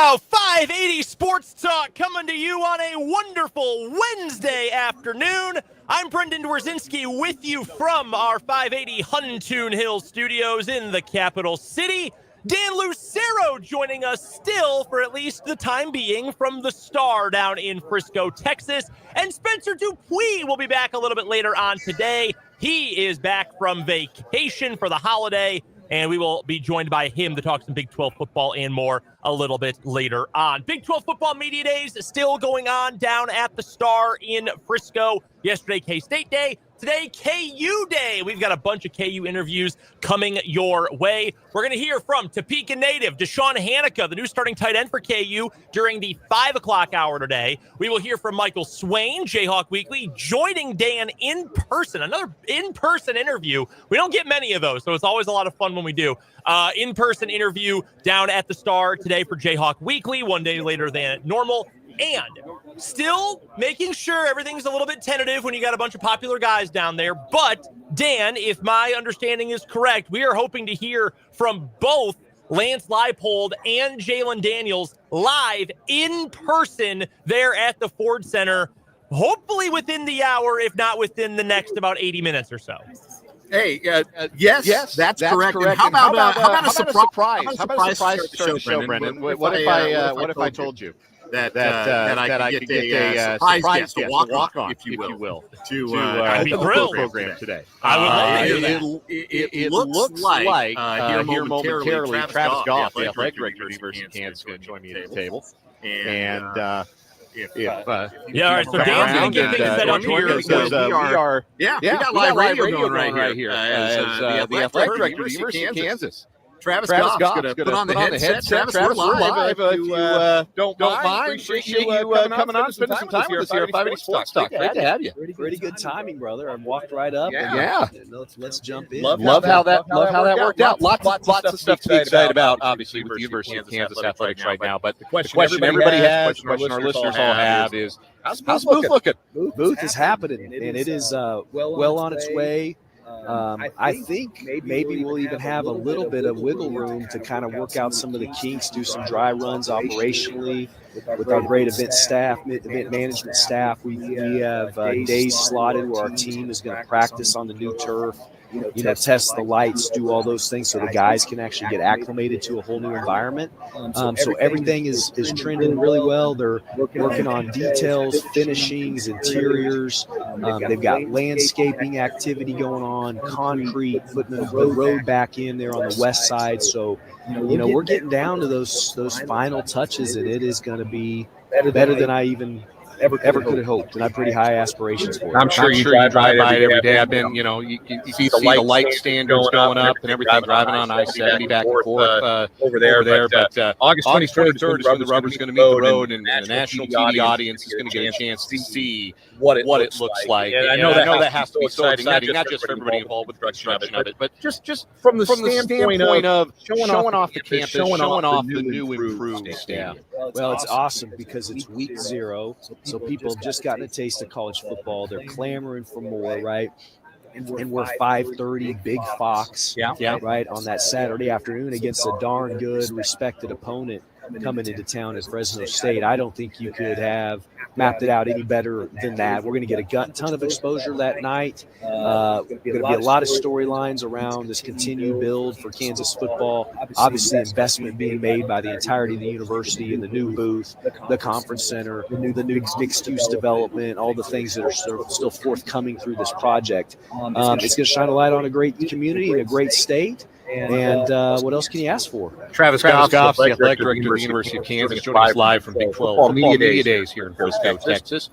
Now, 580 Sports Talk coming to you on a wonderful Wednesday afternoon. I'm Brendan Dworzinski with you from our 580 Huntoon Hills studios in the capital city. Dan Lucero joining us still for at least the time being from the Star down in Frisco, Texas. And Spencer Dupuis will be back a little bit later on today. He is back from vacation for the holiday, and we will be joined by him to talk some Big 12 football and more a little bit later on. Big 12 football media days still going on down at the Star in Frisco. Yesterday, K-State Day. Today, KU Day. We've got a bunch of KU interviews coming your way. We're going to hear from Topeka native Deshaun Hanika, the new starting tight end for KU, during the 5 o'clock hour today. We will hear from Michael Swain, Jayhawk Weekly, joining Dan in person. Another in-person interview. We don't get many of those, so it's always a lot of fun when we do. In-person interview down at the Star today for Jayhawk Weekly, one day later than normal. And still making sure everything's a little bit tentative when you got a bunch of popular guys down there. But, Dan, if my understanding is correct, we are hoping to hear from both Lance Leipold and Jalon Daniels live in person there at the Ford Center, hopefully within the hour, if not within the next about 80 minutes or so. Hey, yes, that's correct. And how about a surprise? How about a surprise to the show, Brendan? What if I told you that I could get a surprise guest, a walk-on, if you will, to the program today? I would love to hear that. It looks like here momentarily, Travis Goff, the athletic director of the University of Kansas, is going to join me at the table. And all right, so Dan's going to get things set up here. We got live radio going right here as the athletic director of the University of Kansas. Travis Goff's going to put on the headset. Travis, we're live. If you don't mind, appreciate you coming on and spending some time with us here at 580 Sports Talk. Great to have you. Pretty good timing, brother. I walked right up. Yeah. Let's jump in. Love how that worked out. Lots of stuff to be excited about, obviously, with the University of Kansas athletics right now. But the question everybody has, the question our listeners all have is, how's Booth looking? Booth is happening, and it is well on its way. I think maybe we'll even have a little bit of wiggle room to kind of work out some of the kinks, do some dry runs operationally with our great event management staff. We have days slotted where our team is going to practice on the new turf, test the lights, do all those things so the guys can actually get acclimated to a whole new environment. So everything is trending really well. They're working on details, finishings, interiors. They've got landscaping activity going on, concrete, putting the road back in there on the west side. So, we're getting down to those final touches, and it is going to be better than I even ever could have hoped, and I have pretty high aspirations for it. I'm sure you drive by it every day. I've been, you see the light standards going up and everything, driving on I-70 back and forth over there. But August 23rd is when the rubber's going to meet the road, and the national TV audience is going to get a chance to see what it looks like. And I know that has to be so exciting, not just for everybody involved with the construction of it, but just from the standpoint of showing off the campus, showing off the new improved stadium. Well, it's awesome because it's week 0. So people have just gotten a taste of college football. They're clamoring for more, right? And we're 5:30, Big Fox, right, on that Saturday afternoon against a darn good, respected opponent coming into town at Fresno State. I don't think you could have mapped it out any better than that. We're going to get a ton of exposure that night. Going to be a lot of storylines around this continued build for Kansas football. Obviously, investment being made by the entirety of the university in the new booth, the conference center, the new mixed-use development, all the things that are still forthcoming through this project. It's going to shine a light on a great community and a great state. And what else can you ask for? Travis Goff, the athletic director of the University of Kansas, joining us live from Big 12 Media Days here in Frisco, Texas.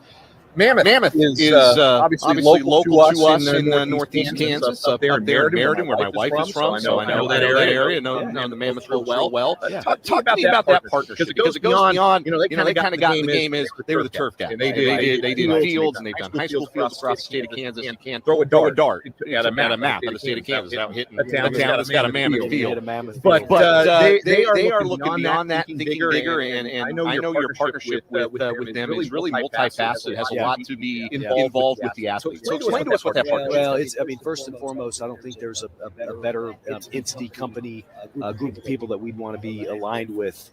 Mammoth is obviously local to us in Northeast Kansas, up there in Meriden, where my wife is from. So I know that area, know the Mammoth real well. Talk to me about that partnership, because it goes beyond, they kind of got in the game as they were the turf guys. They did fields, and they've done high school fields across the state of Kansas. You can't throw a dart at a map of the state of Kansas without hitting a town that's got a Mammoth field. But they are looking beyond that, thinking bigger, and I know your partnership with them is really multifaceted. It has a lot to be involved with the athletes. So explain to us what that partnership is. Well, first and foremost, I don't think there's a better entity, company, group of people that we'd want to be aligned with,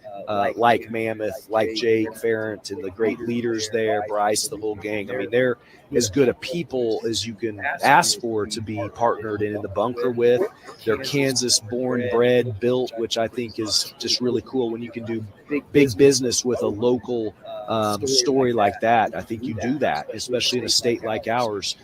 like Mammoth, like Jake Ferrant, and the great leaders there, Bryce, the whole gang. I mean, they're as good a people as you can ask for to be partnered in the bunker with. They're Kansas born, bred, built, which I think is just really cool when you can do big business with a local story like that. I think you do that, especially in a state like ours.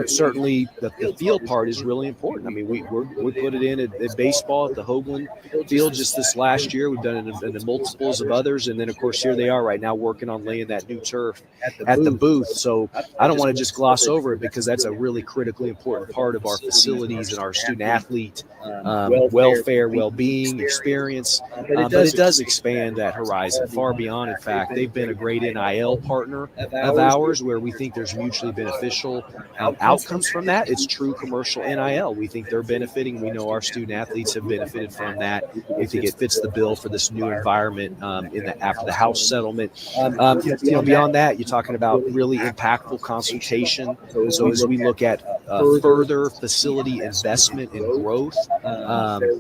Certainly the field part is really important. I mean, we put it in at baseball at the Hoagland Field just this last year. We've done it in multiples of others. And then, of course, here they are right now working on laying that new turf at the booth. So I don't want to just gloss over it because that's a really critically important part of our facilities and our student athlete welfare, well-being, experience. But it does expand that horizon far beyond. In fact, they've been a great NIL partner of ours where we think there's mutually beneficial outcomes from that. It's true commercial NIL. We think they're benefiting. We know our student athletes have benefited from that. I think it fits the bill for this new environment after the House settlement. Beyond that, you're talking about really impactful consultation. So as we look at further facility investment and growth,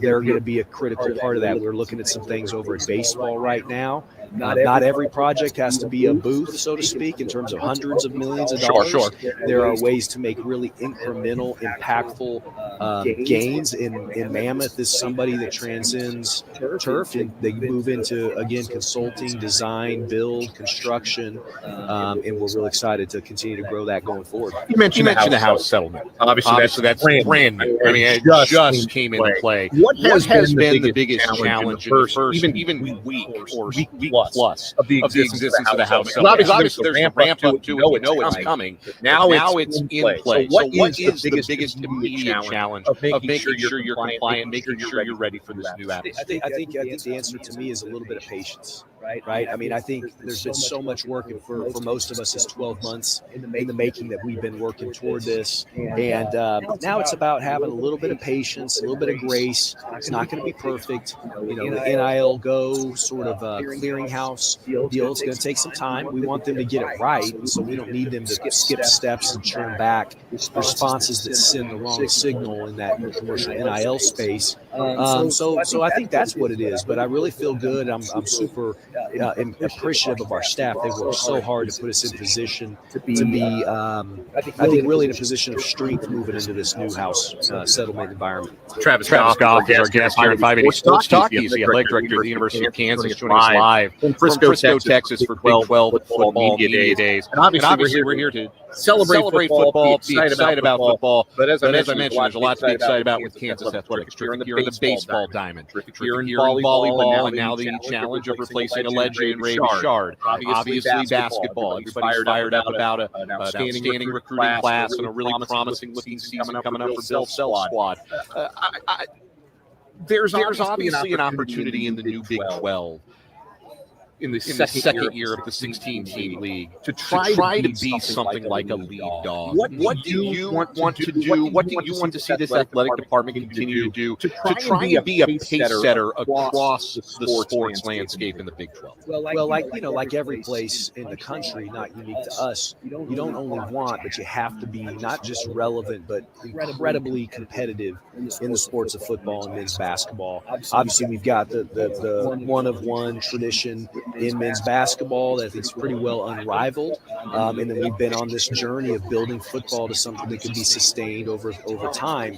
they're going to be a critical part of that. We're looking at some things over at baseball right now. Not every project has to be a booth, so to speak, in terms of hundreds of millions of dollars. Sure. There are ways to make really incremental, impactful gains. In Mammoth is somebody that transcends turf, and they move into, again, consulting, design, build, construction, and we're really excited to continue to grow that going forward. You mentioned the House settlement. Obviously, that's brand new. I mean, it just came into play. What has been the biggest challenge in the first even week or week plus of the existence of the House settlement? Obviously, there's a ramp up to it. You know it's coming. Now it's in play. So what is the biggest immediate challenge of making sure you're compliant, making sure you're ready for this new atmosphere? I think the answer to me is a little bit of patience. Right. I mean, I think there's been so much work, and for most of us, it's 12 months in the making that we've been working toward this. And now it's about having a little bit of patience, a little bit of grace. It's not going to be perfect. The NIL Go sort of clearinghouse deal, it's going to take some time. We want them to get it right, so we don't need them to skip steps and churn back responses that send the wrong signal in that commercial NIL space. So I think that's what it is. But I really feel good. I'm super appreciative of our staff. They worked so hard to put us in position to be, I think, really in a position of strength moving into this new House settlement environment. Travis Goff is our guest here at 580 Sports Talk. He's the athletic director of the University of Kansas, joining us live from Frisco, Texas for Big 12 Football Media Days. And obviously, we're here to celebrate football, be excited about football. But as I mentioned, there's a lot to be excited about with Kansas athletics. Here in the baseball diamond, here in volleyball, and now the challenge of replacing a legend, Ray Bouchard. Obviously, basketball. Everybody's fired up about an outstanding recruiting class and a really promising-looking season coming up for Bill Self Squad. There's obviously an opportunity in the new Big 12. In the second year of the 16-team league, to try to be something like a lead dog. What do you want to do? What do you want to see this athletic department continue to do to try and be a pace setter across the sports landscape in the Big 12? Well, like every place in the country, not unique to us, you don't only want, but you have to be not just relevant, but incredibly competitive in the sports of football and men's basketball. Obviously, we've got the one-of-one tradition in men's basketball that I think is pretty well unrivaled. And then we've been on this journey of building football to something that can be sustained over time.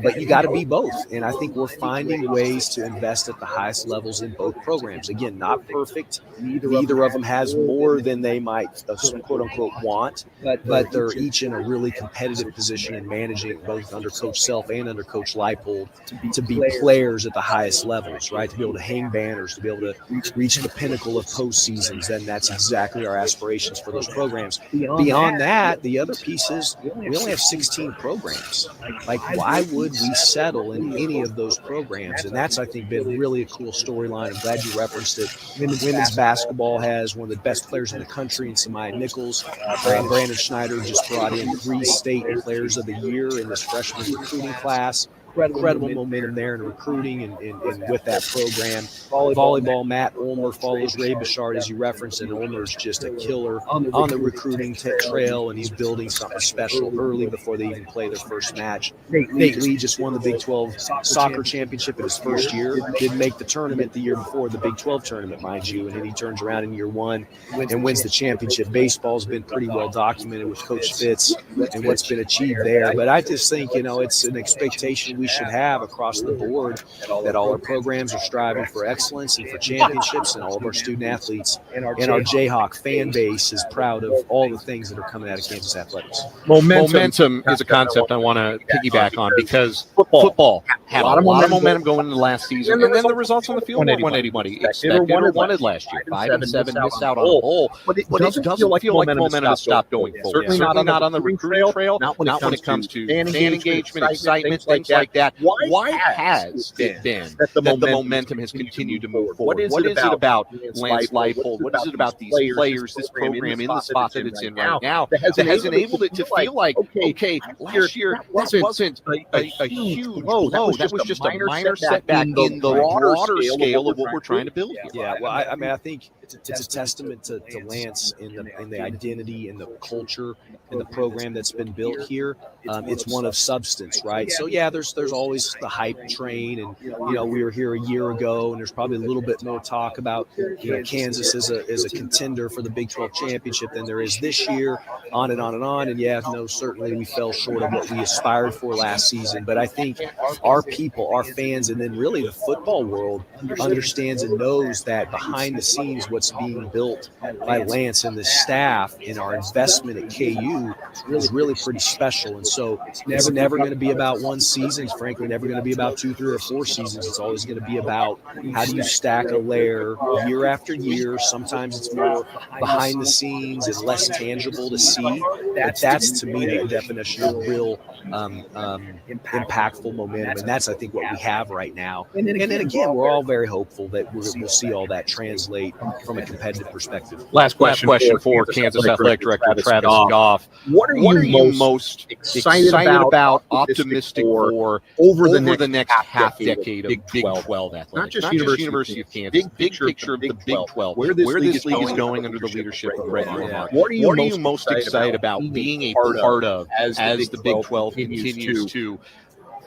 But you got to be both. And I think we're finding ways to invest at the highest levels in both programs. Again, not perfect. Neither of them has more than they might, quote unquote, want, but they're each in a really competitive position in managing it, both under Coach Self and under Coach Leipold, to be players at the highest levels, right? To be able to hang banners, to be able to reach the pinnacle of postseasons, and that's exactly our aspirations for those programs. Beyond that, the other piece is we only have 16 programs. Like, why would we settle in any of those programs? And that's, I think, been really a cool storyline. I'm glad you referenced it. Women's basketball has one of the best players in the country in Samaya Nichols. Brandon Schneider just brought in 3 state players of the year in this freshman recruiting class. incredible momentum there in recruiting and with that program. Volleyball, Matt Ulmer follows Ray Bouchard, as you referenced, and Ulmer's just a killer on the recruiting trail, and he's building something special early before they even play their first match. Nate Lee just won the Big 12 soccer championship in his first year. Didn't make the tournament the year before, the Big 12 tournament, mind you, and then he turns around in year one and wins the championship. Baseball's been pretty well documented with Coach Fitz and what's been achieved there. But I just think, it's an expectation we should have across the board that all our programs are striving for excellence and for championships, and all of our student athletes and our Jayhawk fan base is proud of all the things that are coming out of Kansas athletics. Momentum is a concept I want to piggyback on, because football had a lot of momentum going into last season, and then the results on the field weren't what anybody expected or wanted last year. 5-7, missed out on a bowl, but it doesn't feel like momentum has stopped going forward. Certainly not on the recruiting trail, not when it comes to fan engagement, excitement, things like that. Why has it been that the momentum has continued to move forward? What is it about Lance Leipold? What is it about these players, this program in the spot that it's in right now that has enabled it to feel like, okay, last year that wasn't a huge blow. That was just a minor setback in the broader scale of what we're trying to build here. Yeah, well, I think it's a testament to Lance in the identity and the culture and the program that's been built here. It's one of substance, right? So yeah, there's always the hype train, and we were here a year ago, and there's probably a little bit more talk about Kansas as a contender for the Big 12 championship than there is this year. On and on and on, and certainly we fell short of what we aspired for last season. But I think our people, our fans, and then really the football world understands and knows that behind the scenes, what's being built by Lance and the staff and our investment at KU is really pretty special. And so it's never going to be about one season. It's frankly never going to be about 2, 3, or 4 seasons. It's always going to be about how do you stack a layer year after year. Sometimes it's more behind the scenes and less tangible to see. But that's, to me, the definition of real impactful momentum. And that's, I think, what we have right now. And then again, we're all very hopeful that we'll see all that translate from a competitive perspective. Last question for Kansas Athletic Director Travis Goff. What are you most excited about, optimistic for over the next half decade of Big 12 athletics? Not just University of Kansas. Big picture of the Big 12. Where this league is going under the leadership of Brett Yormark. What are you most excited about being a part of as the Big 12 continues to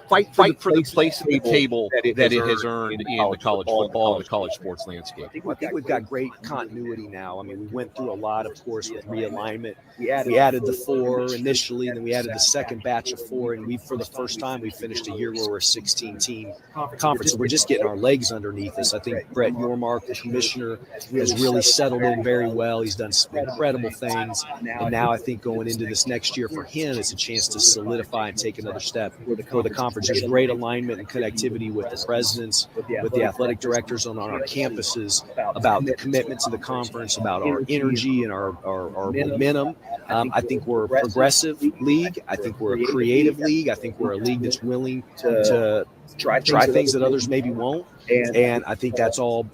fight for the place at the table that it has earned in the college football and the college sports landscape? I think we've got great continuity now. I mean, we went through a lot, of course, with realignment. We added the 4 initially, and then we added the second batch of 4, and for the first time, we finished a year where we're a 16-team conference. So we're just getting our legs underneath us. I think Brett Yormark, the commissioner, has really settled in very well. He's done some incredible things, and now I think going into this next year for him, it's a chance to solidify and take another step for the conference. There's great alignment and connectivity with the presidents, with the athletic directors on our campuses about the commitment to the conference, about our energy and our momentum. I think we're a progressive league. I think we're a creative league. I think we're a league that's willing to try things that others maybe won't. And I think that's all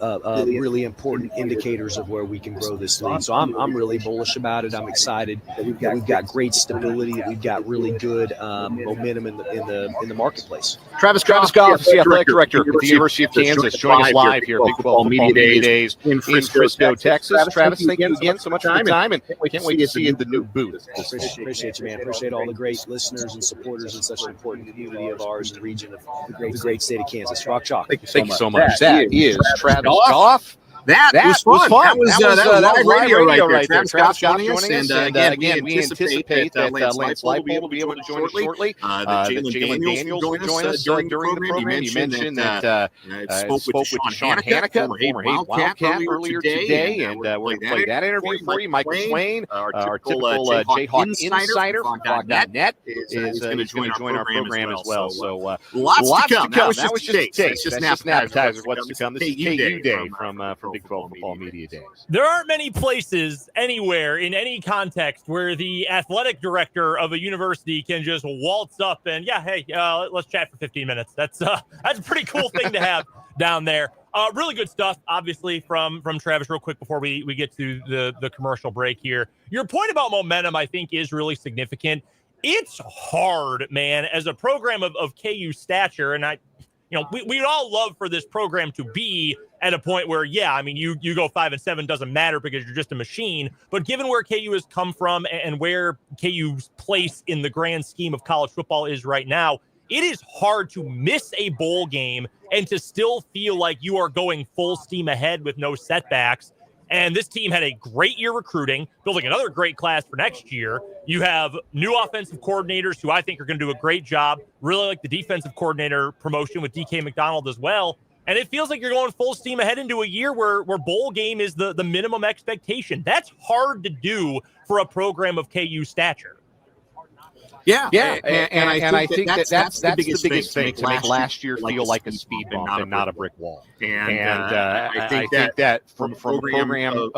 really important indicators of where we can grow this league. So I'm really bullish about it. I'm excited that we've got great stability, that we've got really good momentum in the marketplace. Travis Goff, the athletic director at the University of Kansas, joining us live here at Big 12 Media Days in Frisco, Texas. Travis, thank you again so much for the time, and we can't wait to see you in the new booth. Appreciate you, man. Appreciate all the great listeners and supporters in such an important community of ours in the region of the great state of Kansas. Rock Chalk. Thank you so much. That is Travis Goff. That was fun. That was live radio right there. Travis Goff joining us. And again, we anticipate that Lance Leipold will be able to join us shortly. Jalon Daniels will join us during the program. You mentioned that spoke with Sean Haneke, former Hayes Wildcat, earlier today, and we're going to play that interview for you. Michael Swain, our typical Jayhawk insider from Frog.net, is going to join our program as well. So lots to come. That was just a taste. That's just an appetizer. What's to come? This is KU Day from Big 12 Football Media Days. There aren't many places anywhere in any context where the athletic director of a university can just waltz up and, let's chat for 15 minutes. That's a pretty cool thing to have down there. Really good stuff, obviously, from Travis. Real quick before we get to the commercial break here. Your point about momentum, I think, is really significant. It's hard, man, as a program of KU stature, and we'd all love for this program to be at a point where, yeah, I mean, you go 5-7 doesn't matter because you're just a machine. But given where KU has come from and where KU's place in the grand scheme of college football is right now, it is hard to miss a bowl game and to still feel like you are going full steam ahead with no setbacks. And this team had a great year recruiting, building another great class for next year. You have new offensive coordinators who I think are going to do a great job. Really like the defensive coordinator promotion with DK McDonald as well. And it feels like you're going full steam ahead into a year where bowl game is the minimum expectation. That's hard to do for a program of KU stature. Yeah. And I think that's the biggest thing to make last year feel like a speed bump and not a brick wall. And I think that from a program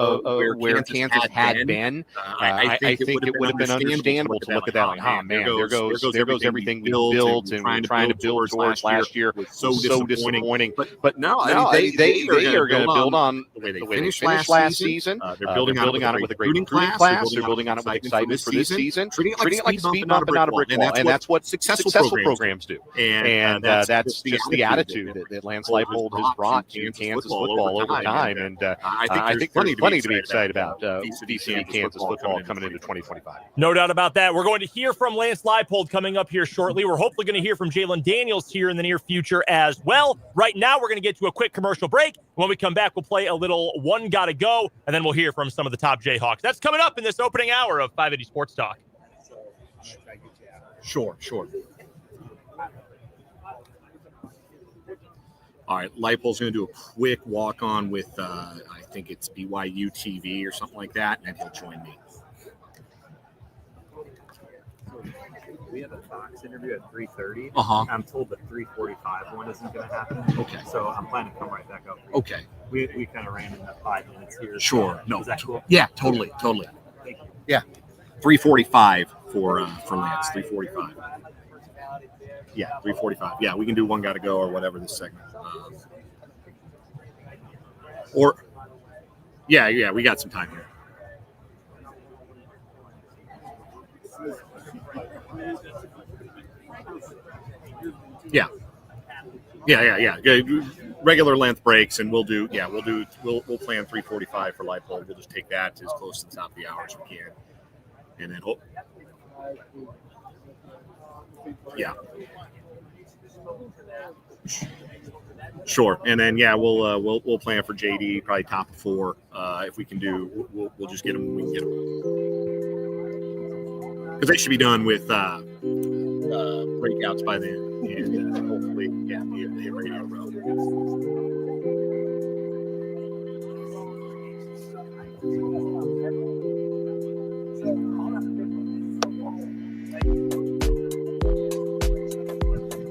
where Kansas had been, I think it would have been understandable to look at that like, oh, man, there goes everything we built and we were trying to build towards last year. So disappointing. But no, they are going to build on the way they finished last season. They're building on it with a great recruiting class. They're building on it with excitement for this season. Treating it like a speed bump and not a brick wall. And that's what successful programs do. And that's just the attitude that Lance Leipold has brought to Kansas football over time. And I think there's plenty to be excited about VCU Kansas football coming into 2025. No doubt about that. We're going to hear from Lance Leipold coming up here shortly. We're hopefully going to hear from Jalon Daniels here in the near future as well. Right now, we're going to get to a quick commercial break. When we come back, we'll play a little One Gotta Go, and then we'll hear from some of the top Jayhawks. That's coming up in this opening hour of 580 Sports Talk. Sure. All right, Leipold's going to do a quick walk-on with, I think it's BYU TV or something like that, and he'll join me. We have a Fox interview at 3:30. I'm told the 3:45 one isn't going to happen. Okay. So I'm planning to come right back up. Okay. We kind of ran in the 5 minutes here. Sure. No. Is that cool? Yeah, totally. Thank you. Yeah. 3:45 for Lance. 3:45. Yeah, 3:45. Yeah, we can do One Gotta Go or whatever this segment. Yeah, we got some time here. Yeah. Regular length breaks, and we'll plan 3:45 for Leipold. We'll just take that to as close to the top of the hour as we can, and then sure. And then we'll plan for JD probably top of 4 if we can do. We'll just get them when we can get them because they should be done with breakouts by then, and hopefully they're ready to roll.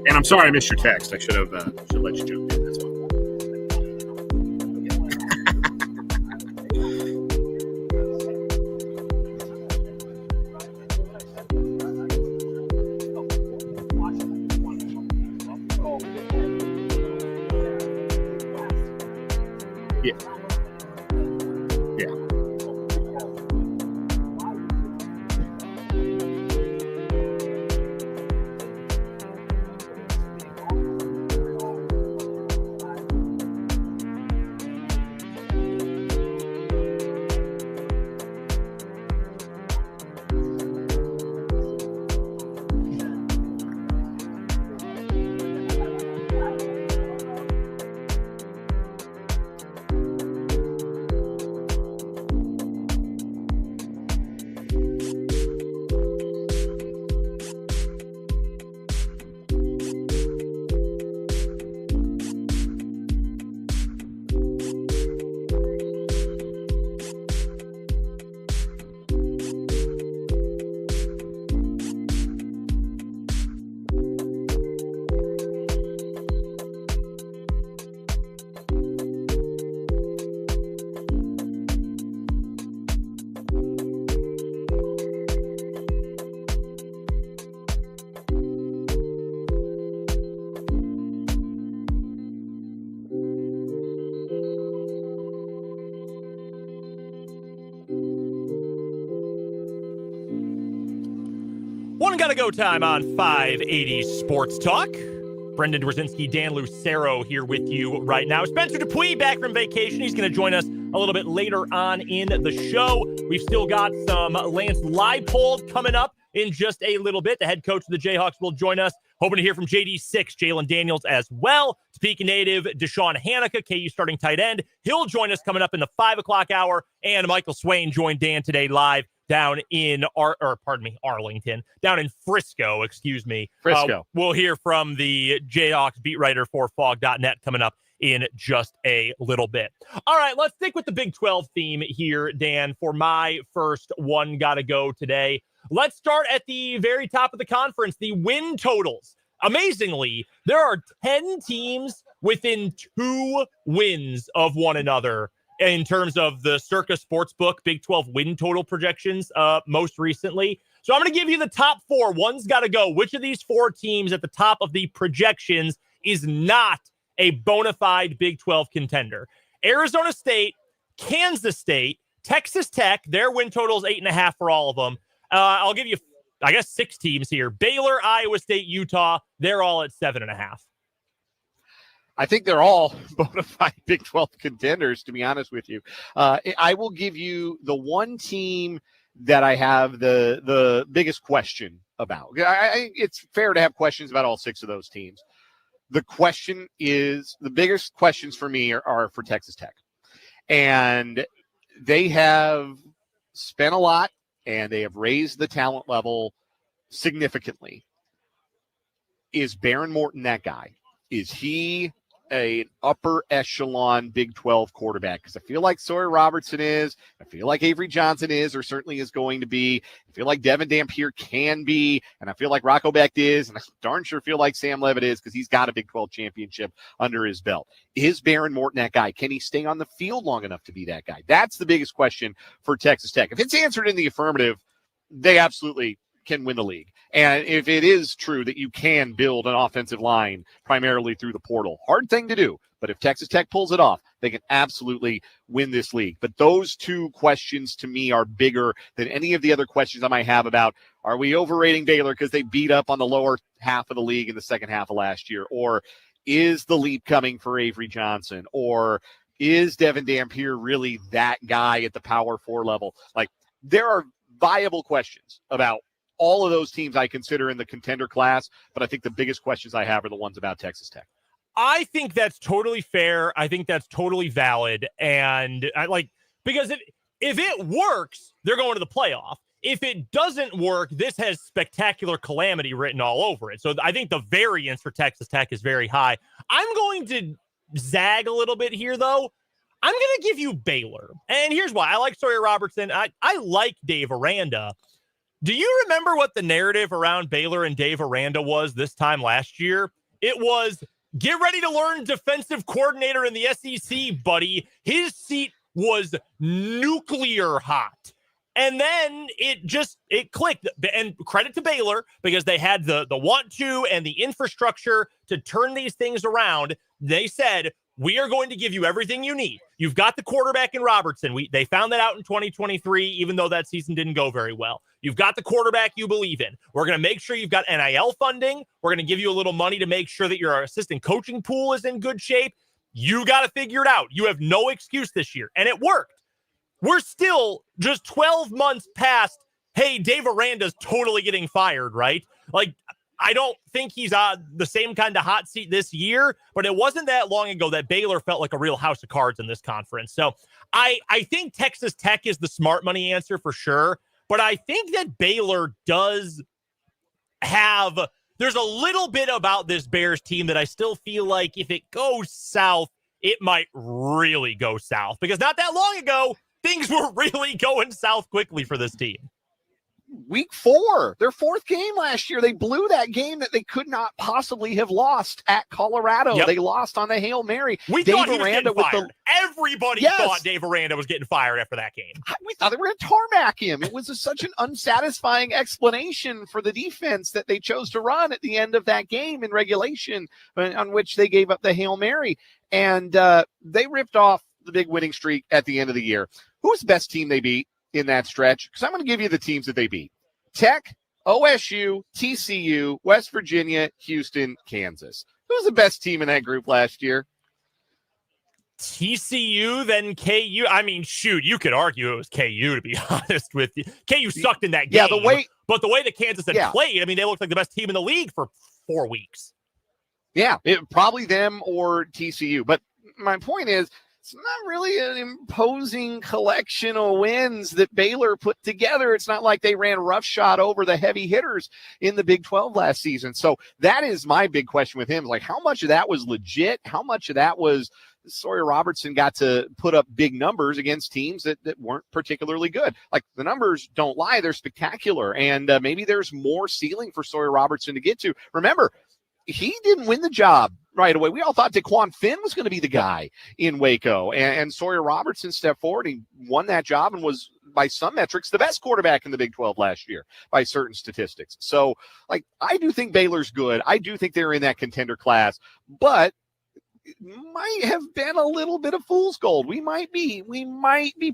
And I'm sorry I missed your text. I should have let you jump in. That's all. One gotta go time on 580 Sports Talk. Brendan Dworzinski, Dan Lucero here with you right now. Spencer Dupuis back from vacation. He's going to join us a little bit later on in the show. We've still got some Lance Leipold coming up in just a little bit. The head coach of the Jayhawks will join us. Hoping to hear from JD6, Jalon Daniels as well. Topeka native Deshaun Hanukkah, KU starting tight end. He'll join us coming up in the 5 o'clock hour. And Michael Swain joined Dan today live down in Arlington, down in Frisco, Frisco. We'll hear from the Jayhawks beat writer for Fog.net coming up in just a little bit. All right, let's stick with the Big 12 theme here, Dan, for my first one gotta go today. Let's start at the very top of the conference, the win totals. Amazingly, there are 10 teams within 2 wins of one another in terms of the Circa Sportsbook Big 12 win total projections most recently. So I'm going to give you the top 4. One's got to go. Which of these 4 teams at the top of the projections is not a bona fide Big 12 contender? Arizona State, Kansas State, Texas Tech, their win total is 8.5 for all of them. I'll give you, 6 teams here. Baylor, Iowa State, Utah, they're all at 7.5. I think they're all bona fide Big 12 contenders, to be honest with you. I will give you the one team that I have the biggest question about. It's fair to have questions about all 6 of those teams. The biggest questions for me are for Texas Tech. And they have spent a lot, and they have raised the talent level significantly. Is Baron Morton that guy? Is he an upper echelon Big 12 quarterback? Because I feel like Sawyer Robertson is. I feel like Avery Johnson is, or certainly is going to be. I feel like Devin Dampier can be. And I feel like Rocco Becht is. And I darn sure feel like Sam Levitt is, because he's got a Big 12 championship under his belt. Is Baron Morton that guy? Can he stay on the field long enough to be that guy? That's the biggest question for Texas Tech. If it's answered in the affirmative, they absolutely can win the league. And if it is true that you can build an offensive line primarily through the portal, hard thing to do, but if Texas Tech pulls it off, they can absolutely win this league. But those 2 questions to me are bigger than any of the other questions I might have about, are we overrating Baylor because they beat up on the lower half of the league in the second half of last year? Or is the leap coming for Avery Johnson? Or is Devin Dampier really that guy at the Power 4 level? Like, there are viable questions about all of those teams I consider in the contender class, but I think the biggest questions I have are the ones about Texas Tech. I think that's totally fair. I think that's totally valid. And because if it works, they're going to the playoff. If it doesn't work, this has spectacular calamity written all over it. So I think the variance for Texas Tech is very high. I'm going to zag a little bit here, though. I'm going to give you Baylor. And here's why. I like Sawyer Robertson. I like Dave Aranda. Do you remember what the narrative around Baylor and Dave Aranda was this time last year? It was, get ready to learn defensive coordinator in the SEC, buddy. His seat was nuclear hot. And then it clicked. And credit to Baylor, because they had the want to and the infrastructure to turn these things around. They said, we are going to give you everything you need. You've got the quarterback in Robertson. They found that out in 2023, even though that season didn't go very well. You've got the quarterback you believe in. We're going to make sure you've got NIL funding. We're going to give you a little money to make sure that your assistant coaching pool is in good shape. You got to figure it out. You have no excuse this year. And it worked. We're still just 12 months past, hey, Dave Aranda's totally getting fired, right? Like, I don't think he's the same kind of hot seat this year, but it wasn't that long ago that Baylor felt like a real house of cards in this conference. So I think Texas Tech is the smart money answer for sure, but I think that Baylor does have, there's a little bit about this Bears team that I still feel like if it goes south, it might really go south, because not that long ago, things were really going south quickly for this team. Week 4, their 4th game last year, they blew that game that they could not possibly have lost at Colorado. Yep. They lost on the Hail Mary. We thought he was getting fired. Everybody thought Dave Aranda was getting fired after that game. We thought they were going to tarmac him. It was such an unsatisfying explanation for the defense that they chose to run at the end of that game in regulation, on which they gave up the Hail Mary. And they ripped off the big winning streak at the end of the year. Who was the best team they beat in that stretch? Because I'm going to give you the teams that they beat. Tech, OSU, TCU, West Virginia, Houston, Kansas. Who was the best team in that group last year? TCU, then KU. I mean, shoot, you could argue it was KU, to be honest with you. KU sucked in that game. Yeah, but the way that Kansas had played, I mean, they looked like the best team in the league for 4 weeks. Yeah, probably them or TCU. But my point is, it's not really an imposing collection of wins that Baylor put together. It's not like they ran roughshod over the heavy hitters in the Big 12 last season. So that is my big question with him. Like, how much of that was legit? How much of that was Sawyer Robertson got to put up big numbers against teams that weren't particularly good? Like, the numbers don't lie. They're spectacular. And maybe there's more ceiling for Sawyer Robertson to get to. Remember, he didn't win the job right away. We all thought DeQuan Finn was going to be the guy in Waco. And Sawyer Robertson stepped forward. He won that job and was, by some metrics, the best quarterback in the Big 12 last year by certain statistics. So, like, I do think Baylor's good. I do think they're in that contender class. But might have been a little bit of fool's gold. We might be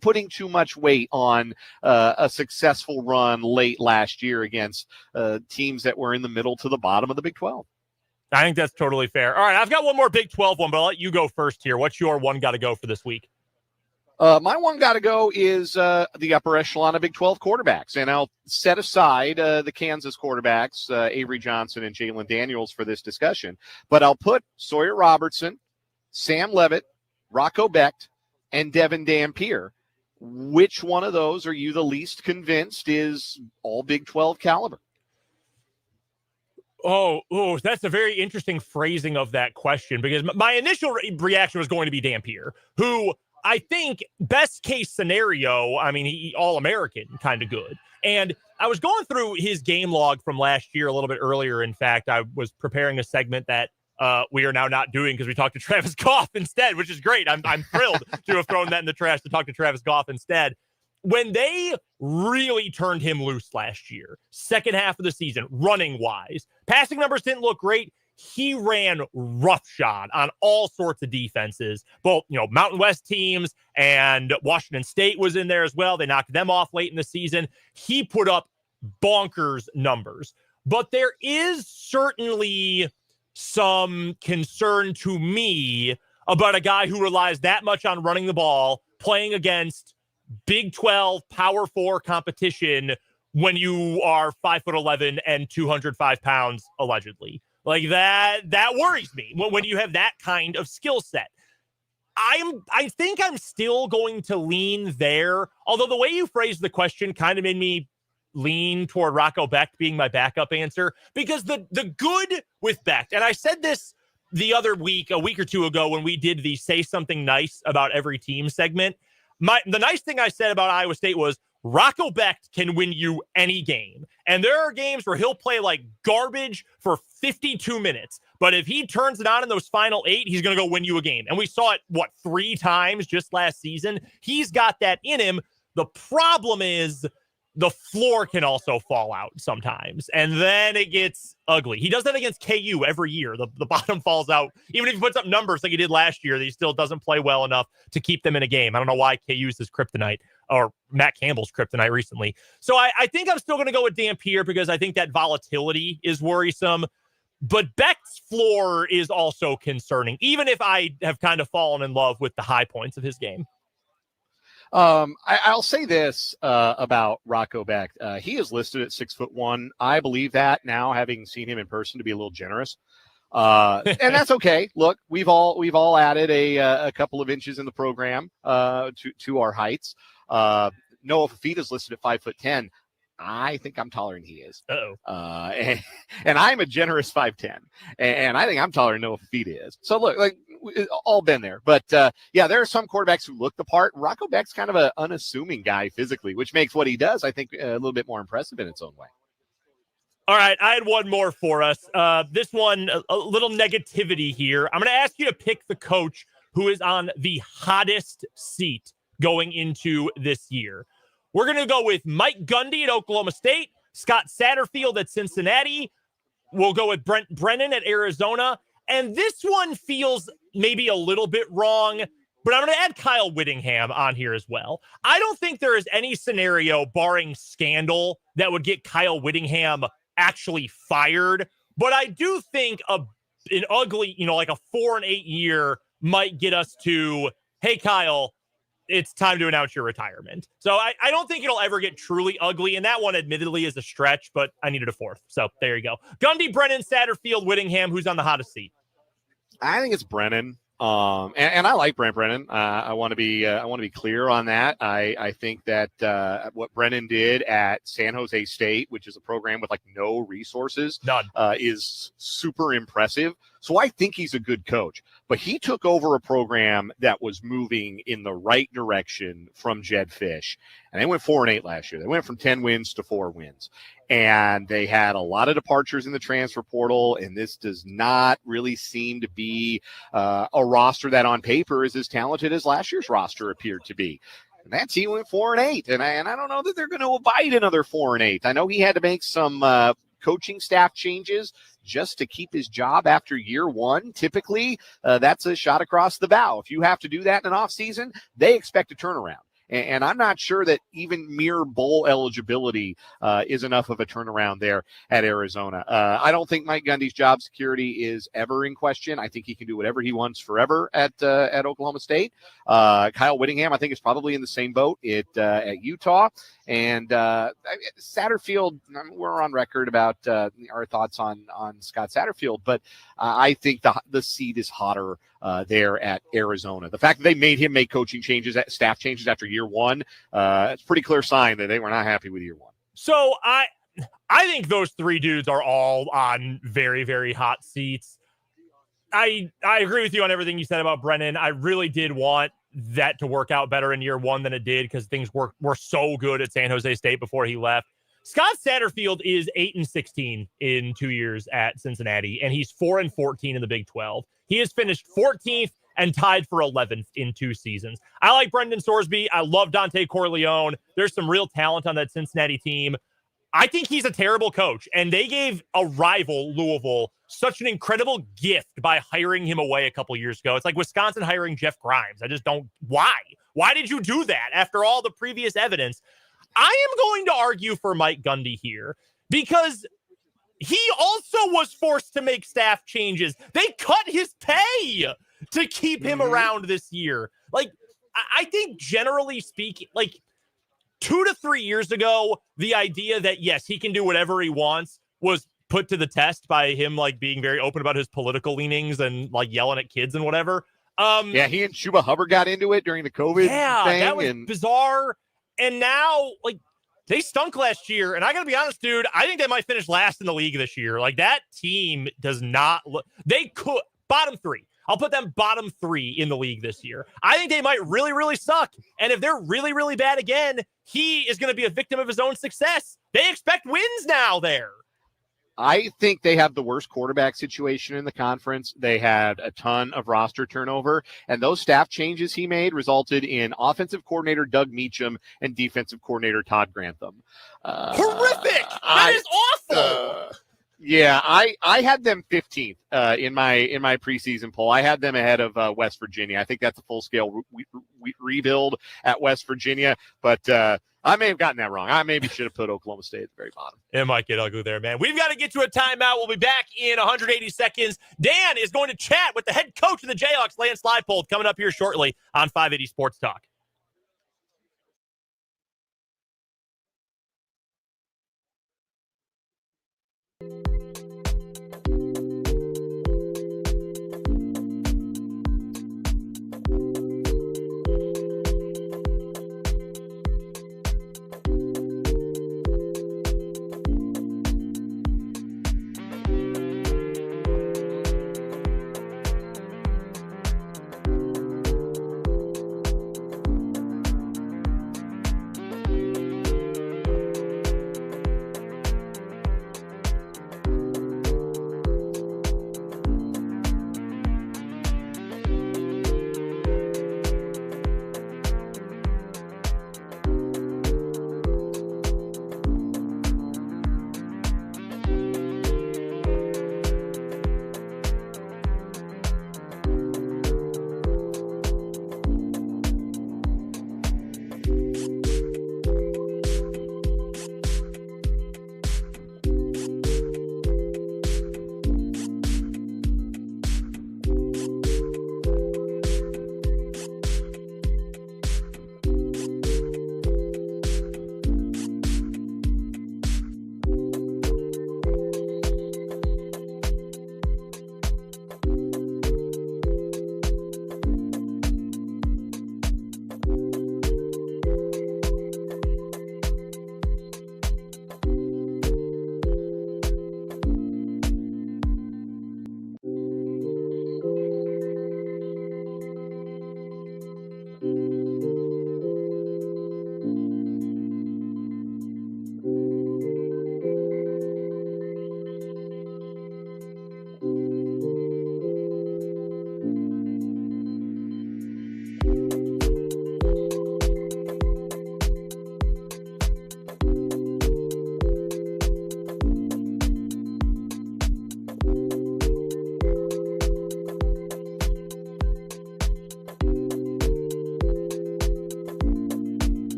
putting too much weight on a successful run late last year against teams that were in the middle to the bottom of the Big 12. I think that's totally fair. All right, I've got one more Big 12 one, but I'll let you go first here. What's your one got to go for this week? My one got to go is the upper echelon of Big 12 quarterbacks. And I'll set aside the Kansas quarterbacks, Avery Johnson and Jalon Daniels, for this discussion. But I'll put Sawyer Robertson, Sam Levitt, Rocco Becht, and Devin Dampier. Which one of those are you the least convinced is all Big 12 caliber? Oh, that's a very interesting phrasing of that question, because my initial reaction was going to be Dampier, who I think best case scenario, I mean, he All-American kind of good. And I was going through his game log from last year a little bit earlier. In fact, I was preparing a segment that we are now not doing because we talked to Travis Goff instead, which is great. I'm thrilled to have thrown that in the trash to talk to Travis Goff instead. When they really turned him loose last year, second half of the season, running-wise, passing numbers didn't look great. He ran roughshod on all sorts of defenses, both, Mountain West teams, and Washington State was in there as well. They knocked them off late in the season. He put up bonkers numbers. But there is certainly some concern to me about a guy who relies that much on running the ball, playing against Big 12 Power 4 competition when you are 5'11" and 205 pounds, allegedly. Like that worries me when you have that kind of skill set. I think I'm still going to lean there, although the way you phrased the question kind of made me lean toward Rocco Becht being my backup answer, because the good with Becht, and I said this the other week, a week or two ago, when we did the Say Something Nice About Every Team segment, the nice thing I said about Iowa State was Rocco Becht can win you any game. And there are games where he'll play like garbage for 52 minutes. But if he turns it on in those final 8, he's going to go win you a game. And we saw it, 3 times just last season? He's got that in him. The problem is the floor can also fall out sometimes. And then it gets ugly. He does that against KU every year. The bottom falls out. Even if he puts up numbers like he did last year, he still doesn't play well enough to keep them in a game. I don't know why KU's his kryptonite, or Matt Campbell's kryptonite recently. So I think I'm still going to go with Dampier because I think that volatility is worrisome. But Becht's floor is also concerning, even if I have kind of fallen in love with the high points of his game. I'll say this about Rocco Becht. He is listed at 6'1". I believe that now, having seen him in person, to be a little generous. And that's okay. Look, we've all added a couple of inches in the program to our heights. Noah Fafita is listed at 5'10". I think I'm taller than he is. And I'm a generous 5'10", and I think I'm taller than Noah Fafita is. So look, like, all been there. But yeah, there are some quarterbacks who look the part. Rocco Becht's kind of an unassuming guy physically, which makes what he does, I think, a little bit more impressive in its own way. All right, I had one more for us. This one, a little negativity here. I'm going to ask you to pick the coach who is on the hottest seat going into this year. We're going to go with Mike Gundy at Oklahoma State, Scott Satterfield at Cincinnati. We'll go with Brent Brennan at Arizona. And this one feels maybe a little bit wrong. but I'm going to add Kyle Whittingham on here as well. I don't think there is any scenario, barring scandal, that would get Kyle Whittingham actually fired. But I do think an ugly, like a 4-8 year might get us to, hey, Kyle, it's time to announce your retirement. So I don't think it'll ever get truly ugly. And that one admittedly is a stretch, but I needed a fourth. So there you go. Gundy, Brennan, Satterfield, Whittingham. Who's on the hottest seat? I think it's Brennan. And I like Brent Brennan. I want to be clear on that. I think that what Brennan did at San Jose State, which is a program with like no resources, is super impressive. So I think he's a good coach. But he took over a program that was moving in the right direction from Jed Fish. And they went 4-8 last year. They went from 10 wins to 4 wins. And they had a lot of departures in the transfer portal. And this does not really seem to be a roster that on paper is as talented as last year's roster appeared to be. And that team went 4-8. And I don't know that they're going to abide another 4-8. I know he had to make some coaching staff changes just to keep his job after year one. Typically, that's a shot across the bow. If you have to do that in an offseason, they expect a turnaround. And I'm not sure that even mere bowl eligibility is enough of a turnaround there at Arizona. I don't think Mike Gundy's job security is ever in question. I think he can do whatever he wants forever at Oklahoma State. Kyle Whittingham, I think, is probably in the same boat at Utah. And Satterfield, we're on record about our thoughts on Scott Satterfield, but I think the seat is hotter there at Arizona. The fact that they made him make coaching changes, staff changes after year one, it's a pretty clear sign that they were not happy with year one. So I think those three dudes are all on very, very hot seats. I agree with you on everything you said about Brennan. I really did want that to work out better in year one than it did because things were so good at San Jose State before he left. Scott Satterfield is 8-16 in 2 years at Cincinnati, and he's 4-14 in the Big 12. He has finished 14th and tied for 11th in 2 seasons. I like Brendan Sorsby. I love Dante Corleone. There's some real talent on that Cincinnati team. I think he's a terrible coach, and they gave a rival, Louisville, such an incredible gift by hiring him away a couple years ago. It's like Wisconsin hiring Jeff Grimes. I just don't. Why? Why did you do that after all the previous evidence? I am going to argue for Mike Gundy here because he also was forced to make staff changes. They cut his pay to keep him around this year. Like, I think generally speaking, like 2 to 3 years ago, the idea that, yes, he can do whatever he wants was put to the test by him, like, being very open about his political leanings and, like, yelling at kids and whatever. Yeah, he and Chuba Hubbard got into it during the COVID thing. That was bizarre. And now, like, they stunk last year. And I got to be honest, dude, I think they might finish last in the league this year. Like, that team does not look – they could – bottom 3. I'll put them bottom 3 in the league this year. I think they might really, really suck. And if they're really, really bad again, he is going to be a victim of his own success. They expect wins now there. I think they have the worst quarterback situation in the conference. They had a ton of roster turnover, and those staff changes he made resulted in offensive coordinator Doug Meacham and defensive coordinator Todd Grantham. Horrific! That is awful! Yeah, I had them 15th in my preseason poll. I had them ahead of West Virginia. I think that's a full-scale rebuild at West Virginia, but I may have gotten that wrong. I maybe should have put Oklahoma State at the very bottom. It might get ugly there, man. We've got to get to a timeout. We'll be back in 180 seconds. Dan is going to chat with the head coach of the Jayhawks, Lance Leipold, coming up here shortly on 580 Sports Talk.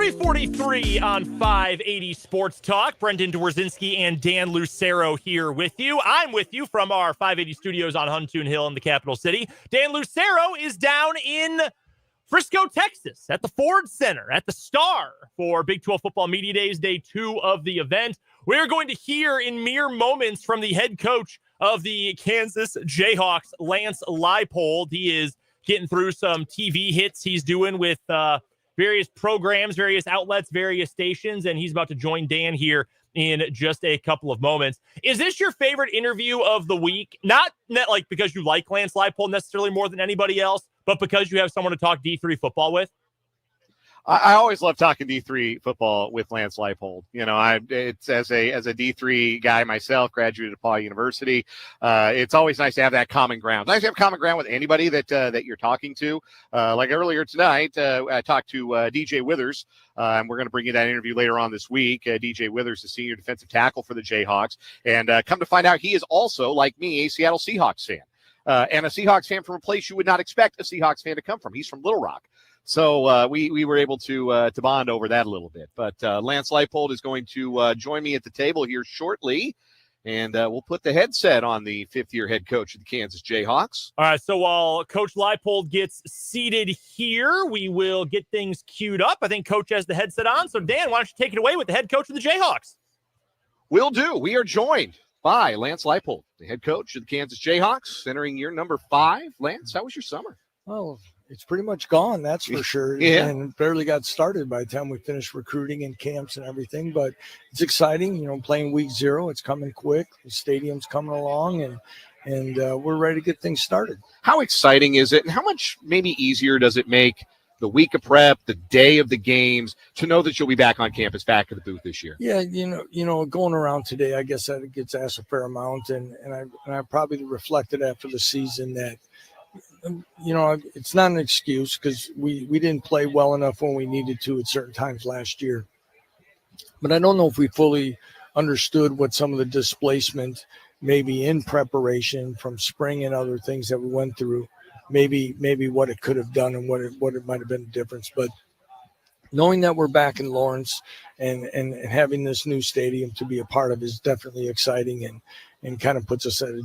3:43 on 580 Sports Talk. Brendan Dworzinski and Dan Lucero here with you. I'm with you from our 580 studios on Huntoon Hill in the capital city. Dan Lucero is down in Frisco, Texas, at the Ford Center, at the Star for Big 12 Football Media Days, day 2 of the event. We're going to hear in mere moments from the head coach of the Kansas Jayhawks, Lance Leipold. He is getting through some TV hits he's doing with various programs, various outlets, various stations, and he's about to join Dan here in just a couple of moments. Is this your favorite interview of the week? Not like because you like Lance Leipold necessarily more than anybody else, but because you have someone to talk D3 football with? I always love talking D3 football with Lance Leipold. You know, it's as a D3 guy myself, graduated at Paul University. It's always nice to have that common ground. Nice to have common ground with anybody that you're talking to. Like earlier tonight, I talked to DJ Withers, and we're going to bring you that interview later on this week. DJ Withers, the senior defensive tackle for the Jayhawks, and come to find out, he is also, like me, a Seattle Seahawks fan, and a Seahawks fan from a place you would not expect a Seahawks fan to come from. He's from Little Rock. So we were able to bond over that a little bit. But Lance Leipold is going to join me at the table here shortly, and we'll put the headset on the fifth-year head coach of the Kansas Jayhawks. All right, so while Coach Leipold gets seated here, we will get things queued up. I think Coach has the headset on. So, Dan, why don't you take it away with the head coach of the Jayhawks? Will do. We are joined by Lance Leipold, the head coach of the Kansas Jayhawks, entering year number 5. Lance, how was your summer? Well, it's pretty much gone, that's for sure. Yeah. And barely got started by the time we finished recruiting and camps and everything. But it's exciting, you know, playing week 0. It's coming quick. The stadium's coming along, and we're ready to get things started. How exciting is it, and how much maybe easier does it make the week of prep, the day of the games, to know that you'll be back on campus, back at the booth this year? Yeah, you know, going around today, I guess that gets asked a fair amount, and I probably reflected after the season that, you know, it's not an excuse because we didn't play well enough when we needed to at certain times last year. But I don't know if we fully understood what some of the displacement maybe in preparation from spring and other things that we went through, maybe what it could have done and what it might have been the difference. But knowing that we're back in Lawrence and having this new stadium to be a part of is definitely exciting and kind of puts us at a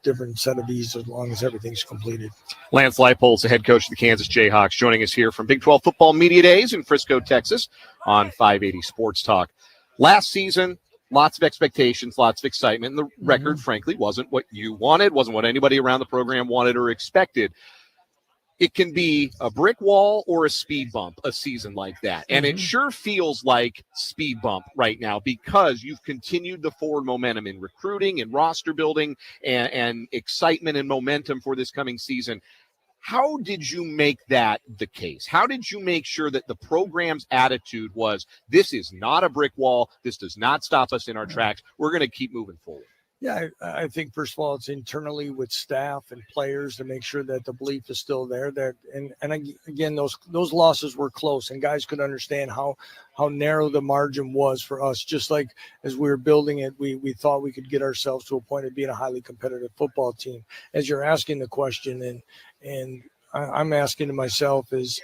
different set of ease as long as everything's completed. Lance Leipold, the head coach of the Kansas Jayhawks, joining us here from Big 12 Football Media Days in Frisco, Texas on 580 Sports Talk. Last season, lots of expectations, lots of excitement. And the record, frankly, wasn't what you wanted, wasn't what anybody around the program wanted or expected. It can be a brick wall or a speed bump, a season like that. And it sure feels like speed bump right now because you've continued the forward momentum in recruiting and roster building and excitement and momentum for this coming season. How did you make that the case? How did you make sure that the program's attitude was, this is not a brick wall, this does not stop us in our tracks, we're going to keep moving forward? Yeah, I think first of all, it's internally with staff and players to make sure that the belief is still there. That and again, those losses were close, and guys could understand how narrow the margin was for us. Just like as we were building it, we thought we could get ourselves to a point of being a highly competitive football team. As you're asking the question, and I'm asking to myself is,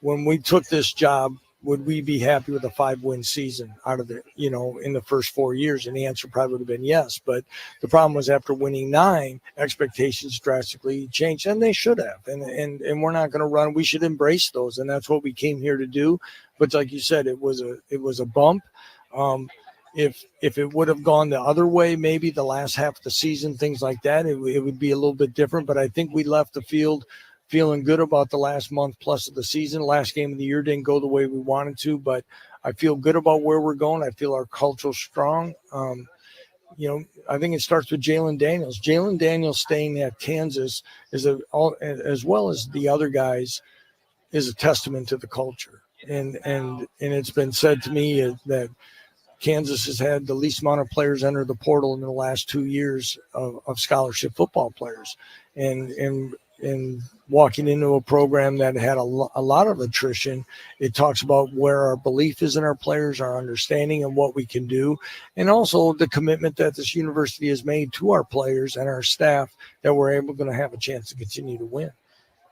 when we took this job, would we be happy with a 5-win season out of it, you know, in the first 4 years? And the answer probably would have been yes. But the problem was after winning 9, expectations drastically changed, and they should have. And we're not going to run. We should embrace those, and that's what we came here to do. But like you said, it was a bump. If it would have gone the other way, maybe the last half of the season, things like that, it would be a little bit different. But I think we left the field feeling good about the last month plus of the season. Last game of the year didn't go the way we wanted to, but I feel good about where we're going. I feel our culture's strong. You know, I think it starts with Jalon Daniels. Jalon Daniels staying at Kansas as well as the other guys is a testament to the culture. And it's been said to me that Kansas has had the least amount of players enter the portal in the last 2 years of scholarship football players. And walking into a program that had a lot of attrition, it talks about where our belief is in our players, our understanding and what we can do, and also the commitment that this university has made to our players and our staff that we're able to have a chance to continue to win.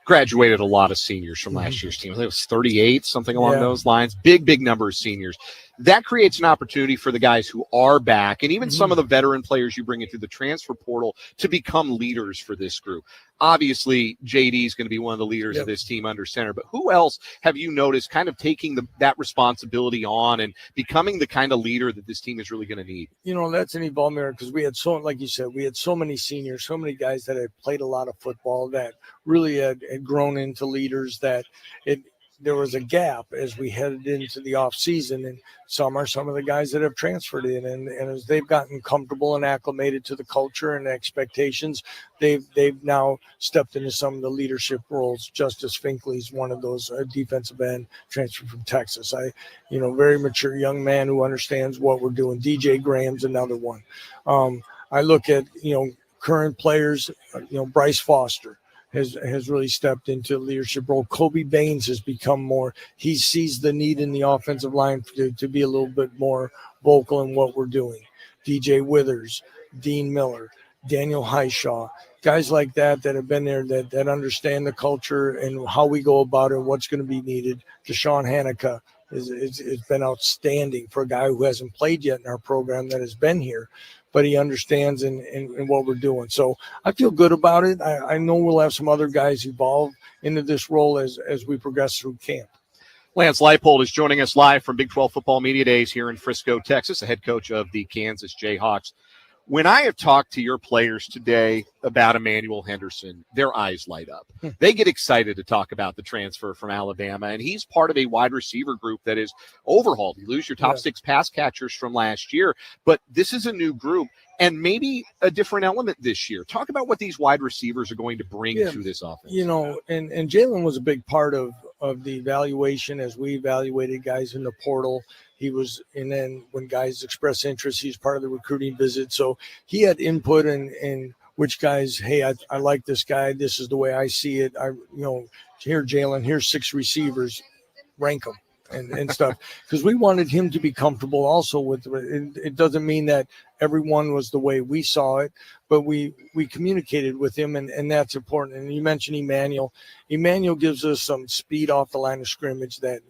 graduated a lot of seniors from last year's team. I think it was 38, something along those lines. Big number of seniors. That creates an opportunity for the guys who are back and even some of the veteran players you bring into the transfer portal to become leaders for this group. Obviously, JD is going to be one of the leaders of this team under center, but who else have you noticed kind of taking that responsibility on and becoming the kind of leader that this team is really going to need? That's an evolvement because we had like you said, we had so many seniors, so many guys that had played a lot of football that really had grown into leaders that there was a gap as we headed into the off season, and some of the guys that have transferred in, and as they've gotten comfortable and acclimated to the culture and expectations, they've now stepped into some of the leadership roles. Justice Finkley's one of those, defensive end, transferred from Texas. Very mature young man who understands what we're doing. DJ Graham's another one. I look at current players. Bryce Foster has really stepped into a leadership role. Kobe Baines has become more, he sees the need in the offensive line to be a little bit more vocal in what we're doing. DJ Withers, Dean Miller, Daniel Highshaw, guys like that have been there, that understand the culture and how we go about it, what's going to be needed. Deshaun Hanukkah has been outstanding for a guy who hasn't played yet in our program that has been here, but he understands in what we're doing. So I feel good about it. I know we'll have some other guys evolve into this role as we progress through camp. Lance Leipold is joining us live from Big 12 Football Media Days here in Frisco, Texas, the head coach of the Kansas Jayhawks. When I have talked to your players today about Emmanuel Henderson, their eyes light up. They get excited to talk about the transfer from Alabama, and he's part of a wide receiver group that is overhauled. You lose your top 6 pass catchers from last year, but this is a new group and maybe a different element this year. Talk about what these wide receivers are going to bring to this offense. And Jalon was a big part of the evaluation as we evaluated guys in the portal. And then when guys express interest, he's part of the recruiting visit. So he had input in which guys, hey, I like this guy. This is the way I see it. Here, Jalon, here's 6 receivers, rank them and stuff. Because we wanted him to be comfortable also with it. It doesn't mean that everyone was the way we saw it, but we communicated with him, and that's important. And you mentioned Emmanuel. Emmanuel gives us some speed off the line of scrimmage that,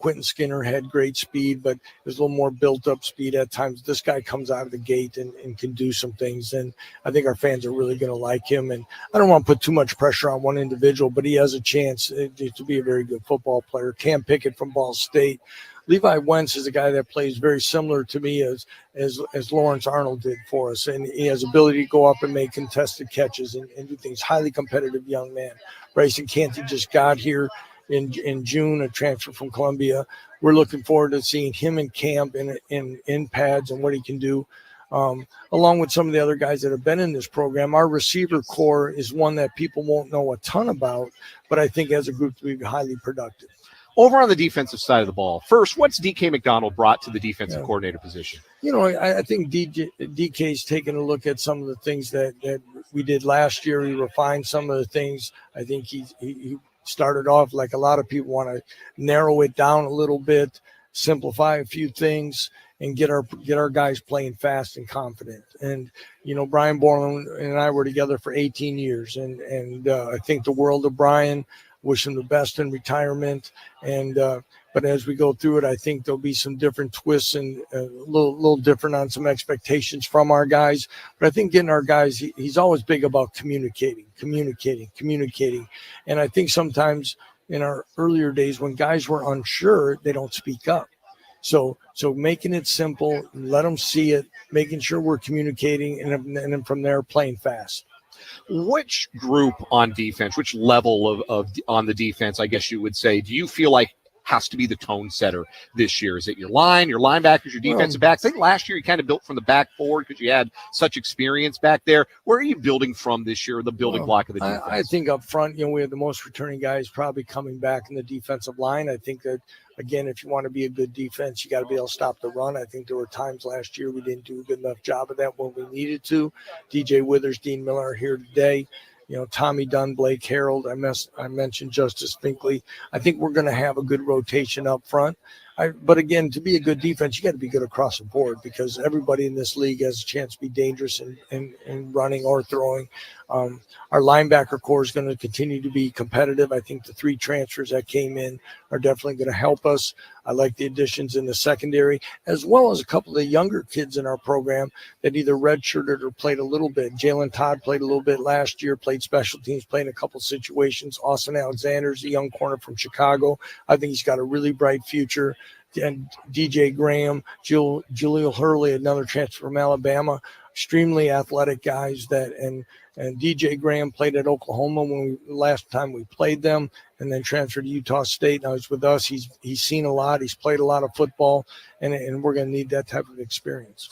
Quentin Skinner had great speed, but there's a little more built-up speed at times. This guy comes out of the gate and can do some things, and I think our fans are really going to like him. And I don't want to put too much pressure on one individual, but he has a chance to be a very good football player. Cam Pickett from Ball State. Levi Wentz is a guy that plays very similar to me as Lawrence Arnold did for us, and he has ability to go up and make contested catches and do things. Highly competitive young man. Bryson Canty just got here in June, a transfer from Columbia. We're looking forward to seeing him in camp in pads and what he can do, along with some of the other guys that have been in this program. Our receiver core is one that people won't know a ton about, but I think as a group to be highly productive. Over on the defensive side of the ball, first, what's DK McDonald brought to the defensive coordinator position? I think DK's taken a look at some of the things that we did last year. He refined some of the things. I think he started off like a lot of people want to narrow it down a little bit, simplify a few things, and get our guys playing fast and confident. And Brian Borland and I were together for 18 years, and I think the world of Brian. Wish him the best in retirement. And but as we go through it, I think there'll be some different twists and a little different on some expectations from our guys. But I think getting our guys, he's always big about communicating. And I think sometimes in our earlier days when guys were unsure, they don't speak up. So making it simple, let them see it, making sure we're communicating, and then from there playing fast. Which group on defense, which level of on the defense, I guess you would say, do you feel like has to be the tone setter this year? Is it your line, your linebackers, your defensive backs? I think last year you kind of built from the back forward because you had such experience back there. Where are you building from this year, the building block of the defense? I think up front, we have the most returning guys probably coming back in the defensive line. I think that, again, if you want to be a good defense, you got to be able to stop the run. I think there were times last year we didn't do a good enough job of that when we needed to. DJ Withers, Dean Miller are here today. Tommy Dunn, Blake Harold. I mentioned Justice Finkley. I think we're going to have a good rotation up front. But again, to be a good defense, you got to be good across the board, because everybody in this league has a chance to be dangerous in running or throwing. Our linebacker core is going to continue to be competitive. I think the 3 transfers that came in are definitely going to help us. I like the additions in the secondary, as well as a couple of the younger kids in our program that either redshirted or played a little bit. Jalon Todd played a little bit last year, played special teams, played in a couple situations. Austin Alexander's a young corner from Chicago. I think he's got a really bright future. And DJ Graham, Jaleel Hurley, another transfer from Alabama, extremely athletic guys and DJ Graham played at Oklahoma last time we played them, and then transferred to Utah State. Now he's with us. He's seen a lot. He's played a lot of football, and we're going to need that type of experience.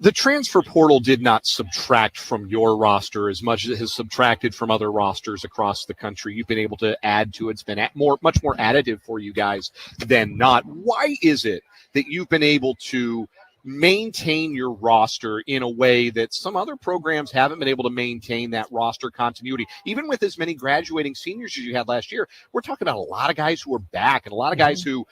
The transfer portal did not subtract from your roster as much as it has subtracted from other rosters across the country. You've been able to add to it. It's been much more additive for you guys than not. Why is it that you've been able to maintain your roster in a way that some other programs haven't been able to maintain that roster continuity? Even with as many graduating seniors as you had last year, we're talking about a lot of guys who are back and a lot of guys who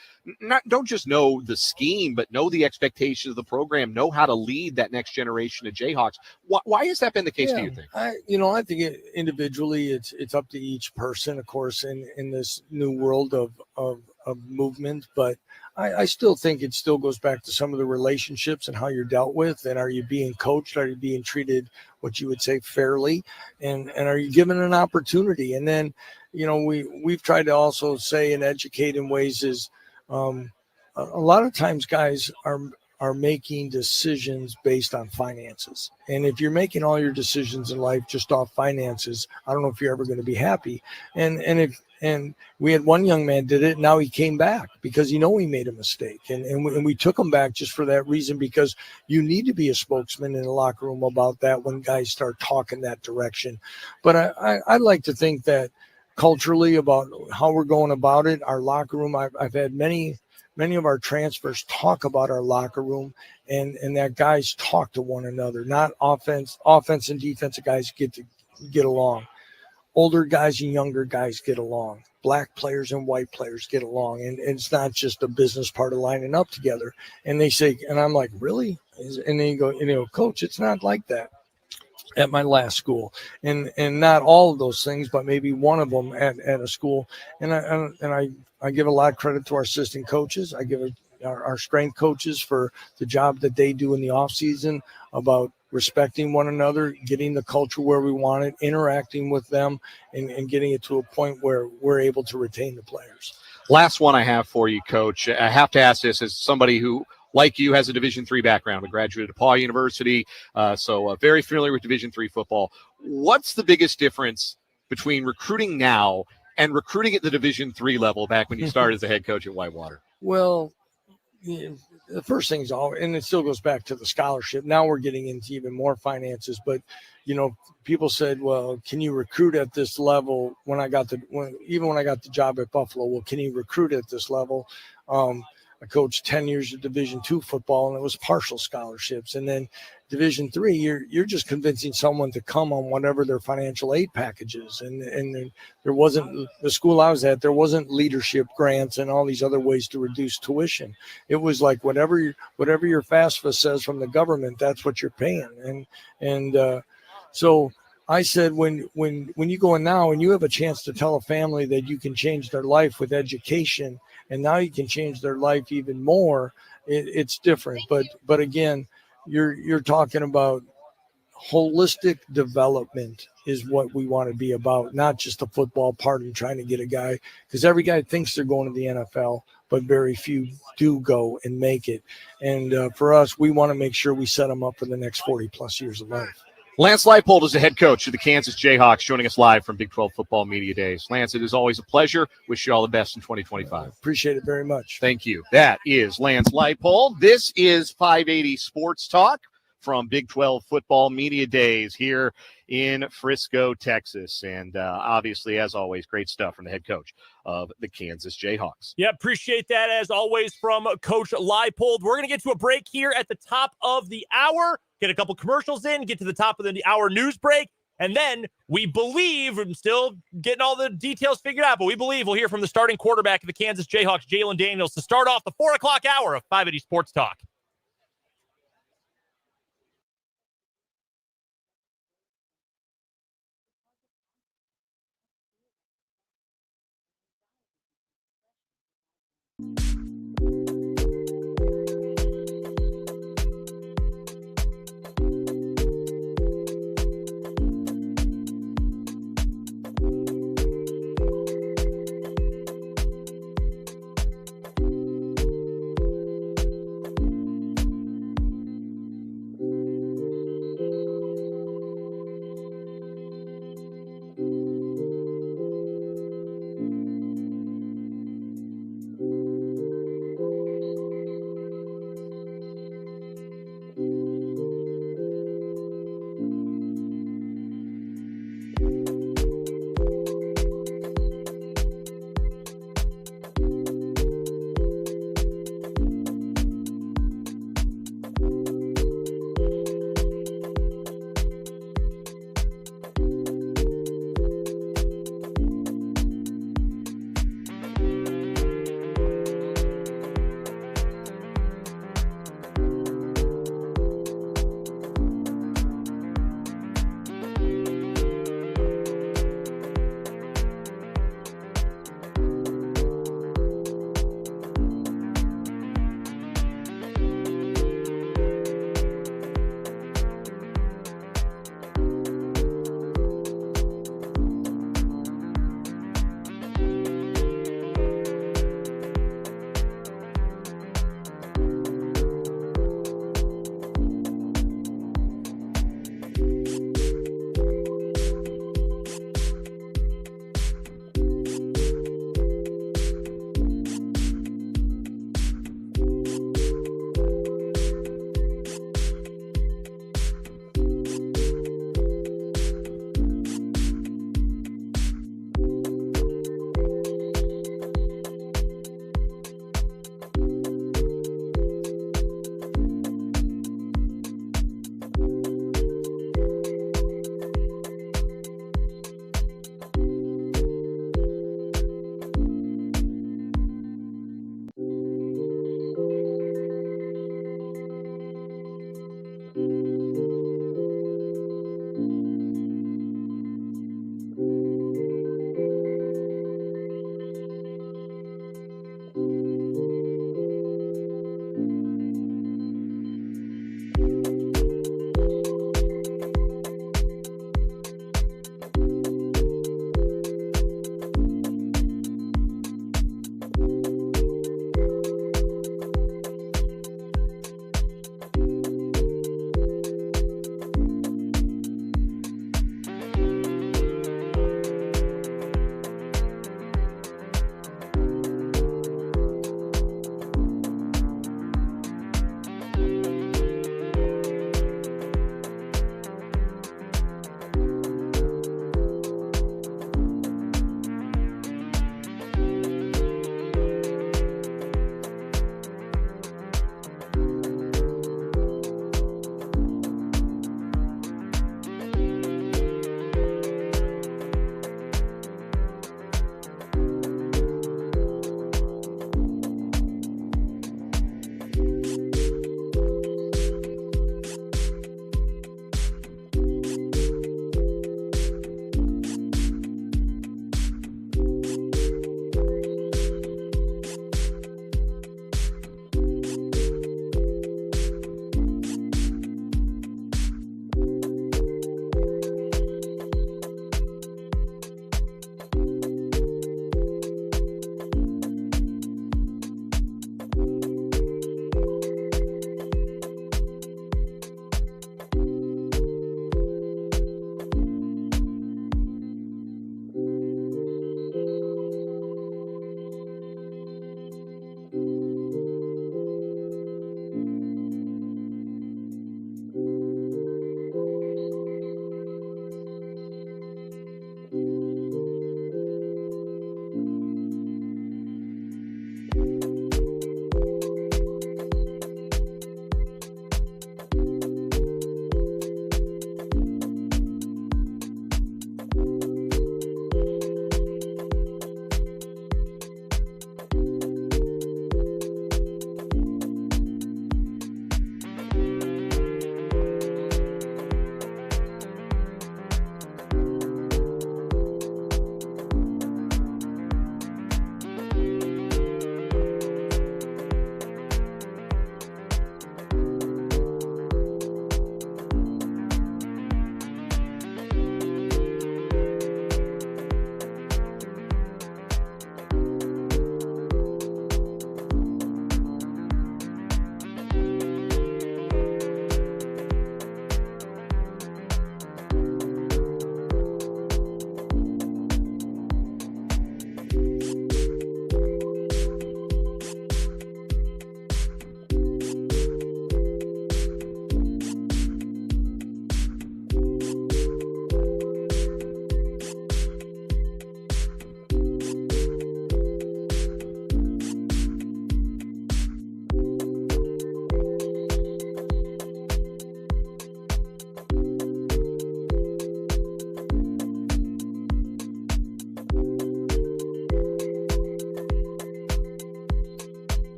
don't just know the scheme, but know the expectations of the program, know how to lead that next generation of Jayhawks. Why has that been the case, do you think? I think individually it's up to each person, of course, in this new world of movement, but I still think it still goes back to some of the relationships and how you're dealt with, and are you being coached? Are you being treated what you would say fairly? And are you given an opportunity? And then, we've tried to also say and educate in ways is a lot of times guys are making decisions based on finances. And if you're making all your decisions in life just off finances, I don't know if you're ever going to be happy. And we had one young man did it. Now he came back because he made a mistake. And we took him back just for that reason, because you need to be a spokesman in the locker room about that when guys start talking that direction. But I like to think that culturally about how we're going about it, our locker room, I've had many of our transfers talk about our locker room and that guys talk to one another, not offense and defensive guys get along. Older guys and younger guys get along. Black players and white players get along. And it's not just a business part of lining up together. And they say, and I'm like, really? And then you go, Coach, it's not like that at my last school. And not all of those things, but maybe one of them at a school. And I give a lot of credit to our assistant coaches. I give our strength coaches for the job that they do in the off season about respecting one another, getting the culture where we want it, interacting with them, and getting it to a point where we're able to retain the players. Last one I have for you, Coach. I have to ask this as somebody who, like you, has a Division III background. We graduated at DePaul University, so very familiar with Division III football. What's the biggest difference between recruiting now and recruiting at the Division III level back when you started as a head coach at Whitewater? Well, the first thing is and it still goes back to the scholarship. Now we're getting into even more finances, but people said, well, can you recruit at this level? When I got the job at Buffalo, well, can you recruit at this level? I coached 10 years of Division II football, and it was partial scholarships. And then Division III, you're just convincing someone to come on whatever their financial aid package is. And there wasn't, the school I was at, there wasn't leadership grants and all these other ways to reduce tuition. It was like whatever your FAFSA says from the government, that's what you're paying. So I said, when you go in now and you have a chance to tell a family that you can change their life with education, and now you can change their life even more, it's different. But again, you're talking about holistic development is what we want to be about, not just the football part and trying to get a guy, because every guy thinks they're going to the NFL, but very few do go and make it. And for us, we want to make sure we set them up for the next 40 plus years of life. Lance Leipold is the head coach of the Kansas Jayhawks, joining us live from Big 12 Football Media Days. Lance, it is always a pleasure. Wish you all the best in 2025. Appreciate it very much. Thank you. That is Lance Leipold. This is 580 Sports Talk from Big 12 Football Media Days here in Frisco, Texas. And obviously, as always, great stuff from the head coach of the Kansas Jayhawks. Yeah, appreciate that as always from Coach Leipold. We're going to get to a break here at the top of the hour, get a couple commercials in, get to the top of the hour news break. And then we believe, I'm still getting all the details figured out, but we believe we'll hear from the starting quarterback of the Kansas Jayhawks, Jalon Daniels, to start off the 4 o'clock hour of 580 Sports Talk.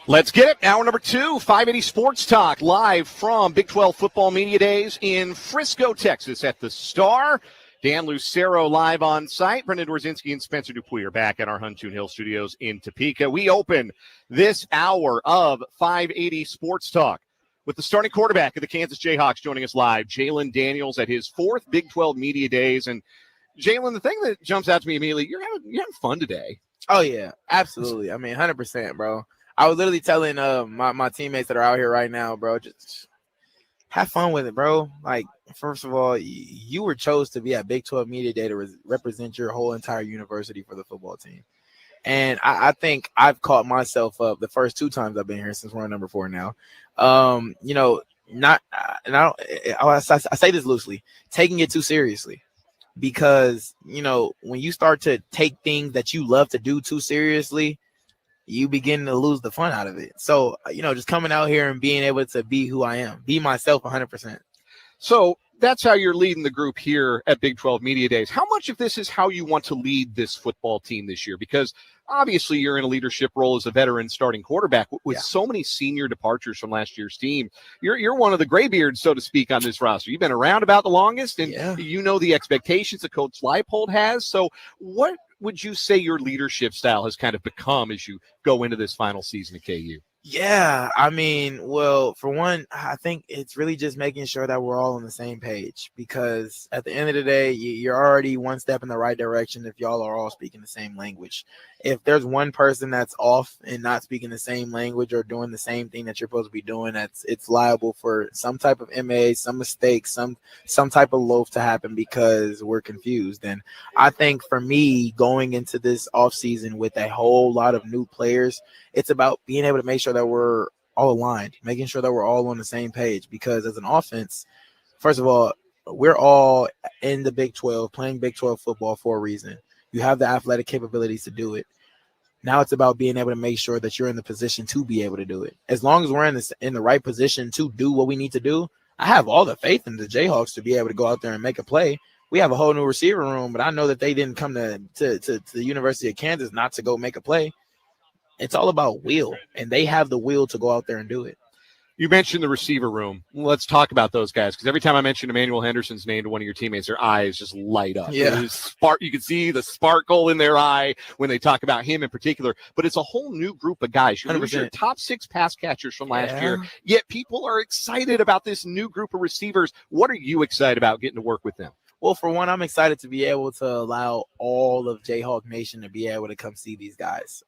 Let's get it. Hour number 2, 580 Sports Talk, live from Big 12 Football Media Days in Frisco, Texas at the Star. Dan Lucero live on site. Brendan Dworzinski and Spencer Dupuy are back at our Huntoon Hill studios in Topeka. We open this hour of 580 Sports Talk with the starting quarterback of the Kansas Jayhawks joining us live, Jalon Daniels, at his 4th Big 12 Media Days. And Jalon, the thing that jumps out to me immediately, you're having fun today. Oh, yeah, absolutely. I mean, 100%, bro. I was literally telling my teammates that are out here right now, bro, just have fun with it, bro. Like, first of all, you were chose to be at Big 12 Media Day to represent your whole entire university for the football team. And I think I've caught myself up the first 2 times I've been here since we're on number 4 now. I say this loosely, taking it too seriously. Because, when you start to take things that you love to do too seriously, you begin to lose the fun out of it. So, just coming out here and being able to be who I am, be myself 100%. So that's how you're leading the group here at Big 12 Media Days. How much of this is how you want to lead this football team this year? Because obviously you're in a leadership role as a veteran starting quarterback with so many senior departures from last year's team. You're one of the graybeards, so to speak, on this roster. You've been around about the longest, and you know the expectations that Coach Leipold has. So what would you say your leadership style has kind of become as you go into this final season at KU? Yeah, I mean, well, for one, I think it's really just making sure that we're all on the same page, because at the end of the day, you're already one step in the right direction if y'all are all speaking the same language. If there's one person that's off and not speaking the same language or doing the same thing that you're supposed to be doing, it's liable for some type of MA, some mistake, some type of loaf to happen because we're confused. And I think for me, going into this offseason with a whole lot of new players, it's about being able to make sure that we're all aligned, making sure that we're all on the same page, because as an offense, first of all, we're all in the Big 12 playing Big 12 football for a reason. You have the athletic capabilities to do it. Now it's about being able to make sure that you're in the position to be able to do it. As long as we're in the right position to do what we need to do, I have all the faith in the Jayhawks to be able to go out there and make a play. We have a whole new receiver room, but I know that they didn't come to the University of Kansas not to go make a play. It's all about will, and they have the will to go out there and do it. You mentioned the receiver room. Let's talk about those guys, because every time I mention Emmanuel Henderson's name to one of your teammates, their eyes just light up. Yeah. You can see the sparkle in their eye when they talk about him in particular. But it's a whole new group of guys. You lose your top 6 pass catchers from last year, yet people are excited about this new group of receivers. What are you excited about getting to work with them? Well, for one, I'm excited to be able to allow all of Jayhawk Nation to be able to come see these guys.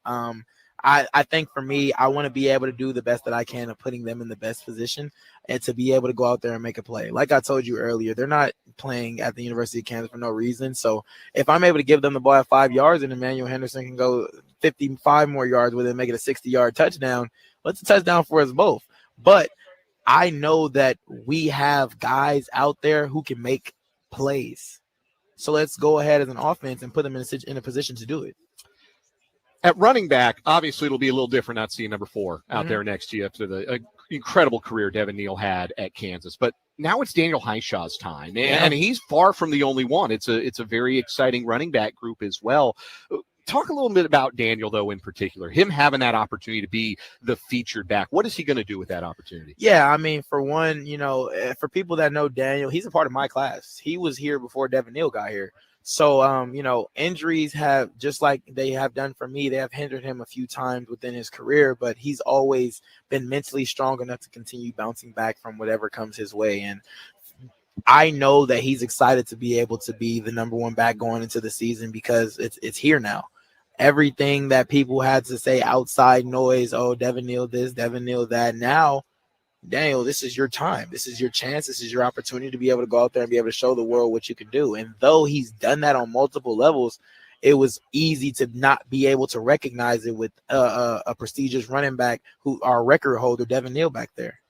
I think for me, I want to be able to do the best that I can of putting them in the best position and to be able to go out there and make a play. Like I told you earlier, they're not playing at the University of Kansas for no reason. So if I'm able to give them the ball at 5 yards and Emmanuel Henderson can go 55 more yards with it and make it a 60-yard touchdown, what's a touchdown for us both? But I know that we have guys out there who can make plays. So let's go ahead as an offense and put them in a position to do it. At running back, obviously it'll be a little different not seeing number 4 out there next to you after the incredible career Devin Neal had at Kansas. But now it's Daniel Highshaw's time, and he's far from the only one. It's a very exciting running back group as well. Talk a little bit about Daniel, though, in particular, him having that opportunity to be the featured back. What is he going to do with that opportunity? Yeah, I mean, for one, for people that know Daniel, he's a part of my class. He was here before Devin Neal got here. So, injuries have, just like they have done for me, they have hindered him a few times within his career, but he's always been mentally strong enough to continue bouncing back from whatever comes his way. And I know that he's excited to be able to be the number 1 back going into the season, because it's here now. Everything that people had to say outside noise, oh, Devin Neal this, Devin Neal that. Now, Daniel, this is your time. This is your chance. This is your opportunity to be able to go out there and be able to show the world what you can do. And though he's done that on multiple levels, it was easy to not be able to recognize it with a prestigious running back who our record holder, Devin Neal, back there.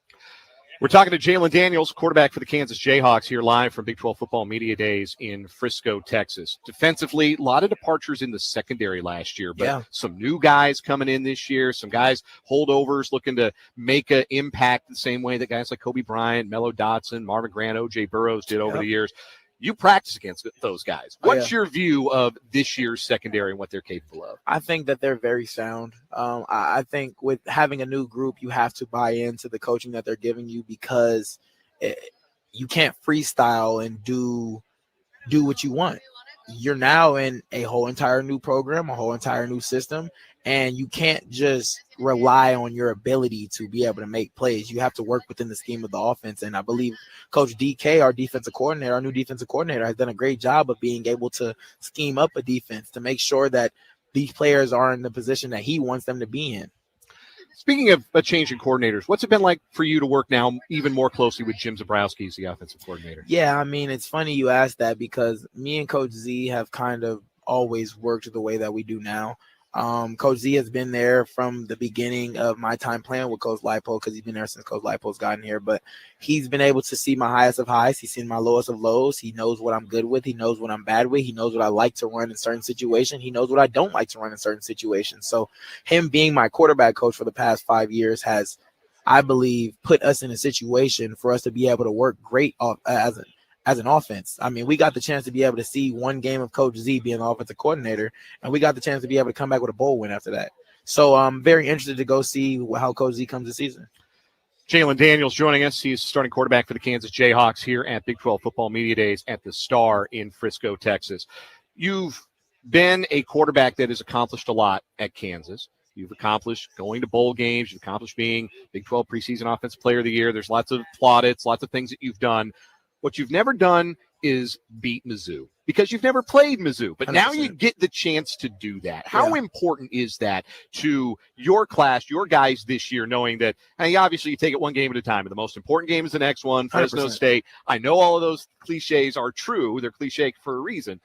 We're talking to Jalon Daniels, quarterback for the Kansas Jayhawks, here live from Big 12 Football Media Days in Frisco, Texas. Defensively, a lot of departures in the secondary last year, but some new guys coming in this year, some guys, holdovers, looking to make an impact the same way that guys like Kobe Bryant, Mello Dotson, Marvin Grant, O.J. Burrows did over the years. You practice against those guys. What's your view of this year's secondary and what they're capable of? I think that they're very sound. I think with having a new group, you have to buy into the coaching that they're giving you, because you can't freestyle and do what you want. You're now in a whole entire new program, a whole entire new system, and you can't just rely on your ability to be able to make plays. You have to work within the scheme of the offense. And I believe Coach DK, our new defensive coordinator, has done a great job of being able to scheme up a defense to make sure that these players are in the position that he wants them to be in. Speaking of a change in coordinators, what's it been like for you to work now even more closely with Jim Zebrowski as the offensive coordinator? Yeah, I mean, it's funny you asked that, because me and Coach Z have kind of always worked the way that we do now. Coach Z has been there from the beginning of my time playing with Coach Leipold, because he's been there since Coach Leipold's gotten here. But he's been able to see my highest of highs. He's seen my lowest of lows. He knows what I'm good with. He knows what I'm bad with. He knows what I like to run in certain situations. He knows what I don't like to run in certain situations. So him being my quarterback coach for the past 5 years has, I believe, put us in a situation for us to be able to work great as an offense. I mean, we got the chance to be able to see one game of Coach Z being the offensive coordinator, and we got the chance to be able to come back with a bowl win after that. So I'm very interested to go see how Coach Z comes this season. Jalon Daniels joining us. He's starting quarterback for the Kansas Jayhawks here at Big 12 Football Media Days at the Star in Frisco, Texas. You've been a quarterback that has accomplished a lot at Kansas. You've accomplished going to bowl games. You've accomplished being Big 12 preseason offensive player of the year. There's lots of plaudits, lots of things that you've done. What you've never done is beat Mizzou, because you've never played Mizzou. But 100%. Now you get the chance to do that. How important is that to your class, your guys this year, knowing that, hey, obviously you take it one game at a time, and the most important game is the next one, Fresno 100%. State. I know all of those cliches are true. They're cliche for a reason.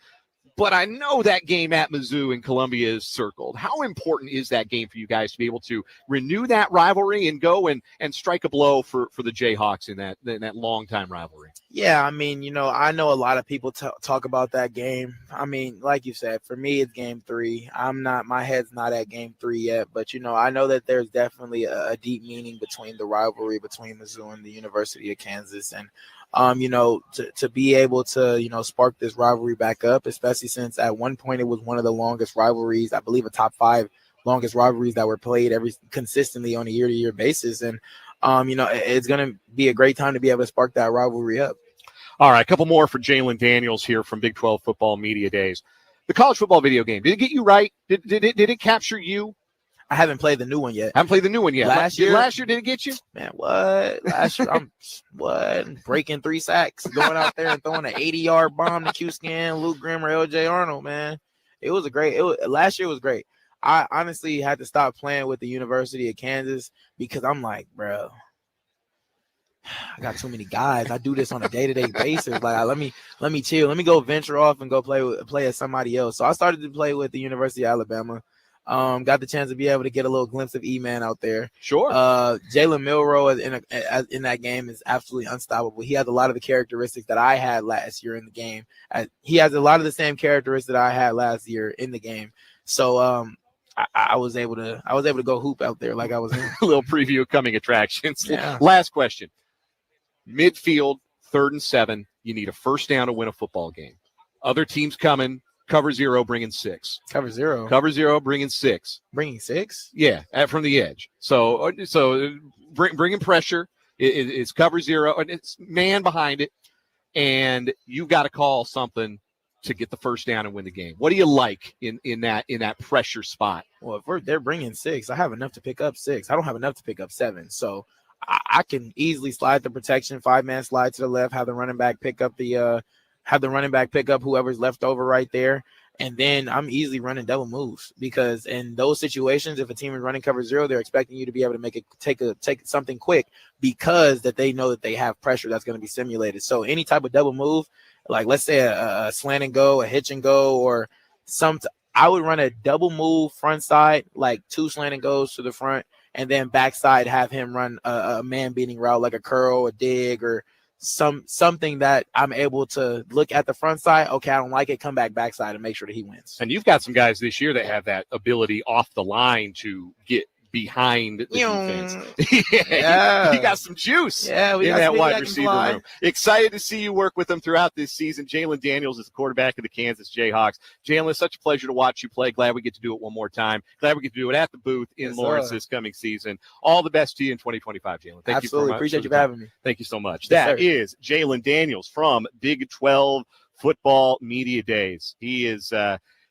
But I know that game at Mizzou and Columbia is circled. How important is that game for you guys to be able to renew that rivalry and go and strike a blow for the Jayhawks in that long-time rivalry? Yeah, I mean, I know a lot of people talk about that game. I mean, like you said, for me, it's game 3. My head's not at game 3 yet, but, I know that there's definitely a deep meaning between the rivalry between Mizzou and the University of Kansas. And, to be able to, spark this rivalry back up, especially since at one point it was one of the longest rivalries, I believe a top 5 longest rivalries that were played consistently on a year-to-year basis. And, it's going to be a great time to be able to spark that rivalry up. All right, a couple more for Jalon Daniels here from Big 12 Football Media Days. The college football video game, did it get you right? Did it capture you? I haven't played the new one yet. Haven't played the new one yet. Last year, did it get you? Man, what? Last year, I'm breaking 3 sacks, going out there and throwing an 80-yard bomb to Q-Scan, Luke Grimm, or LJ Arnold, man. Last year was great. I honestly had to stop playing with the University of Kansas because I'm like, bro, I got too many guys. I do this on a day-to-day basis. Like, let me chill. Let me go venture off and go play as somebody else. So I started to play with the University of Alabama. Got the chance to be able to get a little glimpse of E-Man out there. Sure. Jalen Milroe in that game is absolutely unstoppable. He has a lot of the characteristics that I had last year in the game. He has a lot of the same characteristics that I had last year in the game. So I was able to go hoop out there like I was in. A little preview of coming attractions. Yeah. Last question. Midfield, 3rd and 7. You need a first down to win a football game. Other teams coming. Cover 0, bringing 6. Cover 0, bringing 6. Bringing 6? Yeah, from the edge. So bringing pressure. It's cover 0, and it's man behind it, and you've got to call something to get the first down and win the game. What do you like in that pressure spot? Well, if they're bringing 6, I have enough to pick up 6. I don't have enough to pick up 7. So I can easily slide the protection, 5-man slide to the left, have the running back pick up whoever's left over right there. And then I'm easily running double moves because in those situations, if a team is running cover 0, they're expecting you to be able to take something quick because that they know that they have pressure that's going to be simulated. So any type of double move, like let's say a slant and go, a hitch and go, or I would run a double move front side, like 2 slant and goes to the front, and then backside have him run a man beating route like a curl, a dig, or something that I'm able to look at the front side. Okay, I don't like it. Come backside and make sure that he wins. And you've got some guys this year that have that ability off the line to get behind the defense. Yeah. He got some juice in that wide receiver room. Excited to see you work with him throughout this season. Jalon Daniels is the quarterback of the Kansas Jayhawks. Jalon, it's such a pleasure to watch you play. Glad we get to do it one more time. Glad we get to do it at the booth in Lawrence this coming season. All the best to you in 2025, Jalon. Thank you so much. Appreciate you for having me. Thank you so much. That is Jalon Daniels from Big 12 Football Media Days. He is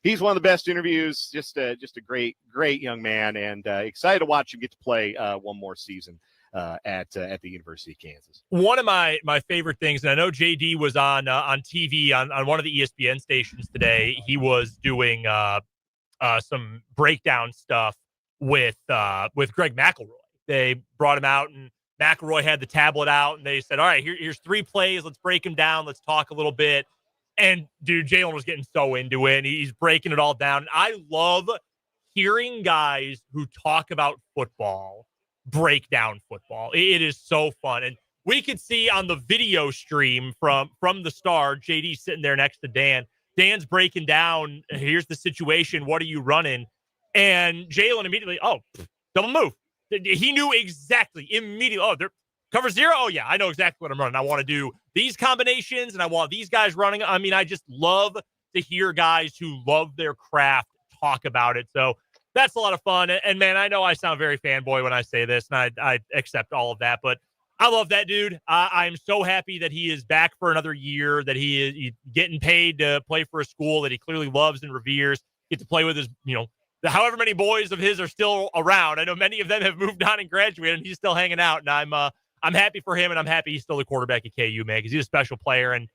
he's one of the best interviews. Just a great young man, and excited to watch him get to play one more season at the University of Kansas. One of my favorite things, and I know JD was on TV on one of the ESPN stations today. He was doing some breakdown stuff with Greg McElroy. They brought him out, and McElroy had the tablet out, and they said, all right, here's 3 plays. Let's break them down. Let's talk a little bit. And, dude, Jalon was getting so into it, and he's breaking it all down. And I love hearing guys who talk about football break down football. It is so fun. And we could see on the video stream from the Star, JD sitting there next to Dan. Dan's breaking down, here's the situation. What are you running? And Jalon immediately, double move. He knew exactly, immediately. They're cover 0. Oh, yeah, I know exactly what I'm running. I want to do these combinations, and I want these guys running. I mean, I just love to hear guys who love their craft talk about it. So that's a lot of fun. And man, I know I sound very fanboy when I say this, and I accept all of that, but I love that dude. I'm so happy that he is back for another year, that he's getting paid to play for a school that he clearly loves and reveres, get to play with his, however many boys of his are still around. I know many of them have moved on and graduated, and he's still hanging out. And I'm happy for him, and I'm happy he's still the quarterback at KU, man, because he's a special player. And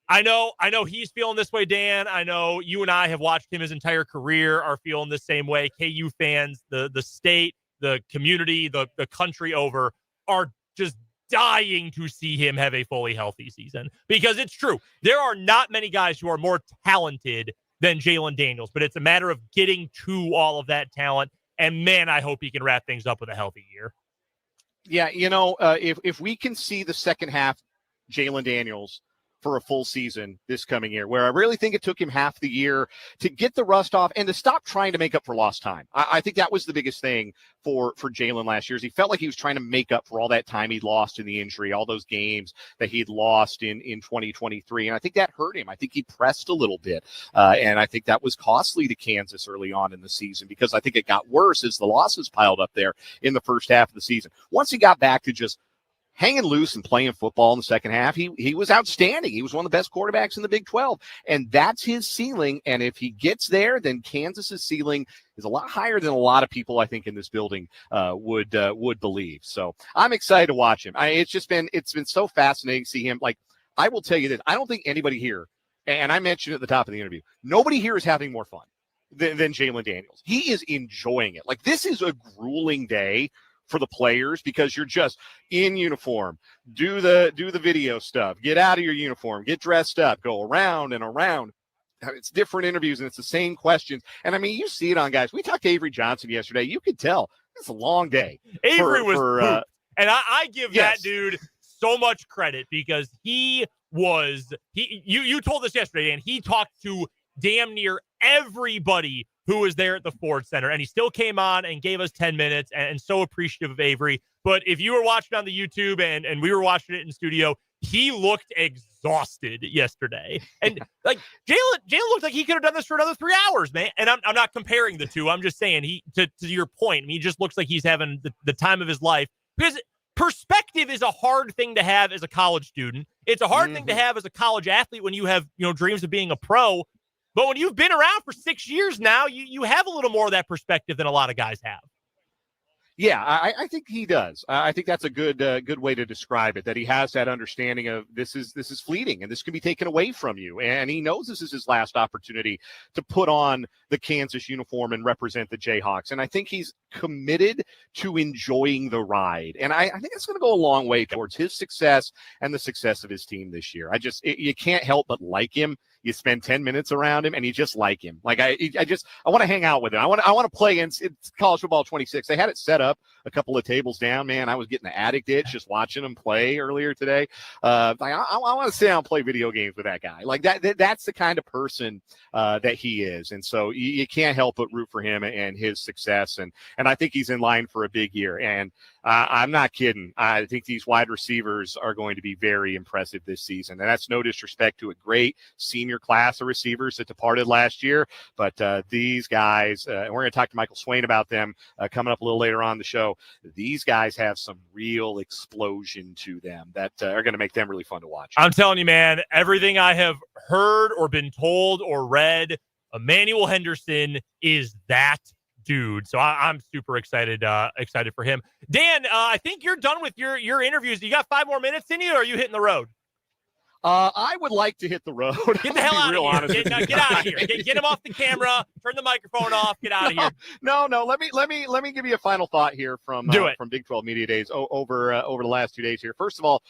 I know he's feeling this way, Dan. I know you and I have watched him his entire career, are feeling the same way. KU fans, the state, the community, the country over are just dying to see him have a fully healthy season, because it's true. There are not many guys who are more talented than Jalon Daniels, but it's a matter of getting to all of that talent. And man, I hope he can wrap things up with a healthy year. Yeah, if we can see the second half Jalon Daniels for a full season this coming year, where I really think it took him half the year to get the rust off and to stop trying to make up for lost time. I think that was the biggest thing for Jalon last year, is he felt like he was trying to make up for all that time he'd lost in the injury, all those games that he'd lost in 2023. And I think that hurt him. I think he pressed a little bit. And I think that was costly to Kansas early on in the season, because I think it got worse as the losses piled up there in the first half of the season. Once he got back to just hanging loose and playing football in the second half, he was outstanding. He was one of the best quarterbacks in the Big 12, and that's his ceiling. And if he gets there, then Kansas's ceiling is a lot higher than a lot of people, I think, in this building would believe. So I'm excited to watch him. It's been so fascinating to see him. Like, I will tell you this, I don't think anybody here, and I mentioned at the top of the interview, nobody here is having more fun than Jalon Daniels. He is enjoying it. Like, this is a grueling day for the players, because you're just in uniform, do the video stuff, get out of your uniform, get dressed up, go around and around. It's different interviews, and it's the same questions. And I mean, you see it on guys. We talked to Avery Johnson yesterday. You could tell it's a long day. Avery was and I give that dude so much credit, because you told us yesterday, and he talked to damn near everybody who was there at the Ford Center, and he still came on and gave us 10 minutes, and so appreciative of Avery. But if you were watching on the YouTube and we were watching it in studio, he looked exhausted yesterday. And like Jalon looked like he could have done this for another 3 hours, man. And I'm not comparing the two. I'm just saying, to your point, he just looks like he's having the time of his life, because perspective is a hard thing to have as a college student. It's a hard thing to have as a college athlete when you have, dreams of being a pro. But when you've been around for 6 years now, you have a little more of that perspective than a lot of guys have. Yeah, I think he does. I think that's a good way to describe it, that he has that understanding of this is fleeting, and this can be taken away from you. And he knows this is his last opportunity to put on the Kansas uniform and represent the Jayhawks. And I think he's committed to enjoying the ride. And I think it's going to go a long way towards his success and the success of his team this year. You can't help but like him. You spend 10 minutes around him, and you just like him. Like I want to hang out with him. I want to play in college football 26. They had it set up up a couple of tables down. Man, I was getting the addict itch just watching him play earlier today. I want to sit down and play video games with that guy. Like that's the kind of person that he is. And so you can't help but root for him and his success. And I think he's in line for a big year. And I'm not kidding. I think these wide receivers are going to be very impressive this season. And that's no disrespect to a great senior class of receivers that departed last year. But these guys, and we're going to talk to Michael Swain about them coming up a little later on the show. These guys have some real explosion to them that are going to make them really fun to watch. I'm telling you, man, everything I have heard or been told or read, Emmanuel Henderson is that dude. So I'm super excited for him. Dan, I think you're done with your interviews. You got 5 more minutes in you, or are you hitting the road? I would like to hit the road. Get the hell out of here. Get out of here. Get him off the camera. Turn the microphone off. Get out of here. No. Let me give you a final thought here from Big 12 Media Days over the last 2 days here. First of all,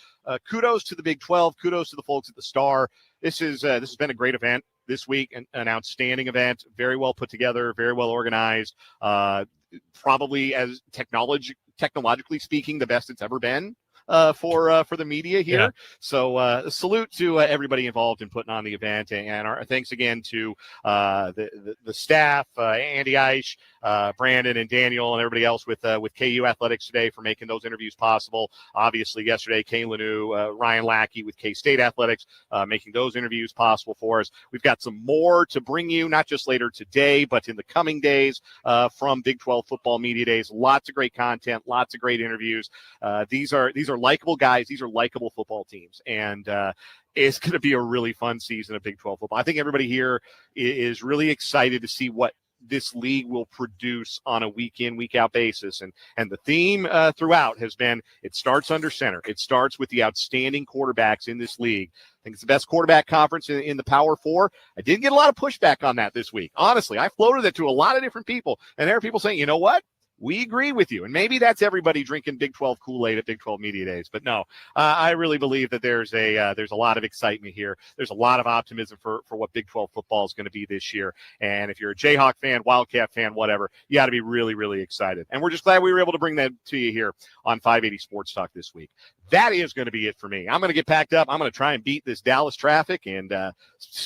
kudos to the Big 12. Kudos to the folks at the Star. This has been a great event this week, an outstanding event, very well put together, very well organized. Probably, as technologically speaking, the best it's ever been. For the media here. Yeah. So salute to everybody involved in putting on the event, and our thanks again to the staff, Andy Eiche, Brandon and Daniel and everybody else with KU Athletics today for making those interviews possible. Obviously yesterday, Kay Lanou, Ryan Lackey with K-State Athletics making those interviews possible for us. We've got some more to bring you, not just later today, but in the coming days from Big 12 Football Media Days. Lots of great content, lots of great interviews. These are likable guys. These are likable football teams. And it's going to be a really fun season of Big 12 football. I think everybody here is really excited to see what this league will produce on a week in, week out basis. And the theme throughout has been, it starts under center. It starts with the outstanding quarterbacks in this league. I think it's the best quarterback conference in the Power Four. I did get a lot of pushback on that this week. Honestly, I floated it to a lot of different people, and there are people saying, you know what? We agree with you. And maybe that's everybody drinking Big 12 Kool-Aid at Big 12 Media Days. But no, I really believe that there's a lot of excitement here. There's a lot of optimism for what Big 12 football is going to be this year. And if you're a Jayhawk fan, Wildcat fan, whatever, you got to be really, really excited. And we're just glad we were able to bring that to you here on 580 Sports Talk this week. That is going to be it for me. I'm going to get packed up. I'm going to try and beat this Dallas traffic and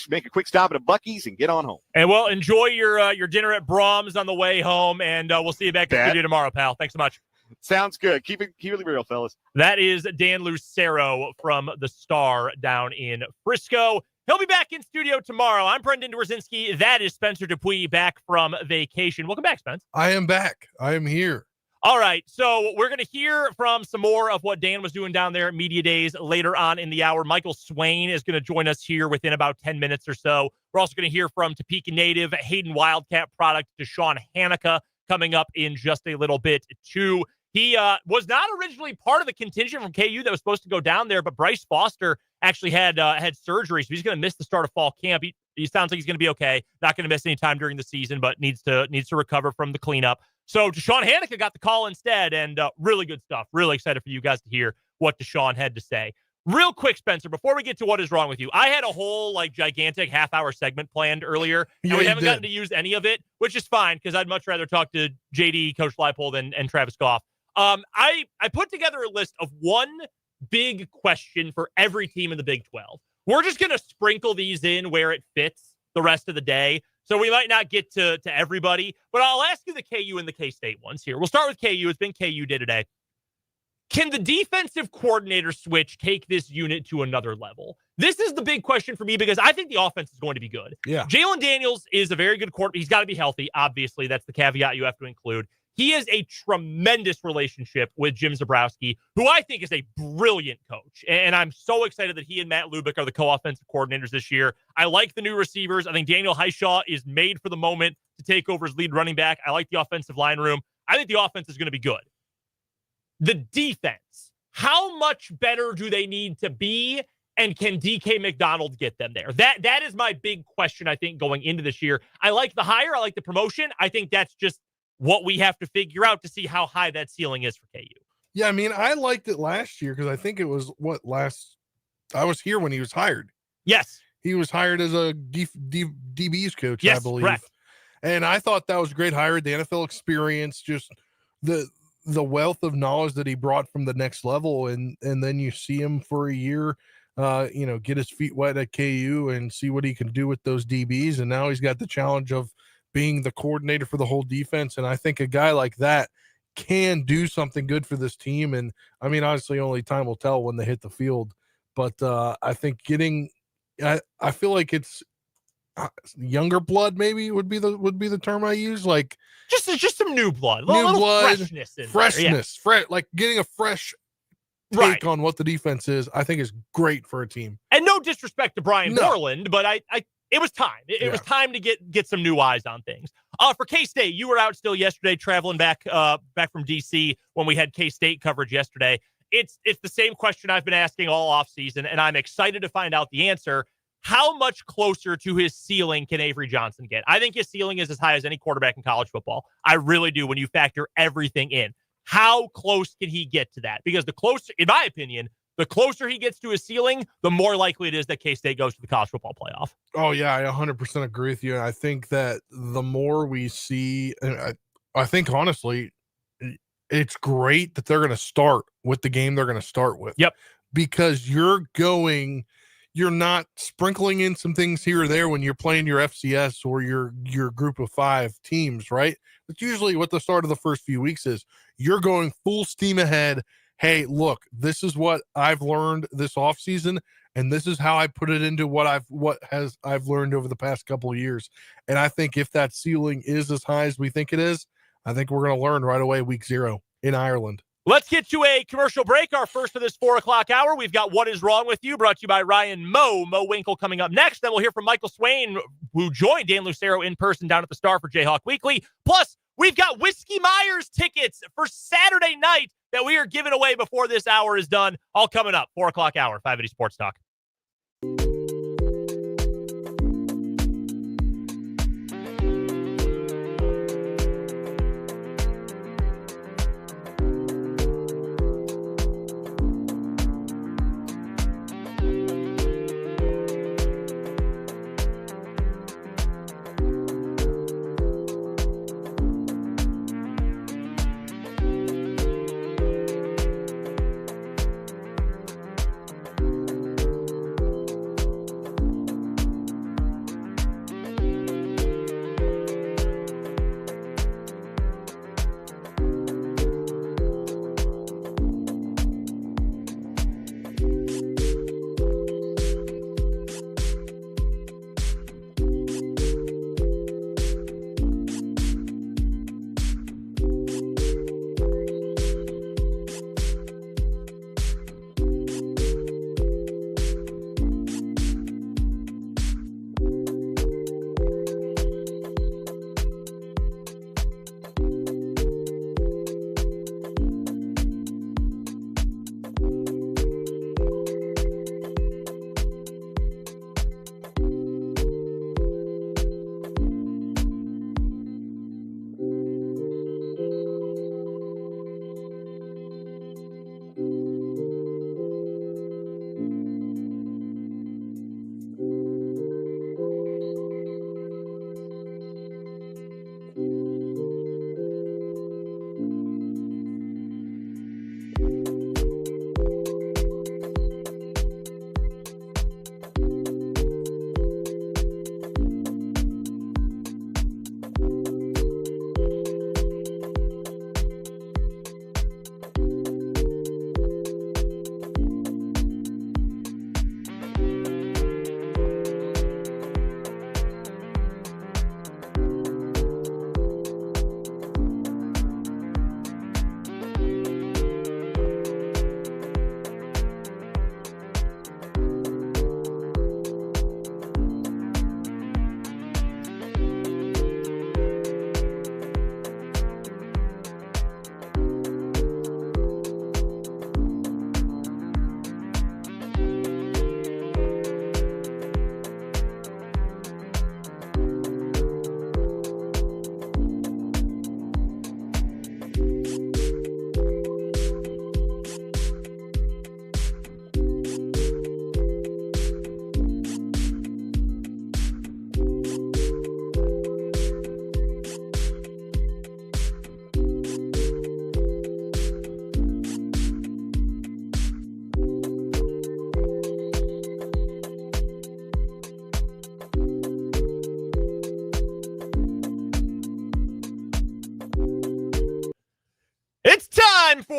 make a quick stop at a Buc-ee's and get on home. And well, enjoy your dinner at Brahms on the way home, and we'll see you back in the studio tomorrow, pal. Thanks so much. Sounds good. Keep it real, fellas. That is Dan Lucero from the Star down in Frisco. He'll be back in studio tomorrow. I'm Brendan Dworzinski. That is Spencer Dupuis back from vacation. Welcome back, Spence. I am back. I am here. All right, so we're going to hear from some more of what Dan was doing down there at Media Days later on in the hour. Michael Swain is going to join us here within about 10 minutes or so. We're also going to hear from Topeka native Hayden Wildcat product Deshaun Hanukkah coming up in just a little bit, too. He was not originally part of the contingent from KU that was supposed to go down there, but Bryce Foster actually had surgery, so he's going to miss the start of fall camp. He sounds like he's going to be okay. Not going to miss any time during the season, but needs to recover from the cleanup. So Deshaun Hanukkah got the call instead, and really good stuff. Really excited for you guys to hear what Deshaun had to say. Real quick, Spencer, before we get to what is wrong with you, I had a whole gigantic half-hour segment planned earlier, and we haven't gotten to use any of it, which is fine because I'd much rather talk to JD, Coach Leipold, and Travis Goff. I put together a list of one big question for every team in the Big 12. We're just going to sprinkle these in where it fits the rest of the day. So we might not get to everybody, but I'll ask you the KU and the K-State ones here. We'll start with KU. It's been KU Day today. Can the defensive coordinator switch take this unit to another level? This is the big question for me because I think the offense is going to be good. Yeah. Jalon Daniels is a very good quarterback. He's got to be healthy, obviously. That's the caveat you have to include. He has a tremendous relationship with Jim Zabrowski, who I think is a brilliant coach. And I'm so excited that he and Matt Lubick are the co-offensive coordinators this year. I like the new receivers. I think Daniel Highshaw is made for the moment to take over as lead running back. I like the offensive line room. I think the offense is going to be good. The defense, how much better do they need to be? And can DK McDonald get them there? That is my big question, I think, going into this year. I like the hire. I like the promotion. I think that's just what we have to figure out to see how high that ceiling is for KU. Yeah, I mean, I liked it last year because I think it was I was here when he was hired. Yes. He was hired as a DB's coach, yes, I believe. Correct. And I thought that was a great hire. The NFL experience, just the the wealth of knowledge that he brought from the next level, and then you see him for a year, get his feet wet at KU and see what he can do with those DBs. And now he's got the challenge of being the coordinator for the whole defense. And I think a guy like that can do something good for this team. And I mean, honestly, only time will tell when they hit the field. But I think I feel like it's younger blood maybe would be the term I use. Like just some new blood, new little blood, freshness, like getting a fresh take on what the defense is, I think is great for a team. And no disrespect to Brian Borland, but it was time. It was time to get some new eyes on things. For K-State, you were out still yesterday, traveling back from DC when we had K-State coverage yesterday. It's the same question I've been asking all offseason, and I'm excited to find out the answer. How much closer to his ceiling can Avery Johnson get? I think his ceiling is as high as any quarterback in college football. I really do when you factor everything in. How close can he get to that? Because the closer, in my opinion, the closer he gets to his ceiling, the more likely it is that K-State goes to the college football playoff. Oh, yeah, I 100% agree with you. And I think that the more we see, and I think, honestly, it's great that they're going to start with the game they're going to start with. Yep. Because you're not sprinkling in some things here or there when you're playing your FCS or your group of 5 teams, right? That's usually what the start of the first few weeks is. You're going full steam ahead. Hey, look, this is what I've learned this offseason, and this is how I put it into what I've learned over the past couple of years. And I think if that ceiling is as high as we think it is, I think we're going to learn right away week 0 in Ireland. Let's get to a commercial break, our first of this 4 o'clock hour. We've got What Is Wrong With You, brought to you by Ryan Mo Winkle coming up next. Then we'll hear from Michael Swain, who joined Dan Lucero in person down at the Star for Jayhawk Weekly. Plus, we've got Whiskey Myers tickets for Saturday night that we are giving away before this hour is done. All coming up, 4 o'clock hour, 580 Sports Talk.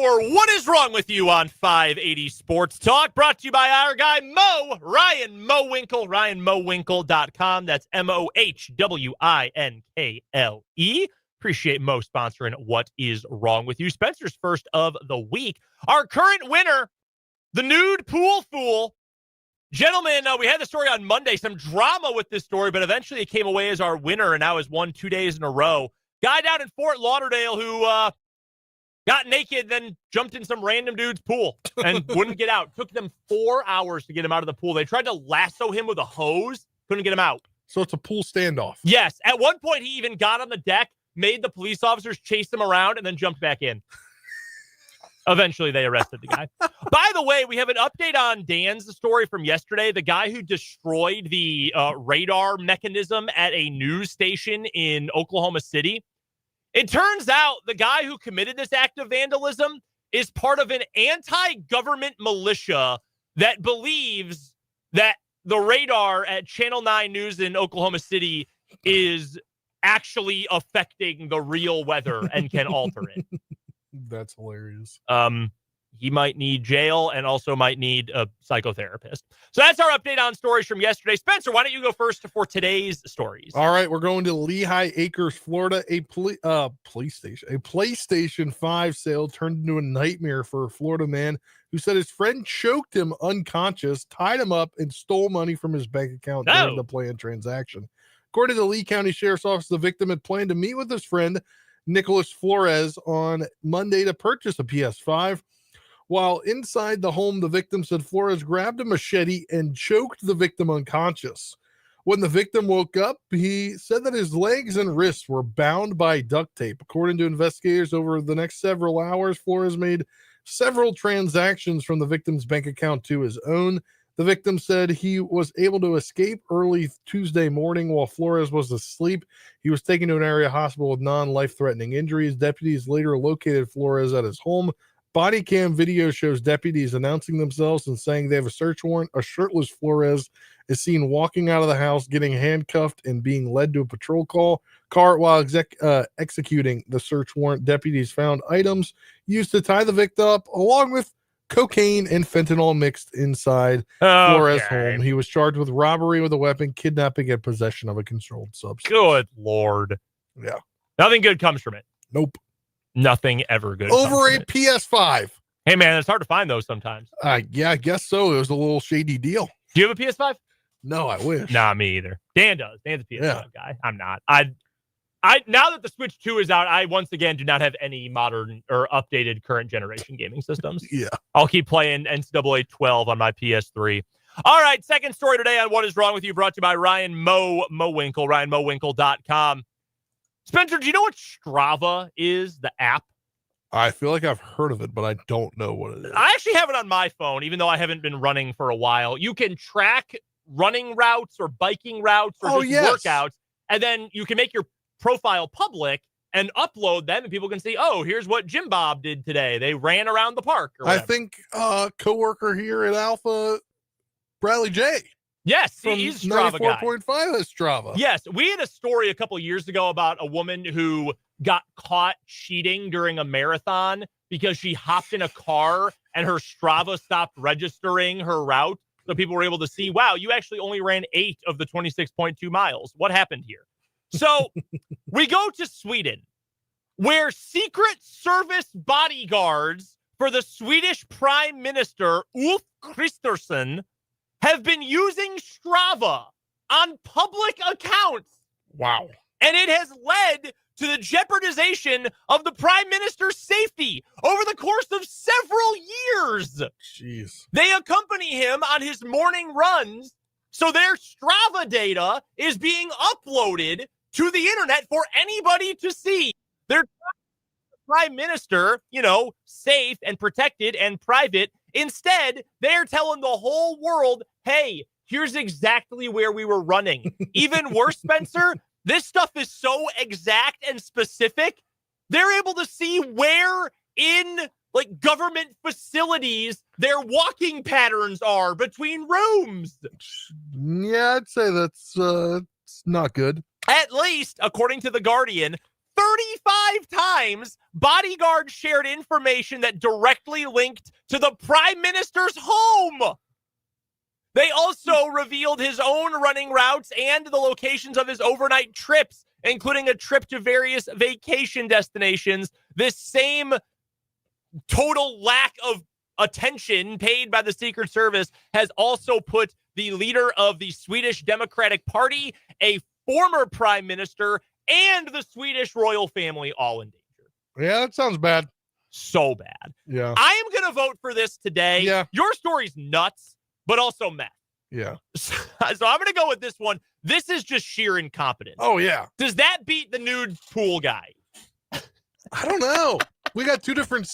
for What Is Wrong With You on 580 Sports Talk, brought to you by our guy Ryan Mowinkle, RyanMowinkle.com. That's MOHWINKLE. Appreciate Mo sponsoring What Is Wrong With You. Spencer's first of the week. Our current winner, the nude pool fool. Gentlemen, we had the story on Monday, some drama with this story, but eventually it came away as our winner and now has won 2 days in a row. Guy down in Fort Lauderdale who got naked, then jumped in some random dude's pool and wouldn't get out. Took them 4 hours to get him out of the pool. They tried to lasso him with a hose, couldn't get him out. So it's a pool standoff. Yes. At one point, he even got on the deck, made the police officers chase him around, and then jumped back in. Eventually, they arrested the guy. By the way, we have an update on Dan's story from yesterday. The guy who destroyed the radar mechanism at a news station in Oklahoma City. It turns out the guy who committed this act of vandalism is part of an anti-government militia that believes that the radar at Channel 9 News in Oklahoma City is actually affecting the real weather and can alter it. That's hilarious. He might need jail and also might need a psychotherapist. So that's our update on stories from yesterday. Spencer, why don't you go first for today's stories? All right, we're going to Lehigh Acres, Florida. A PlayStation 5 sale turned into a nightmare for a Florida man who said his friend choked him unconscious, tied him up, and stole money from his bank account during the planned transaction. According to the Lee County Sheriff's Office, the victim had planned to meet with his friend, Nicholas Flores, on Monday to purchase a PS5. While inside the home, the victim said Flores grabbed a machete and choked the victim unconscious. When the victim woke up, he said that his legs and wrists were bound by duct tape. According to investigators, over the next several hours, Flores made several transactions from the victim's bank account to his own. The victim said he was able to escape early Tuesday morning while Flores was asleep. He was taken to an area hospital with non-life-threatening injuries. Deputies later located Flores at his home. Body cam video shows deputies announcing themselves and saying they have a search warrant. A shirtless Flores is seen walking out of the house, getting handcuffed and being led to a patrol car while executing the search warrant. Deputies found items used to tie the victim up, along with cocaine and fentanyl mixed inside Flores' home. He was charged with robbery with a weapon, kidnapping, and possession of a controlled substance. Good Lord. Yeah. Nothing good comes from it. Nope. Nothing ever good. Over a PS5. Hey, man, it's hard to find those sometimes. Yeah, I guess so. It was a little shady deal. Do you have a PS5? No, I wish. Nah, me either. Dan does. Dan's a PS5 guy. I'm not. I now that the Switch 2 is out, I once again do not have any modern or updated current generation gaming systems. Yeah. I'll keep playing NCAA 12 on my PS3. All right, second story today on What Is Wrong With You, brought to you by Ryan Mowinkle, RyanMowinkle.com. Spencer, do you know what Strava is, the app? I feel like I've heard of it, but I don't know what it is. I actually have it on my phone, even though I haven't been running for a while. You can track running routes or biking routes or workouts, and then you can make your profile public and upload them, and people can see, oh, here's what Jim Bob did today. They ran around the park. I think coworker here at Alpha, Bradley J. Yes, he's Strava guy. 94.5 is Strava. Yes, we had a story a couple years ago about a woman who got caught cheating during a marathon because she hopped in a car and her Strava stopped registering her route. So people were able to see, wow, you actually only ran 8 of the 26.2 miles. What happened here? So we go to Sweden, where Secret Service bodyguards for the Swedish Prime Minister, Ulf Kristersson, have been using Strava on public accounts. Wow. And it has led to the jeopardization of the Prime Minister's safety over the course of several years. Jeez. They accompany him on his morning runs, so their Strava data is being uploaded to the internet for anybody to see. They're Prime Minister, safe and protected and private. Instead, they're telling the whole world, hey, here's exactly where we were running. Even worse, Spencer, this stuff is so exact and specific. They're able to see where in government facilities their walking patterns are between rooms. Yeah, I'd say that's not good. At least, according to The Guardian, 35 times, bodyguards shared information that directly linked to the prime minister's home. They also revealed his own running routes and the locations of his overnight trips, including a trip to various vacation destinations. This same total lack of attention paid by the Secret Service has also put the leader of the Swedish Democratic Party, a former prime minister, and the Swedish royal family all in danger. Yeah, that sounds bad. So bad. Yeah. I am going to vote for this today. Yeah. Your story's nuts, but also meth. Yeah. So I'm going to go with this one. This is just sheer incompetence. Oh, yeah. Does that beat the nude pool guy? I don't know. We got two different,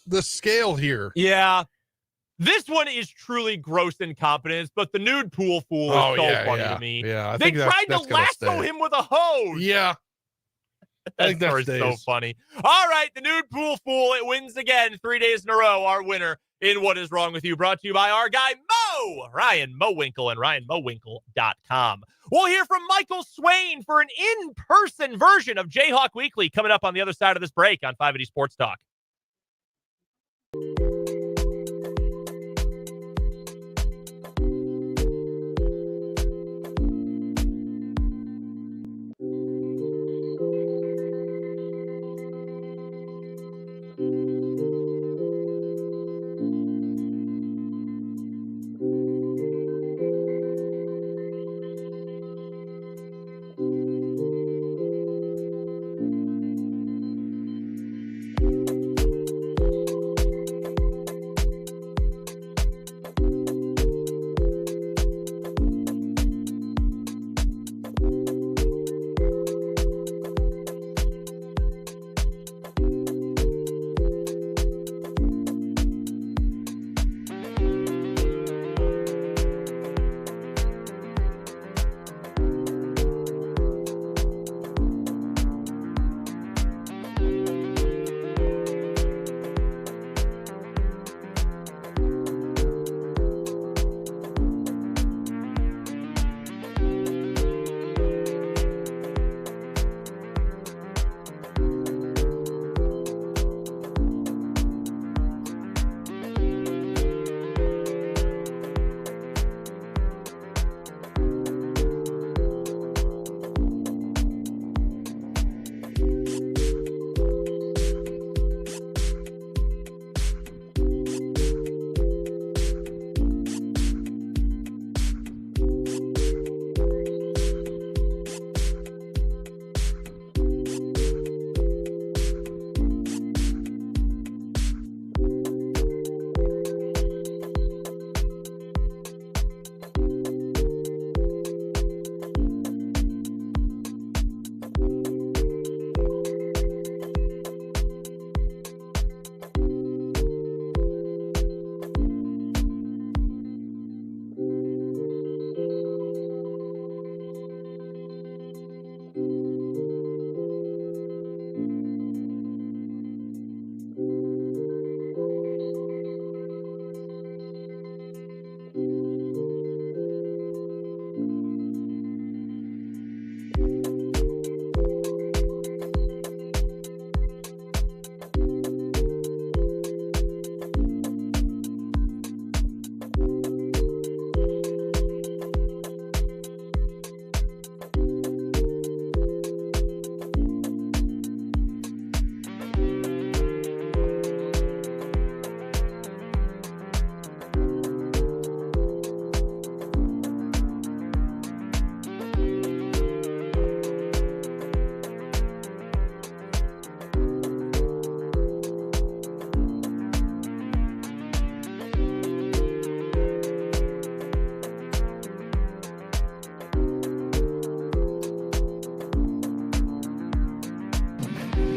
the scale here. Yeah. This one is truly gross incompetence, but the nude pool fool is funny to me. Yeah, they tried to lasso him with a hose. Yeah. I think That's so funny. All right, the nude pool fool, it wins again 3 days in a row. Our winner in What Is Wrong With You, brought to you by our guy Ryan Mowinkle, and RyanMowinkle.com. We'll hear from Michael Swain for an in-person version of Jayhawk Weekly coming up on the other side of this break on 580 Sports Talk.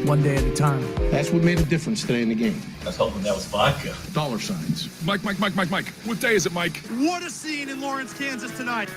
One day at a time. That's what made a difference today in the game. I was hoping that was vodka. Dollar signs. Mike. What day is it, Mike? What a scene in Lawrence, Kansas tonight.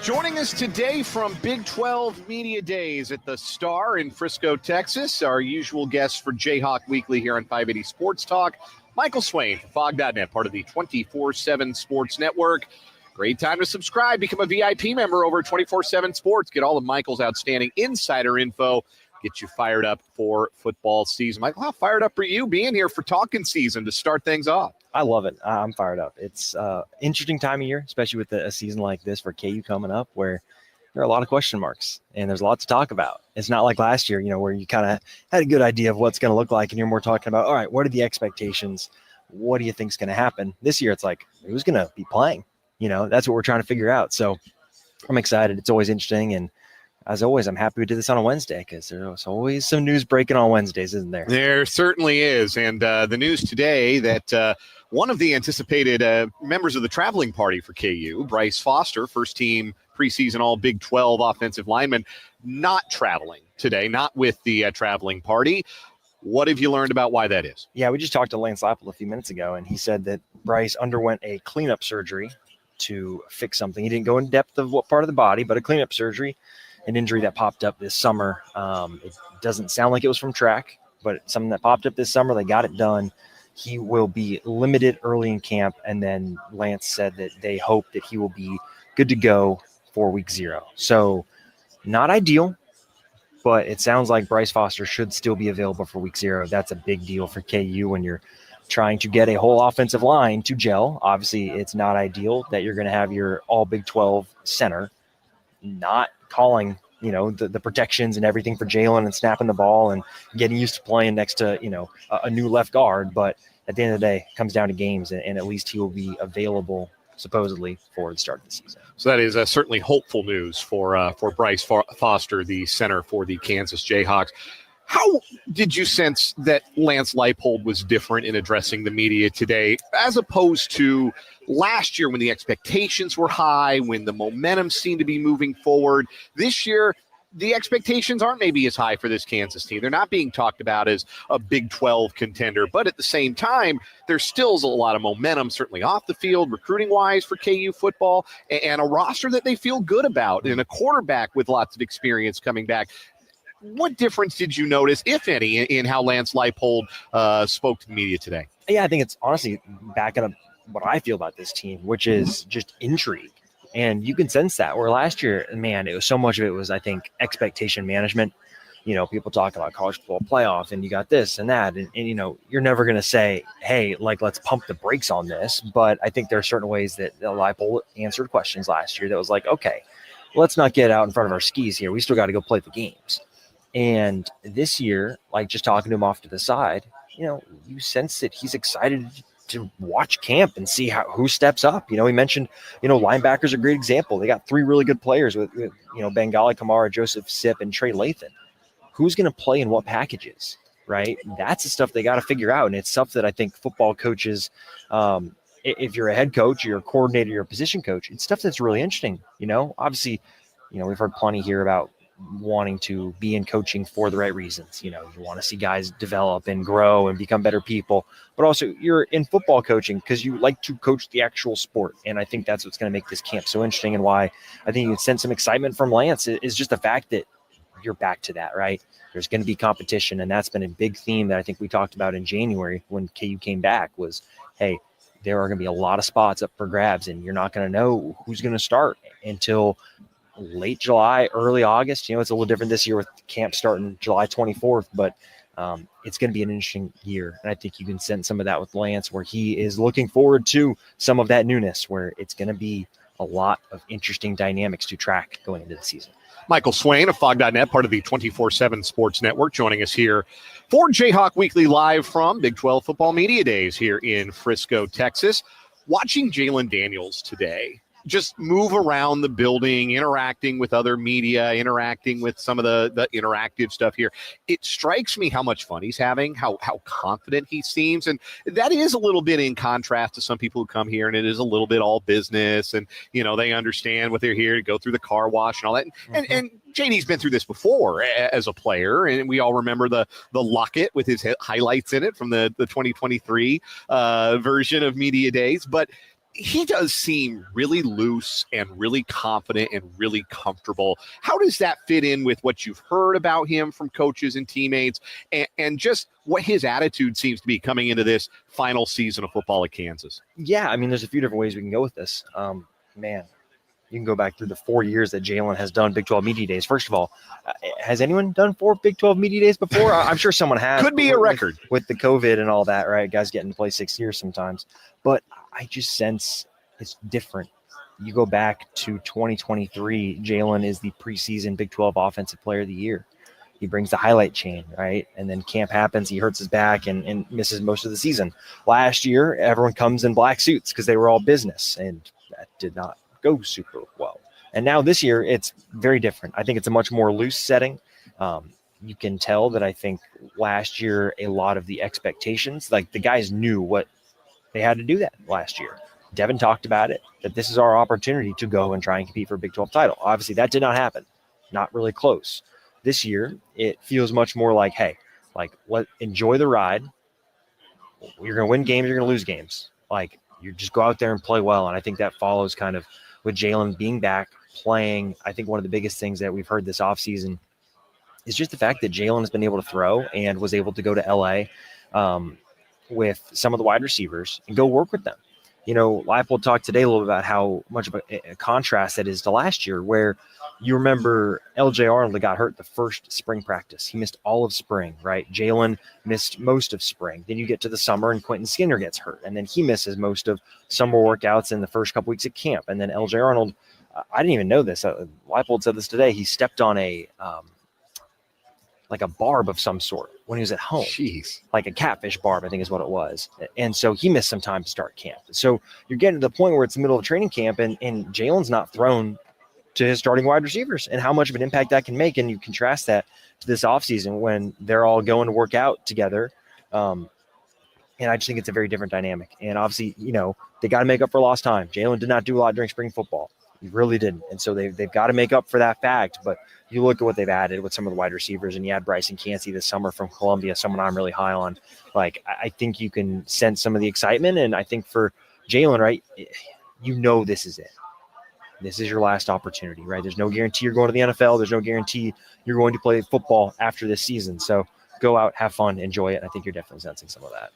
Joining us today from Big 12 Media Days at the Star in Frisco, Texas, our usual guest for Jayhawk Weekly here on 580 Sports Talk, Michael Swain from Fog.net, part of the 24/7 Sports Network. Great time to subscribe. Become a VIP member over at 24/7 Sports. Get all of Michael's outstanding insider info get you fired up for football season. Michael, how fired up are you being here for talking season to start things off? I love it. I'm fired up. It's interesting time of year, especially with a season like this for KU coming up, where there are a lot of question marks and there's a lot to talk about. It's not like last year, where you kind of had a good idea of what's going to look like, and you're more talking about, all right, what are the expectations? What do you think is going to happen? This year, it's like, who's going to be playing? That's what we're trying to figure out. So I'm excited. It's always interesting. And as always, I'm happy we did this on a Wednesday because there's always some news breaking on Wednesdays, isn't there? There certainly is. And the news today that one of the anticipated members of the traveling party for KU, Bryce Foster, first team preseason all Big 12 offensive lineman, not traveling today, not with the traveling party. What have you learned about why that is? Yeah, we just talked to Lance Leipold a few minutes ago, and he said that Bryce underwent a cleanup surgery to fix something. He didn't go in depth of what part of the body, but a cleanup surgery, an injury that popped up this summer. It doesn't sound like it was from track, but it's something that popped up this summer. They got it done. He will be limited early in camp, and then Lance said that they hope that he will be good to go for week 0. So not ideal, but it sounds like Bryce Foster should still be available for week 0. That's a big deal for KU when you're trying to get a whole offensive line to gel. Obviously, it's not ideal that you're going to have your all Big 12 center not calling, the protections and everything for Jalon and snapping the ball and getting used to playing next to, a new left guard. But at the end of the day, it comes down to games, and at least he will be available supposedly for the start of the season. So that is certainly hopeful news for Bryce Foster, the center for the Kansas Jayhawks. How did you sense that Lance Leipold was different in addressing the media today as opposed to last year when the expectations were high, when the momentum seemed to be moving forward? This year, the expectations aren't maybe as high for this Kansas team. They're not being talked about as a Big 12 contender, but at the same time, there's still a lot of momentum, certainly off the field, recruiting-wise for KU football, and a roster that they feel good about, and a quarterback with lots of experience coming back. What difference did you notice, if any, in how Lance Leipold spoke to the media today? Yeah, I think it's honestly backing up what I feel about this team, which is just intrigue. And you can sense that. Where last year, man, it was so much of it was, I think, expectation management. People talk about college football playoff and you got this and that. And you're never going to say, hey, let's pump the brakes on this. But I think there are certain ways that Leipold answered questions last year that was like, okay, let's not get out in front of our skis here. We still got to go play the games. And this year, just talking to him off to the side, you sense that he's excited to watch camp and see who steps up. He mentioned, linebackers are a great example. They got 3 really good players with Bengali Kamara, Joseph Sipp, and Trey Lathan. Who's going to play in what packages, right? That's the stuff they got to figure out. And it's stuff that I think football coaches, if you're a head coach, you're a coordinator, you're a position coach, it's stuff that's really interesting. Obviously, we've heard plenty here about wanting to be in coaching for the right reasons. You want to see guys develop and grow and become better people, but also you're in football coaching because you like to coach the actual sport. And I think that's what's going to make this camp so interesting, and why I think you can sense some excitement from Lance is just the fact that you're back to that, right? There's going to be competition, and that's been a big theme that I think we talked about in January when KU came back was, hey, there are going to be a lot of spots up for grabs, and you're not going to know who's going to start until late July, early August. It's a little different this year with camp starting July 24th, but it's going to be an interesting year. And I think you can sense some of that with Lance, where he is looking forward to some of that newness, where it's going to be a lot of interesting dynamics to track going into the season. Michael Swain of Fog.net, part of the 24/7 Sports Network, joining us here for Jayhawk Weekly live from Big 12 Football Media Days here in Frisco, Texas. Watching Jalon Daniels today just move around the building, interacting with other media, interacting with some of the interactive stuff here. It strikes me how much fun he's having, how confident he seems. And that is a little bit in contrast to some people who come here and it is a little bit all business and, they understand what they're here to go through the car wash and all that. And JD's been through this before as a player, and we all remember the locket with his highlights in it from the 2023 version of Media Days. But he does seem really loose and really confident and really comfortable. How does that fit in with what you've heard about him from coaches and teammates and just what his attitude seems to be coming into this final season of football at Kansas? Yeah, I mean, there's a few different ways we can go with this. Man, You can go back through the 4 years that Jalon has done Big 12 Media Days. First of all, has anyone done 4 Big 12 Media Days before? I'm sure someone has. Could be a record. With the COVID and all that, right? Guys getting to play 6 years sometimes. But I just sense it's different. You go back to 2023, Jalon is the preseason Big 12 Offensive Player of the Year. He brings the highlight chain, right? And then camp happens, he hurts his back and misses most of the season. Last year, everyone comes in black suits because they were all business, and that did not go super well. And now this year, it's very different. I think it's a much more loose setting. You can tell that I think last year, a lot of the expectations, like the guys knew what they had to do that last year. Devin talked about it, that this is our opportunity to go and try and compete for a Big 12 title. Obviously, that did not happen. Not really close. This year, it feels much more like, hey, like, enjoy the ride. You're going to win games, you're going to lose games. Like, you just go out there and play well. And I think that follows kind of with Jalon being back, playing. I think one of the biggest things that we've heard this offseason is just the fact that Jalon has been able to throw and was able to go to LA with some of the wide receivers and go work with them. You know, Leipold talked today a little bit about how much of a contrast that is to last year, where you remember LJ Arnold got hurt the first spring practice. He missed all of spring, right? Jalon missed most of spring. Then you get to the summer and Quentin Skinner gets hurt. And then he misses most of summer workouts in the first couple weeks at camp. And then LJ Arnold, I didn't even know this. Leipold said this today. He stepped on a barb of some sort when he was at home. Jeez. Like a catfish barb, I think is what it was. And so he missed some time to start camp. So you're getting to the point where it's the middle of training camp and Jalon's not thrown to his starting wide receivers and how much of an impact that can make. And you contrast that to this offseason when they're all going to work out together. And I just think it's a very different dynamic. And obviously, you know, they got to make up for lost time. Jalon did not do a lot during spring football. He really didn't. And so they've got to make up for that fact. But you look at what they've added with some of the wide receivers, and you had Bryson Cansey this summer from Columbia, someone I'm really high on. Like, I think you can sense some of the excitement. And I think for Jalon, right, you know this is it. This is your last opportunity, right? There's no guarantee you're going to the NFL. There's no guarantee you're going to play football after this season. So go out, have fun, enjoy it. I think you're definitely sensing some of that.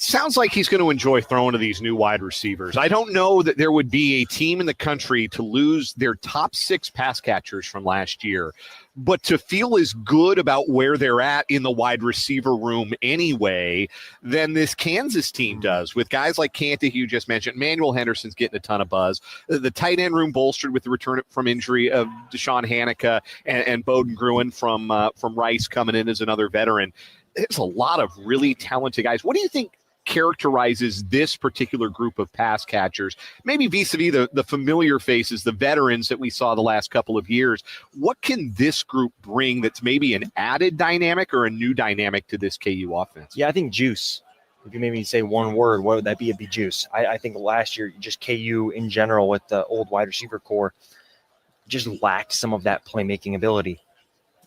Sounds like he's going to enjoy throwing to these new wide receivers. I don't know that there would be a team in the country to lose their top 6 pass catchers from last year, but to feel as good about where they're at in the wide receiver room anyway than this Kansas team does, with guys like Canty, you just mentioned. Manuel Henderson's getting a ton of buzz. The tight end room bolstered with the return from injury of Deshaun Hanukkah and Bowden Gruen from Rice coming in as another veteran. There's a lot of really talented guys. What do you think characterizes this particular group of pass catchers, maybe vis-a-vis the familiar faces, the veterans that we saw the last couple of years? What can this group bring that's maybe an added dynamic or a new dynamic to this KU offense? Yeah, I think juice. If you maybe say one word, what would that be? It'd be juice. I think last year, just KU in general with the old wide receiver core just lacked some of that playmaking ability.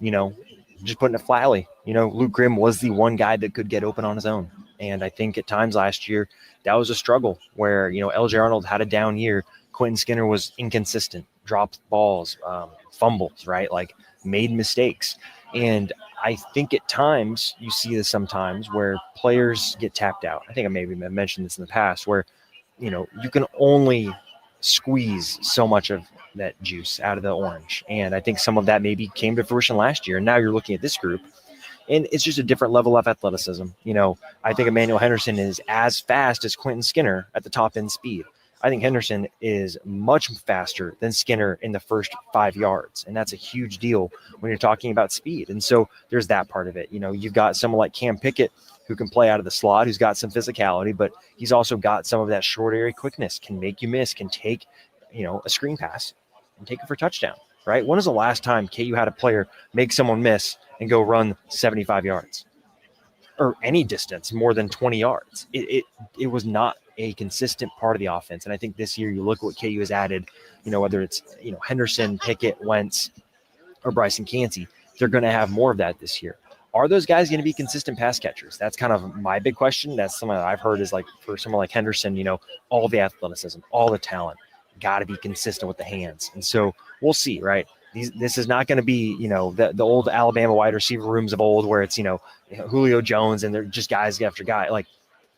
You know, just putting it flatly, you know, Luke Grimm was the one guy that could get open on his own. And I think at times last year, that was a struggle where, you know, LJ Arnold had a down year. Quentin Skinner was inconsistent, dropped balls, fumbles, right? Like made mistakes. And I think at times you see this sometimes where players get tapped out. I think I maybe mentioned this in the past where, you know, you can only squeeze so much of that juice out of the orange. And I think some of that maybe came to fruition last year. And now you're looking at this group and it's just a different level of athleticism. You know, I think Emmanuel Henderson is as fast as Quentin Skinner at the top end speed. I think Henderson is much faster than Skinner in the first 5 yards. And that's a huge deal when you're talking about speed. And so there's that part of it. You know, you've got someone like Cam Pickett who can play out of the slot, who's got some physicality, but he's also got some of that short area quickness, can make you miss, can take, you know, a screen pass and take it for a touchdown, right? When was the last time KU had a player make someone miss and go run 75 yards or any distance more than 20 yards? It was not a consistent part of the offense. And I think this year you look at what KU has added, you know, whether it's, you know, Henderson, Pickett, Wentz, or Bryson Cansey, they're going to have more of that this year. Are those guys going to be consistent pass catchers? That's kind of my big question. That's something that I've heard is like for someone like Henderson, you know, all the athleticism, all the talent, got to be consistent with the hands. And so we'll see, right? This is not going to be, you know, the old Alabama wide receiver rooms of old where it's, you know, Julio Jones and they're just guys after guy. Like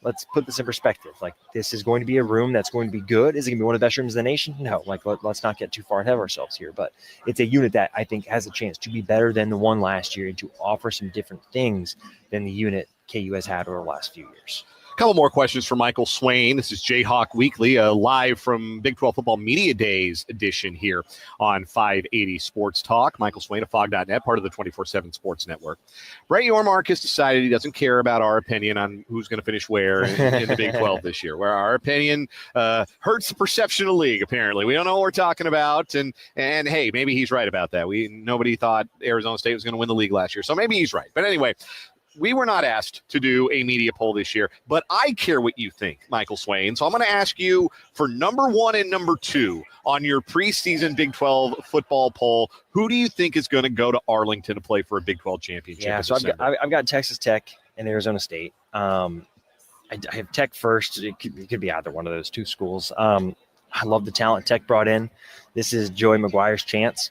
let's put this in perspective. Like, this is going to be a room that's going to be good. Is it going to be one of the best rooms in the nation? No, like, let's not get too far ahead of ourselves here. But it's a unit that I think has a chance to be better than the one last year and to offer some different things than the unit KU has had over the last few years. A couple more questions for Michael Swain. This is Jayhawk Weekly, live from Big 12 Football Media Days edition here on 580 Sports Talk. Michael Swain of Fog.net, part of the 24/7 Sports Network. Brett Yormark has decided he doesn't care about our opinion on who's going to finish where in the Big 12 this year, where our opinion hurts the perception of the league, apparently. We don't know what we're talking about, and hey, maybe he's right about that. Nobody thought Arizona State was going to win the league last year, so maybe he's right. But anyway, we were not asked to do a media poll this year, but I care what you think, Michael Swain. So I'm going to ask you for number 1 and number 2 on your preseason Big 12 football poll. Who do you think is going to go to Arlington to play for a Big 12 championship? Yeah, so I've got Texas Tech and Arizona State. I have Tech first. It could be either one of those two schools. I love the talent Tech brought in. This is Joey McGuire's chance,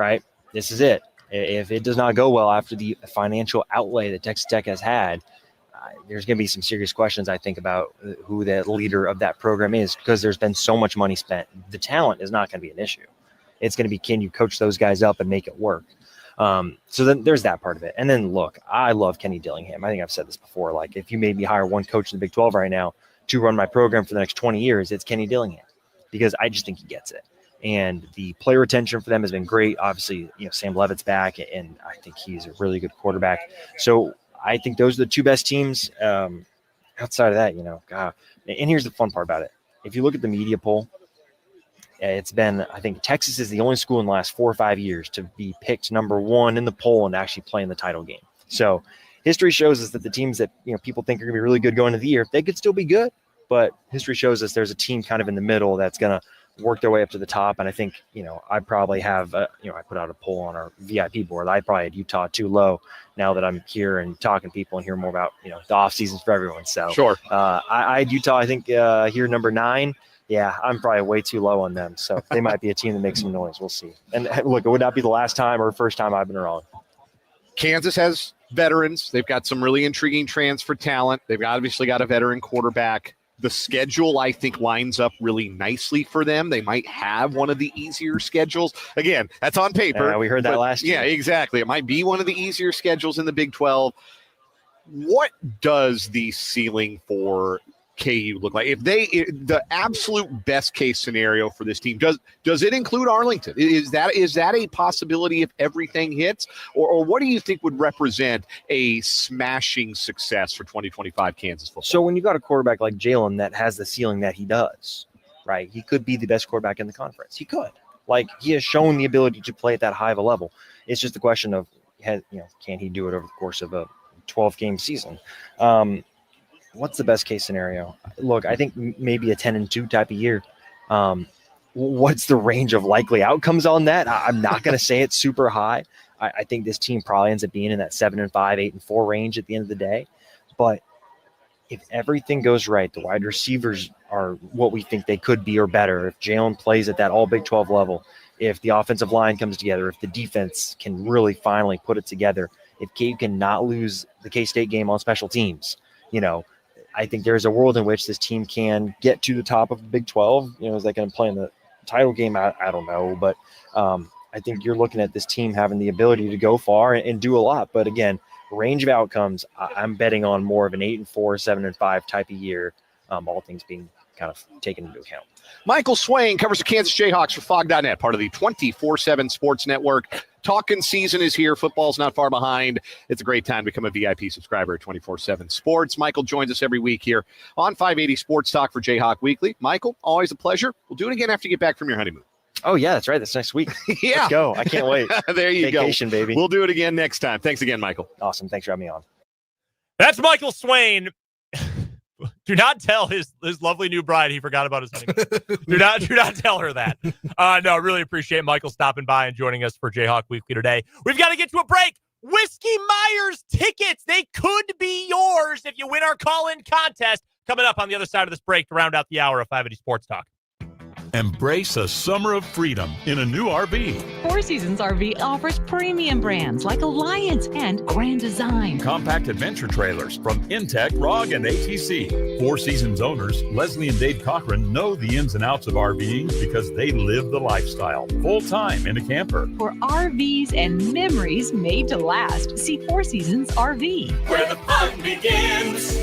right? This is it. If it does not go well after the financial outlay that Texas Tech has had, there's going to be some serious questions, I think, about who the leader of that program is, because there's been so much money spent. The talent is not going to be an issue. It's going to be, can you coach those guys up and make it work? So then there's that part of it. And then, look, I love Kenny Dillingham. I think I've said this before. Like, if you made me hire one coach in the Big 12 right now to run my program for the next 20 years, it's Kenny Dillingham, because I just think he gets it. And the player retention for them has been great. Obviously, Sam Levitt's back, and I think he's a really good quarterback. So I think those are the two best teams. Outside of that, God. And here's the fun part about it. If you look at the media poll, it's been, I think Texas is the only school in the last 4 or 5 years to be picked number 1 in the poll and actually play in the title game. So history shows us that the teams that people think are going to be really good going into the year, they could still be good. But history shows us there's a team kind of in the middle that's going to work their way up to the top. And I think, I probably have, I put out a poll on our VIP board. I probably had Utah too low now that I'm here and talking to people and hear more about, the off seasons for everyone. So sure. I had Utah, I think here, number 9. Yeah, I'm probably way too low on them. So they might be a team that makes some noise. We'll see. And look, it would not be the last time or first time I've been wrong. Kansas has veterans. They've got some really intriguing transfer talent. They've obviously got a veteran quarterback. The schedule, I think, lines up really nicely for them. They might have one of the easier schedules. Again, that's on paper. We heard that last year. Yeah, exactly. It might be one of the easier schedules in the Big 12. What does the ceiling for KU look like? If the absolute best case scenario for this team, does it include Arlington? Is that a possibility if everything hits? Or what do you think would represent a smashing success for 2025 Kansas football? So when you got a quarterback like Jalon that has the ceiling that he does, right? He could be the best quarterback in the conference. He could. Like, he has shown the ability to play at that high of a level. It's just a question of, can he do it over the course of a 12-game season? What's the best case scenario? Look, I think maybe a 10-2 type of year. What's the range of likely outcomes on that? I'm not going to say it's super high. I think this team probably ends up being in that 7-5, 8-4 range at the end of the day. But if everything goes right, the wide receivers are what we think they could be or better. If Jalon plays at that all Big 12 level, if the offensive line comes together, if the defense can really finally put it together, if KU cannot lose the K-State game on special teams, I think there's a world in which this team can get to the top of the Big 12. Is that going to play in the title game? I don't know. But I think you're looking at this team having the ability to go far and do a lot. But again, range of outcomes, I'm betting on more of an 8-4, 7-5 type of year, all things being kind of taken into account. Michael Swain covers the Kansas Jayhawks for Fog.net, part of the 24/7 Sports Network. Talking season is here. Football's not far behind. It's a great time to become a VIP subscriber at 24/7 Sports. Michael joins us every week here on 580 Sports Talk for Jayhawk Weekly. Michael, always a pleasure. We'll do it again after you get back from your honeymoon. Oh, yeah, that's right. That's next week. Yeah. Let's go. I can't wait. There you Vacation, go. baby. We'll do it again next time. Thanks again, Michael. Awesome. Thanks for having me on. That's Michael Swain. Do not tell his lovely new bride he forgot about his honeymoon. do not tell her that. No, really appreciate Michael stopping by and joining us for Jayhawk Weekly today. We've got to get to a break. Whiskey Myers tickets, they could be yours if you win our call-in contest. Coming up on the other side of this break to round out the hour of 580 Sports Talk. Embrace a summer of freedom in a new RV. Four Seasons RV offers premium brands like Alliance and Grand Design. Compact adventure trailers from Intech, ROG, and ATC. Four Seasons owners, Leslie and Dave Cochran, know the ins and outs of RVing because they live the lifestyle. Full-time in a camper. For RVs and memories made to last, see Four Seasons RV. Where the fun begins.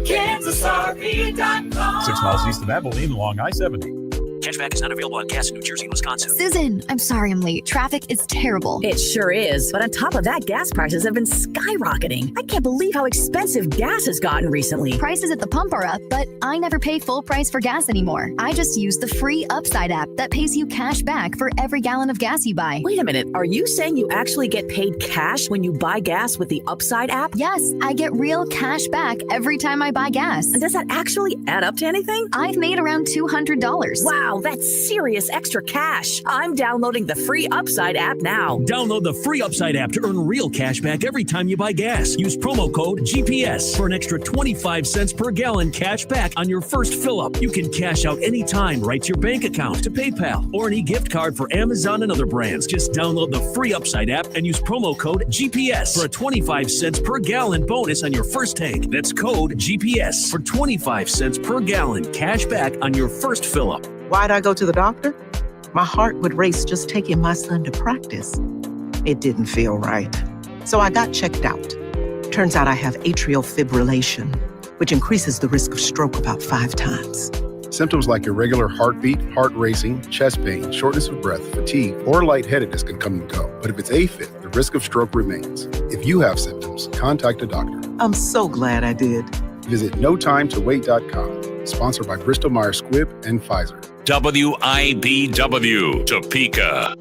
KansasRV.com. 6 miles east of Abilene along I-70. Cashback is not available on gas in New Jersey and Wisconsin. Susan, I'm sorry I'm late. Traffic is terrible. It sure is. But on top of that, gas prices have been skyrocketing. I can't believe how expensive gas has gotten recently. Prices at the pump are up, but I never pay full price for gas anymore. I just use the free Upside app that pays you cash back for every gallon of gas you buy. Wait a minute. Are you saying you actually get paid cash when you buy gas with the Upside app? Yes, I get real cash back every time I buy gas. And does that actually add up to anything? I've made around $200. Wow, that's serious extra cash. I'm downloading the free Upside app now. Download the free Upside app to earn real cash back every time you buy gas. Use promo code GPS for an extra 25 cents per gallon cash back on your first fill-up. You can cash out anytime right to your bank account, to PayPal, or any gift card for Amazon and other brands. Just download the free Upside app and use promo code GPS for a 25 cents per gallon bonus on your first tank. That's code GPS for 25 cents per gallon cash back on your first fill-up. Why'd I go to the doctor? My heart would race just taking my son to practice. It didn't feel right. So I got checked out. Turns out I have atrial fibrillation, which increases the risk of stroke about 5 times. Symptoms like irregular heartbeat, heart racing, chest pain, shortness of breath, fatigue, or lightheadedness can come and go. But if it's AFib, the risk of stroke remains. If you have symptoms, contact a doctor. I'm so glad I did. Visit notimetowait.com. Sponsored by Bristol Myers Squibb and Pfizer. WIBW, Topeka.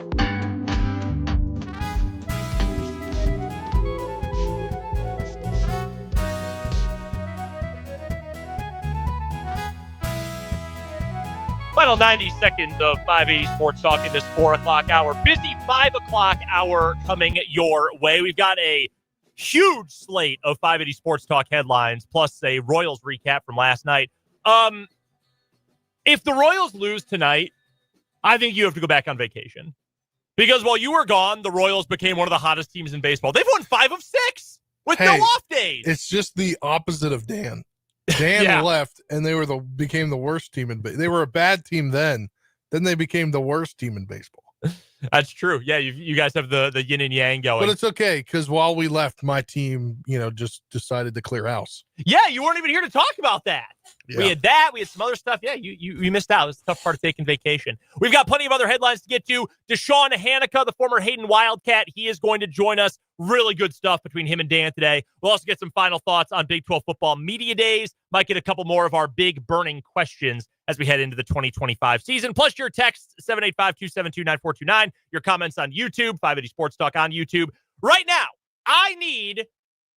Final 90 seconds of 580 Sports Talk in this 4 o'clock hour. Busy 5 o'clock hour coming your way. We've got a huge slate of 580 Sports Talk headlines, plus a Royals recap from last night. If the Royals lose tonight, I think you have to go back on vacation. Because while you were gone, the Royals became one of the hottest teams in baseball. They've won 5 of 6 with no off days. It's just the opposite of Dan. Dan left, and they became the worst team in baseball. They were a bad team then they became the worst team in baseball. That's true. Yeah, you guys have the yin and yang going. But it's okay, because while we left, my team, just decided to clear house. Yeah, you weren't even here to talk about that. Yeah. We had that. We had some other stuff. Yeah, you missed out. It's the tough part of taking vacation. We've got plenty of other headlines to get to. Deshaun Hanukkah, the former Hayden Wildcat, he is going to join us. Really good stuff between him and Dan today. We'll also get some final thoughts on Big 12 football media days. Might get a couple more of our big burning questions as we head into the 2025 season. Plus your texts, 785-272-9429. Your comments on YouTube, 580 Sports Talk on YouTube. Right now, I need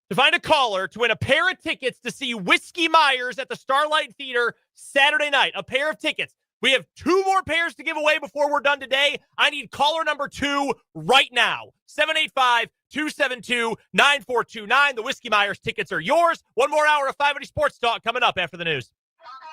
to find a caller to win a pair of tickets to see Whiskey Myers at the Starlight Theater Saturday night. A pair of tickets. We have 2 more pairs to give away before we're done today. I need caller number 2 right now. 785-272-9429. The Whiskey Myers tickets are yours. 1 more hour of 580 Sports Talk coming up after the news.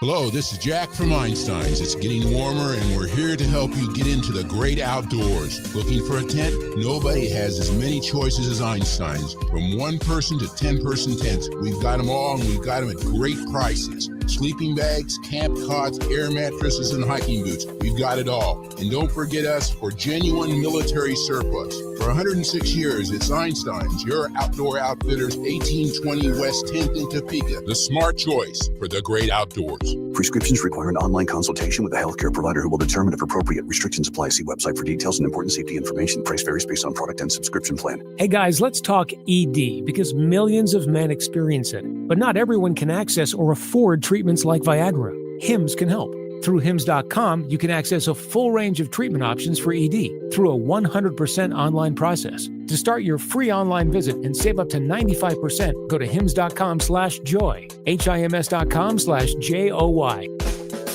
Hello, this is Jack from Einstein's. It's getting warmer, and we're here to help you get into the great outdoors. Looking for a tent? Nobody has as many choices as Einstein's. From 1-person to 10-person tents, we've got them all, and we've got them at great prices. Sleeping bags, camp cots, air mattresses, and hiking boots. We've got it all. And don't forget us for genuine military surplus. For 106 years, it's Einstein's, your outdoor outfitters, 1820 West 10th in Topeka. The smart choice for the great outdoors. Prescriptions require an online consultation with a healthcare provider who will determine if appropriate. Restrictions apply. See website for details and important safety information. Price varies based on product and subscription plan. Hey guys, let's talk ED, because millions of men experience it. But not everyone can access or afford treatments like Viagra. Hims can help. Through Hims.com, you can access a full range of treatment options for ED through a 100% online process. To start your free online visit and save up to 95%, go to Hims.com/joy. HIMS.com/JOY.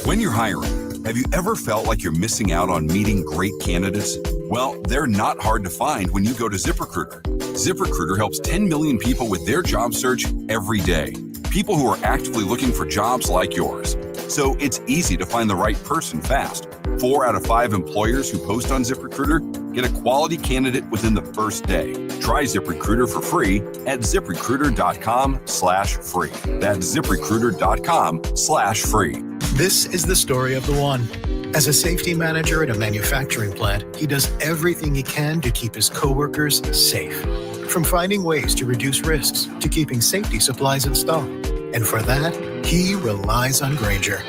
When you're hiring, have you ever felt like you're missing out on meeting great candidates? Well, they're not hard to find when you go to ZipRecruiter. ZipRecruiter helps 10 million people with their job search every day. People who are actively looking for jobs like yours. So it's easy to find the right person fast. 4 out of 5 employers who post on ZipRecruiter get a quality candidate within the first day. Try ZipRecruiter for free at ZipRecruiter.com/free. That's ZipRecruiter.com/free. This is the story of the one. As a safety manager at a manufacturing plant, he does everything he can to keep his coworkers safe. From finding ways to reduce risks to keeping safety supplies in stock. And for that, he relies on Grainger.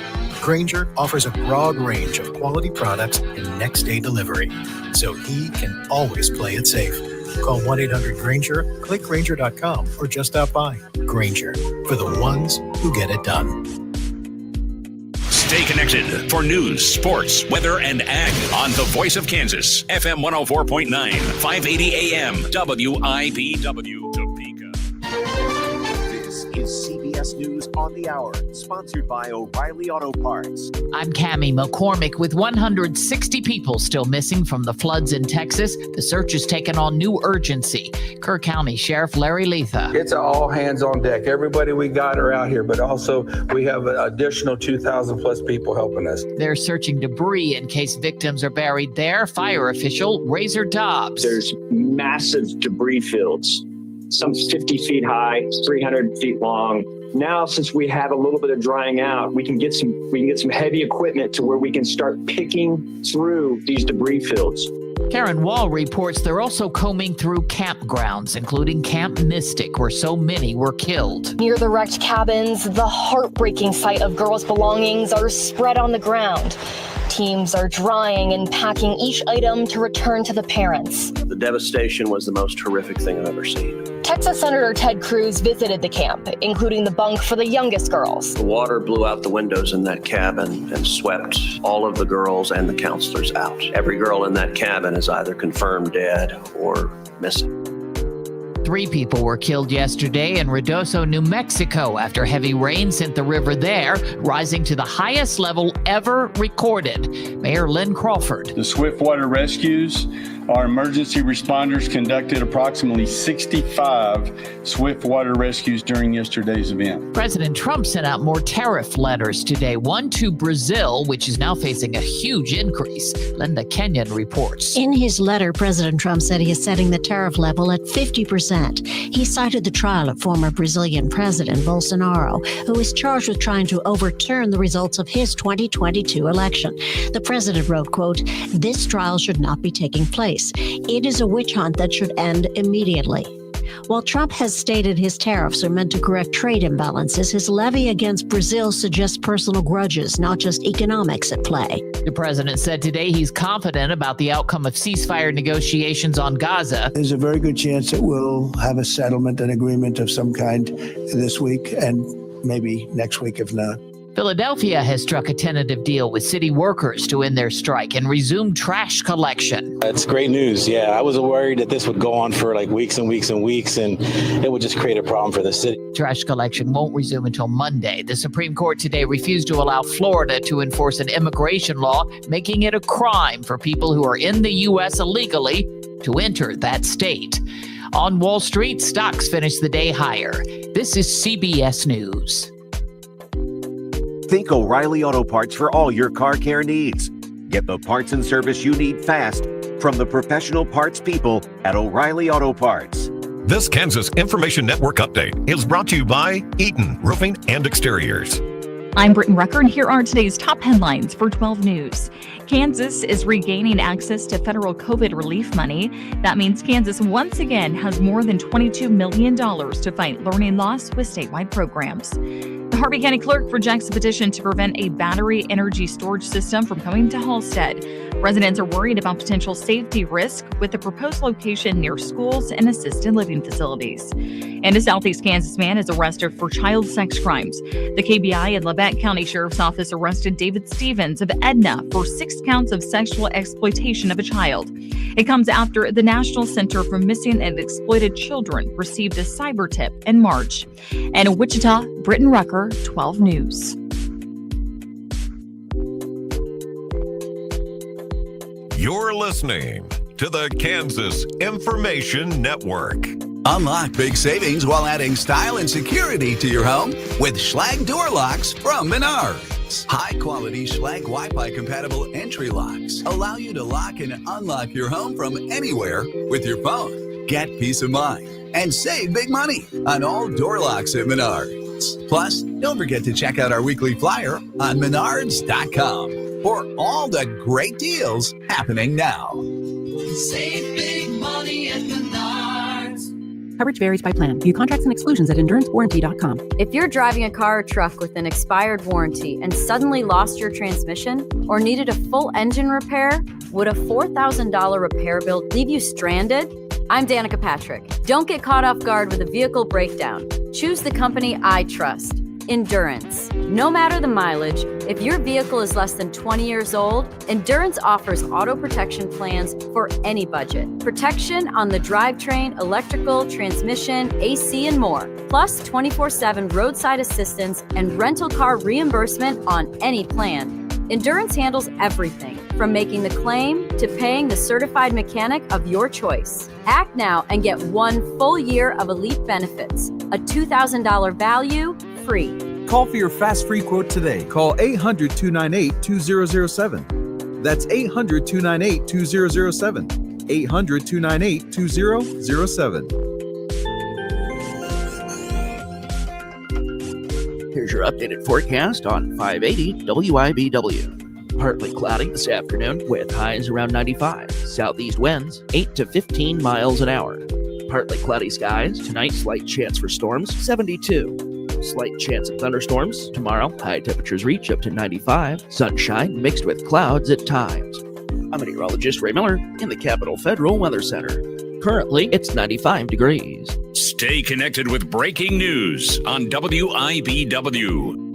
Grainger offers a broad range of quality products and next-day delivery, so he can always play it safe. Call 1-800-GRAINGER, click Grainger.com, or just stop by. Grainger, for the ones who get it done. Stay connected for news, sports, weather, and ag on the Voice of Kansas, FM 104.9, 580 AM, WIPW Topeka. This is CBS News on the Hour, sponsored by O'Reilly Auto Parts. I'm Cammie McCormick. With 160 people still missing from the floods in Texas, the search has taken on new urgency. Kerr County Sheriff Larry Letha. It's all hands on deck. Everybody we got are out here, but also we have an additional 2,000 plus people helping us. They're searching debris in case victims are buried there. Fire official Razor Dobbs. There's massive debris fields, some 50 feet high, 300 feet long. Now, since we have a little bit of drying out, we can get some heavy equipment to where we can start picking through these debris fields. Karen Wall reports they're also combing through campgrounds, including Camp Mystic, where so many were killed. Near the wrecked cabins, the heartbreaking sight of girls' belongings are spread on the ground. Teams are drying and packing each item to return to the parents. The devastation was the most horrific thing I've ever seen. Texas Senator Ted Cruz visited the camp, including the bunk for the youngest girls. The water blew out the windows in that cabin and swept all of the girls and the counselors out. Every girl in that cabin is either confirmed dead or missing. 3 people were killed yesterday in Ruidoso, New Mexico, after heavy rain sent the river there rising to the highest level ever recorded. Mayor Lynn Crawford. The swiftwater rescues, our emergency responders conducted approximately 65 swiftwater rescues during yesterday's event. President Trump sent out more tariff letters today, one to Brazil, which is now facing a huge increase. Linda Kenyon reports. In his letter, President Trump said he is setting the tariff level at 50%. He cited the trial of former Brazilian President Bolsonaro, who is charged with trying to overturn the results of his 2022 election. The president wrote, quote, "This trial should not be taking place. It is a witch hunt that should end immediately." While Trump has stated his tariffs are meant to correct trade imbalances, his levy against Brazil suggests personal grudges, not just economics at play. The president said today he's confident about the outcome of ceasefire negotiations on Gaza. There's a very good chance that we'll have a settlement, an agreement of some kind this week and maybe next week if not. Philadelphia has struck a tentative deal with city workers to end their strike and resume trash collection. It's great news. Yeah, I was worried that this would go on for like weeks and weeks and weeks, and it would just create a problem for the city. Trash collection won't resume until Monday. The Supreme Court today refused to allow Florida to enforce an immigration law, making it a crime for people who are in the U.S. illegally to enter that state. On Wall Street, stocks finished the day higher. This is CBS News. Think O'Reilly Auto Parts for all your car care needs. Get the parts and service you need fast from the professional parts people at O'Reilly Auto Parts. This Kansas Information Network update is brought to you by Eaton Roofing and Exteriors. I'm Britton Rucker, and here are today's top headlines for 12 News. Kansas is regaining access to federal COVID relief money. That means Kansas once again has more than $22 million to fight learning loss with statewide programs. The Harvey County Clerk rejects a petition to prevent a battery energy storage system from coming to Halstead. Residents are worried about potential safety risk with the proposed location near schools and assisted living facilities. And a Southeast Kansas man is arrested for child sex crimes. The KBI and Labette County Sheriff's Office arrested David Stevens of Edna for 6 counts of sexual exploitation of a child. It comes after the National Center for Missing and Exploited Children received a cyber tip in March. And in Wichita, Britton Rucker, 12 News. You're listening to the Kansas Information Network. Unlock big savings while adding style and security to your home with Schlag Door Locks from Menard. locks. High-quality Schlage Wi-Fi compatible entry locks allow you to lock and unlock your home from anywhere with your phone. Get peace of mind and save big money on all door locks at Menards. Plus, don't forget to check out our weekly flyer on Menards.com for all the great deals happening now. Save big money at Menards. Coverage varies by plan. View contracts and exclusions at endurancewarranty.com. If you're driving a car or truck with an expired warranty and suddenly lost your transmission or needed a full engine repair, would a $4,000 repair bill leave you stranded? I'm Danica Patrick. Don't get caught off guard with a vehicle breakdown. Choose the company I trust, Endurance. No matter the mileage, if your vehicle is less than 20 years old, Endurance offers auto protection plans for any budget. Protection on the drivetrain, electrical, transmission, AC, and more. Plus 24/7 roadside assistance and rental car reimbursement on any plan. Endurance handles everything, from making the claim to paying the certified mechanic of your choice. Act now and get 1 full year of elite benefits. A $2,000 value, free. Call for your fast free quote today. Call 800-298-2007. That's 800-298-2007. 800-298-2007. Here's your updated forecast on 580 WIBW. Partly cloudy this afternoon with highs around 95. Southeast winds 8 to 15 miles an hour. Partly cloudy skies. Tonight, slight chance for storms, 72. Slight chance of thunderstorms. Tomorrow, high temperatures reach up to 95. Sunshine mixed with clouds at times. I'm meteorologist Ray Miller in the Capitol Federal Weather Center. Currently, it's 95 degrees. Stay connected with breaking news on WIBW.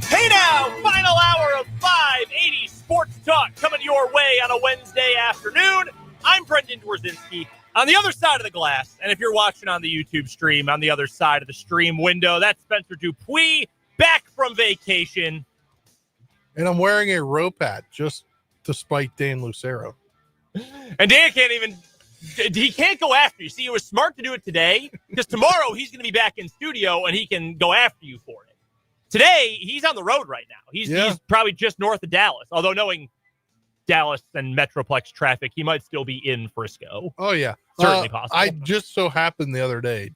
Hey now, final hour of 580 Sports Talk coming your way on a Wednesday afternoon. I'm Brendan Dworzinski. On the other side of the glass, and if you're watching on the YouTube stream, on the other side of the stream window, that's Spencer Dupuis, back from vacation. And I'm wearing a rope hat just to spite Dan Lucero. And Dan he can't go after you. See, it was smart to do it today, because tomorrow he's going to be back in studio and he can go after you for it. Today, he's on the road right now. He's probably just north of Dallas, although knowing Dallas and Metroplex traffic, he might still be in Frisco. Oh, yeah. Certainly possible. I just so happened the other day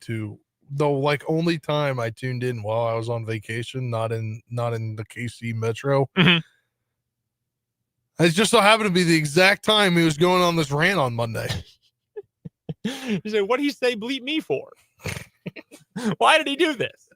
only time I tuned in while I was on vacation, not in the KC Metro. Mm-hmm. It just so happened to be the exact time he was going on this rant on Monday. He said, what did he say bleep me for? Why did he do this?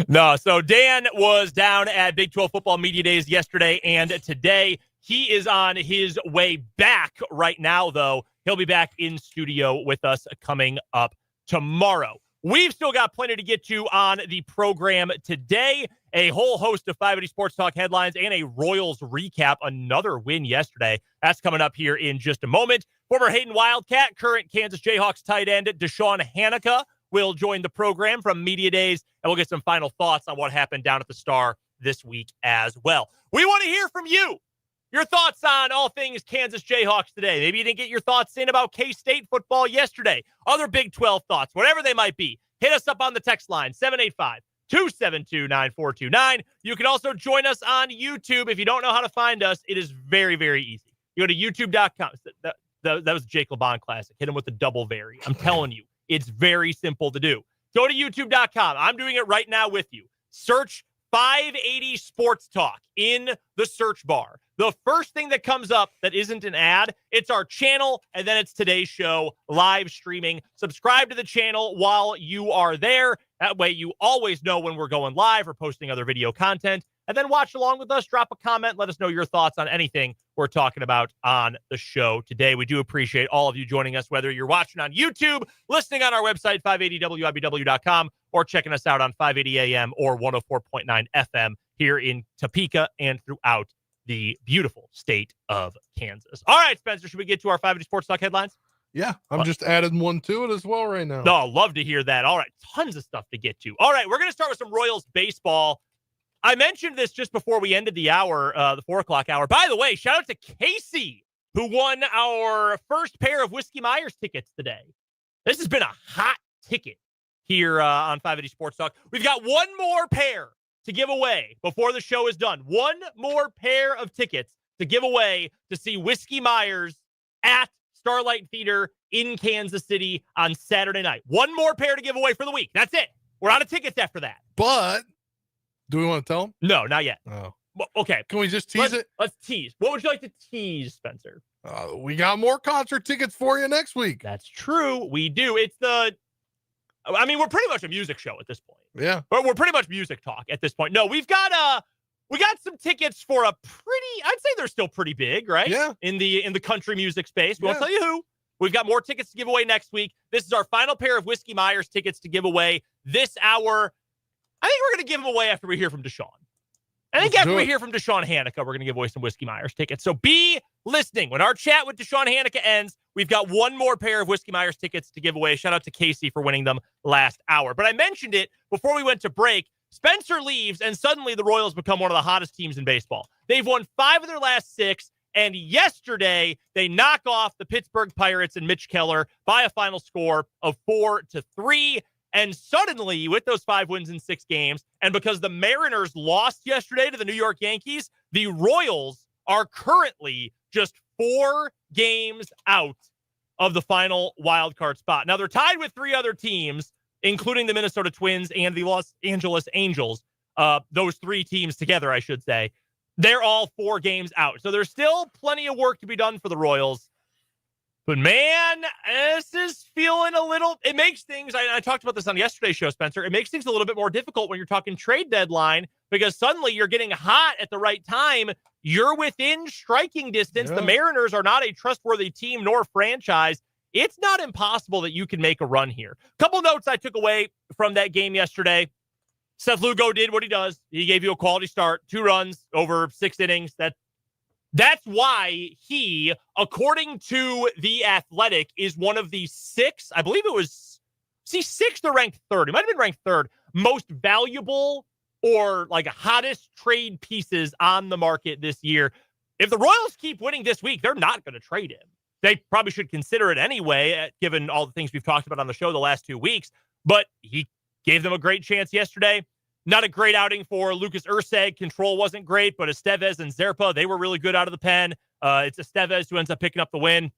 No, so Dan was down at Big 12 Football Media Days yesterday and today. He is on his way back right now, though. He'll be back in studio with us coming up tomorrow. We've still got plenty to get to on the program today. A whole host of 580 Sports Talk headlines and a Royals recap. Another win yesterday. That's coming up here in just a moment. Former Hayden Wildcat, current Kansas Jayhawks tight end Deshaun Hanukkah will join the program from Media Days, and we'll get some final thoughts on what happened down at the Star this week as well. We want to hear from you. Your thoughts on all things Kansas Jayhawks today. Maybe you didn't get your thoughts in about K-State football yesterday. Other Big 12 thoughts, whatever they might be. Hit us up on the text line, 785-272-9429. You can also join us on YouTube. If you don't know how to find us, it is very, very easy. You go to youtube.com. That was Jake LeBon classic. Hit him with the double very. I'm telling you, it's very simple to do. Go to youtube.com. I'm doing it right now with you. Search 580 Sports Talk in the search bar. The first thing that comes up that isn't an ad, it's our channel, and then it's today's show live streaming. Subscribe to the channel while you are there. That way you always know when we're going live or posting other video content. And then watch along with us. Drop a comment. Let us know your thoughts on anything we're talking about on the show today. We do appreciate all of you joining us, whether you're watching on YouTube, listening on our website, 580WIBW.com, or checking us out on 580 AM or 104.9 FM here in Topeka and throughout the beautiful state of Kansas. All right, Spencer, should we get to our 580 Sports Talk headlines? Yeah, I'm just adding one to it as well right now. No, love to hear that. All right, tons of stuff to get to. All right, we're going to start with some Royals baseball. I mentioned this just before we ended the hour, the 4 o'clock hour. By the way, shout out to Casey, who won our first pair of Whiskey Myers tickets today. This has been a hot ticket here on 580 Sports Talk. We've got one more pair to give away before the show is done. One more pair of tickets to give away to see Whiskey Myers at Starlight Theater in Kansas City on Saturday night. One more pair to give away for the week. That's it. We're out of tickets after that. But do we want to tell them? No, not yet. Oh. Well, okay. Can we just tease it? Let's tease. What would you like to tease, Spencer? We got more concert tickets for you next week. That's true. We do. We're pretty much a music show at this point. Yeah. But we're pretty much music talk at this point. No, we got some tickets for a pretty, I'd say they're still pretty big, right? Yeah. In the country music space. We won't tell you who. We've got more tickets to give away next week. This is our final pair of Whiskey Myers tickets to give away this hour. I think we're going to give them away after we hear from Deshaun. I think after we hear from Deshaun Hanukkah, we're going to give away some Whiskey Myers tickets. So be listening. When our chat with Deshaun Hanukkah ends, we've got one more pair of Whiskey Myers tickets to give away. Shout out to Casey for winning them last hour. But I mentioned it before we went to break. Spencer leaves, and suddenly the Royals become one of the hottest teams in baseball. They've won 5 of their last 6, and yesterday they knock off the Pittsburgh Pirates and Mitch Keller by a final score of 4-3. And suddenly, with those 5 wins in 6 games, and because the Mariners lost yesterday to the New York Yankees, the Royals are currently just 4 games out of the final wild card spot. Now, they're tied with 3 other teams, including the Minnesota Twins and the Los Angeles Angels. Those 3 teams together, I should say. They're all 4 games out. So there's still plenty of work to be done for the Royals. But, man, this is feeling a little... It makes things... I talked about this on yesterday's show, Spencer. It makes things a little bit more difficult when you're talking trade deadline because suddenly you're getting hot at the right time. You're within striking distance. Yeah. The Mariners are not a trustworthy team nor franchise. It's not impossible that you can make a run here. A couple notes I took away from that game yesterday. Seth Lugo did what he does. He gave you a quality start, 2 runs over 6 innings. That's why he, according to The Athletic, is one of the 6, I believe it was, 6th or ranked 3rd. He might have been ranked 3rd, most valuable or like hottest trade pieces on the market this year. If the Royals keep winning this week, they're not going to trade him. They probably should consider it anyway, given all the things we've talked about on the show the last 2 weeks. But he gave them a great chance yesterday. Not a great outing for Lucas Erceg. Control wasn't great, but Estevez and Zerpa, they were really good out of the pen. It's Estevez who ends up picking up the win.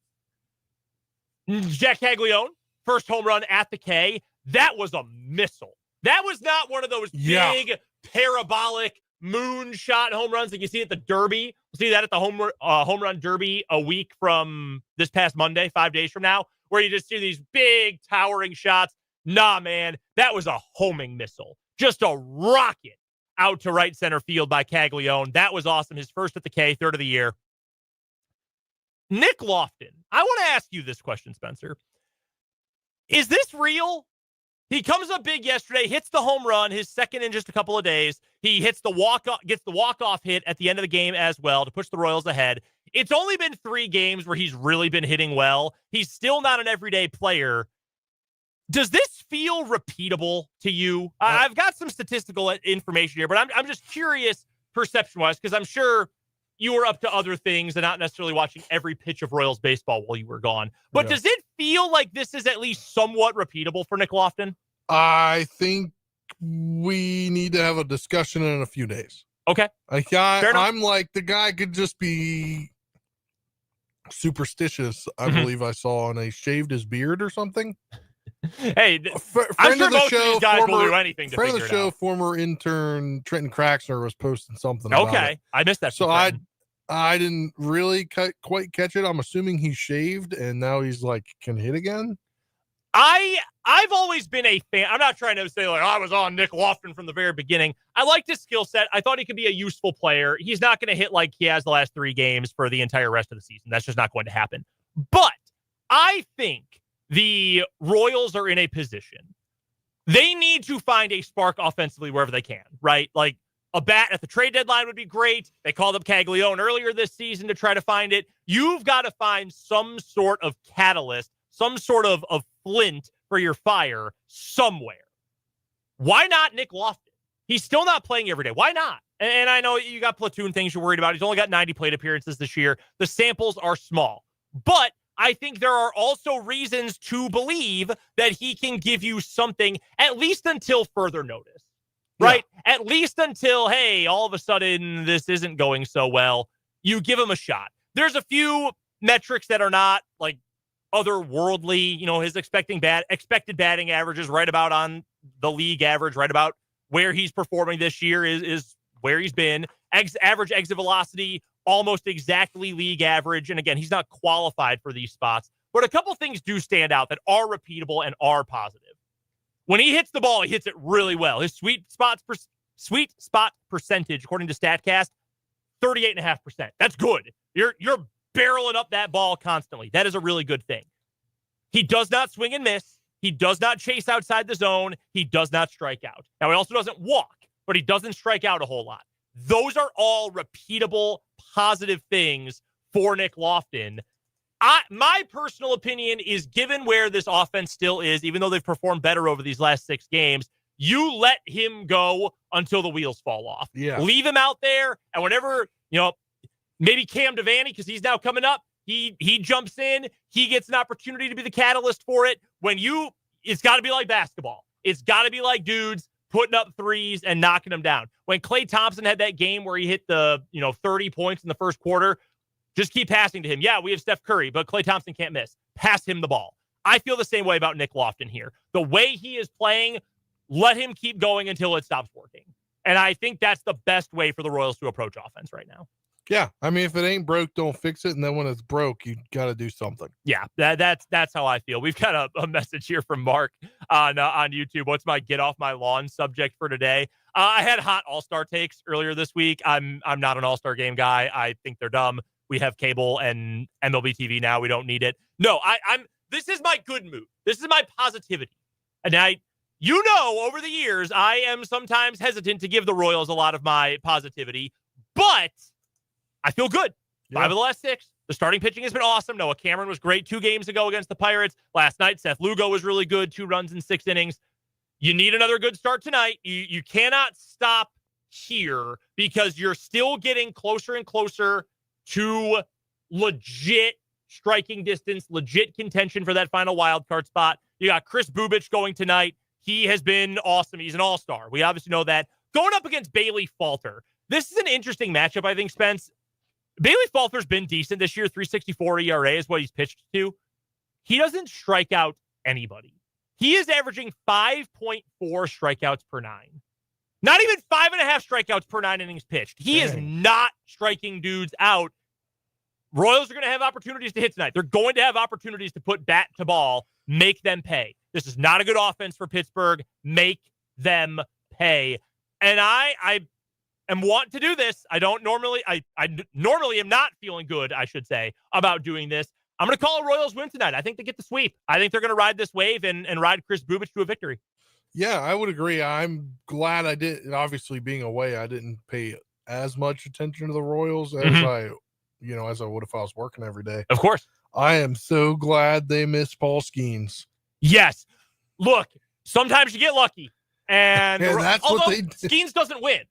Jack Caglione, first home run at the K. That was a missile. That was not one of those big, parabolic moonshot home runs that you see at the Derby. We'll see that at the home run Derby a week from this past Monday, 5 days from now, where you just see these big, towering shots. Nah, man, that was a homing missile. Just a rocket out to right center field by Caglione. That was awesome. His first at the K, 3rd of the year. Nick Lofton. I want to ask you this question, Spencer. Is this real? He comes up big yesterday, hits the home run, his 2nd in just a couple of days. He hits the gets the walk-off hit at the end of the game as well to push the Royals ahead. It's only been 3 games where he's really been hitting well. He's still not an everyday player. Does this feel repeatable to you? I've got some statistical information here, but I'm just curious perception-wise because I'm sure you were up to other things and not necessarily watching every pitch of Royals baseball while you were gone. But does it feel like this is at least somewhat repeatable for Nick Lofton? I think we need to have a discussion in a few days. Okay. I'm like, the guy could just be superstitious. I believe I saw, and he shaved his beard or something. Hey, I'm sure most of these guys will do anything to figure it out. Friend of the show, former intern Trenton Kraxner was posting something about it. I missed that. So I didn't really quite catch it. I'm assuming he shaved and now he's like can hit again. I've always been a fan. I'm not trying to say like I was on Nick Lofton from the very beginning. I liked his skill set. I thought he could be a useful player. He's not going to hit like he has the last 3 games for the entire rest of the season. That's just not going to happen. But I think the Royals are in a position. They need to find a spark offensively wherever they can, right? Like a bat at the trade deadline would be great. They called up Caglione earlier this season to try to find it. You've got to find some sort of catalyst, some sort of flint for your fire somewhere. Why not Nick Lofton? He's still not playing every day. Why not? And I know you got platoon things you're worried about. He's only got 90 plate appearances this year. The samples are small. But I think there are also reasons to believe that he can give you something, at least until further notice, right? Yeah. At least until, hey, all of a sudden this isn't going so well. You give him a shot. There's a few metrics that are not like otherworldly. You know, his expected batting average is right about on the league average, right about where he's performing this year is where he's been. Average exit velocity, almost exactly league average. And again, he's not qualified for these spots. But a couple things do stand out that are repeatable and are positive. When he hits the ball, he hits it really well. His sweet spot percentage, according to StatCast, 38.5%. That's good. You're barreling up that ball constantly. That is a really good thing. He does not swing and miss. He does not chase outside the zone. He does not strike out. Now, he also doesn't walk, but he doesn't strike out a whole lot. Those are all repeatable, positive things for Nick Lofton. My personal opinion is, given where this offense still is, even though they've performed better over these last 6 games, you let him go until the wheels fall off. Yeah. Leave him out there, and whenever, maybe Cam Devaney, because he's now coming up, he jumps in, he gets an opportunity to be the catalyst for it. It's got to be like basketball. It's got to be like dudes putting up threes and knocking them down. When Klay Thompson had that game where he hit the 30 points in the first quarter, just keep passing to him. Yeah, we have Steph Curry, but Klay Thompson can't miss. Pass him the ball. I feel the same way about Nick Lofton here. The way he is playing, let him keep going until it stops working. And I think that's the best way for the Royals to approach offense right now. Yeah, I mean, if it ain't broke, don't fix it. And then when it's broke, you got to do something. Yeah, that's how I feel. We've got a message here from Mark on YouTube. What's my get off my lawn subject for today? I had hot All-Star takes earlier this week. I'm not an All-Star game guy. I think they're dumb. We have cable and MLB TV now. We don't need it. No, this is my good mood. This is my positivity. And over the years, I am sometimes hesitant to give the Royals a lot of my positivity, but I feel good. 5 of the last 6. The starting pitching has been awesome. Noah Cameron was great 2 games ago against the Pirates. Last night, Seth Lugo was really good, 2 runs in 6 innings. You need another good start tonight. You cannot stop here because you're still getting closer and closer to legit striking distance, legit contention for that final wild card spot. You got Chris Bubich going tonight. He has been awesome. He's an all-star. We obviously know that. Going up against Bailey Falter. This is an interesting matchup, I think, Spence. Bailey Falter's been decent this year. 3.64 ERA is what he's pitched to. He doesn't strike out anybody. He is averaging 5.4 strikeouts per 9. Not even 5.5 strikeouts per 9 innings pitched. He is not striking dudes out. Royals are going to have opportunities to hit tonight. They're going to have opportunities to put bat to ball, make them pay. This is not a good offense for Pittsburgh. Make them pay. And I am wanting to do this. I normally am not feeling good, I should say, about doing this. I'm going to call a Royals win tonight. I think they get the sweep. I think they're going to ride this wave and ride Chris Bubich to a victory. Yeah, I would agree. I'm glad I did. Obviously, being away, I didn't pay as much attention to the Royals as I would if I was working every day. Of course. I am so glad they missed Paul Skeens. Yes. Look, sometimes you get lucky. And what they did. Skeens doesn't win.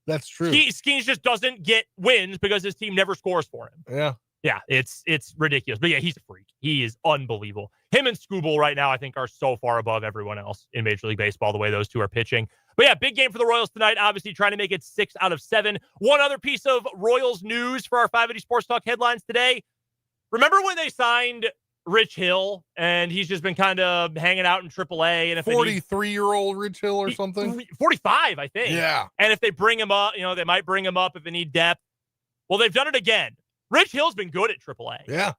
That's true. Skeens just doesn't get wins because his team never scores for him. Yeah. Yeah, it's ridiculous. But yeah, he's a freak. He is unbelievable. Him and Skubal right now, I think, are so far above everyone else in Major League Baseball, the way those two are pitching. But yeah, big game for the Royals tonight. Obviously trying to make it 6 out of 7. One other piece of Royals news for our 580 Sports Talk headlines today. Remember when they signed Rich Hill and he's just been kind of hanging out in AAA? And 43-year-old Rich Hill or something? 45, I think. Yeah. And if they bring him up, they might bring him up if they need depth. Well, they've done it again. Rich Hill's been good at AAA. Yeah.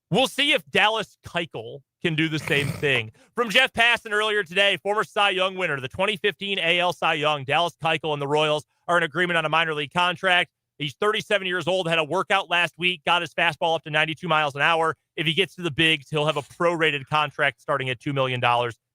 We'll see if Dallas Keuchel can do the same thing. From Jeff Passan earlier today, former Cy Young winner, the 2015 AL Cy Young, Dallas Keuchel and the Royals are in agreement on a minor league contract. He's 37 years old, had a workout last week, got his fastball up to 92 miles an hour. If he gets to the bigs, he'll have a prorated contract starting at $2 million.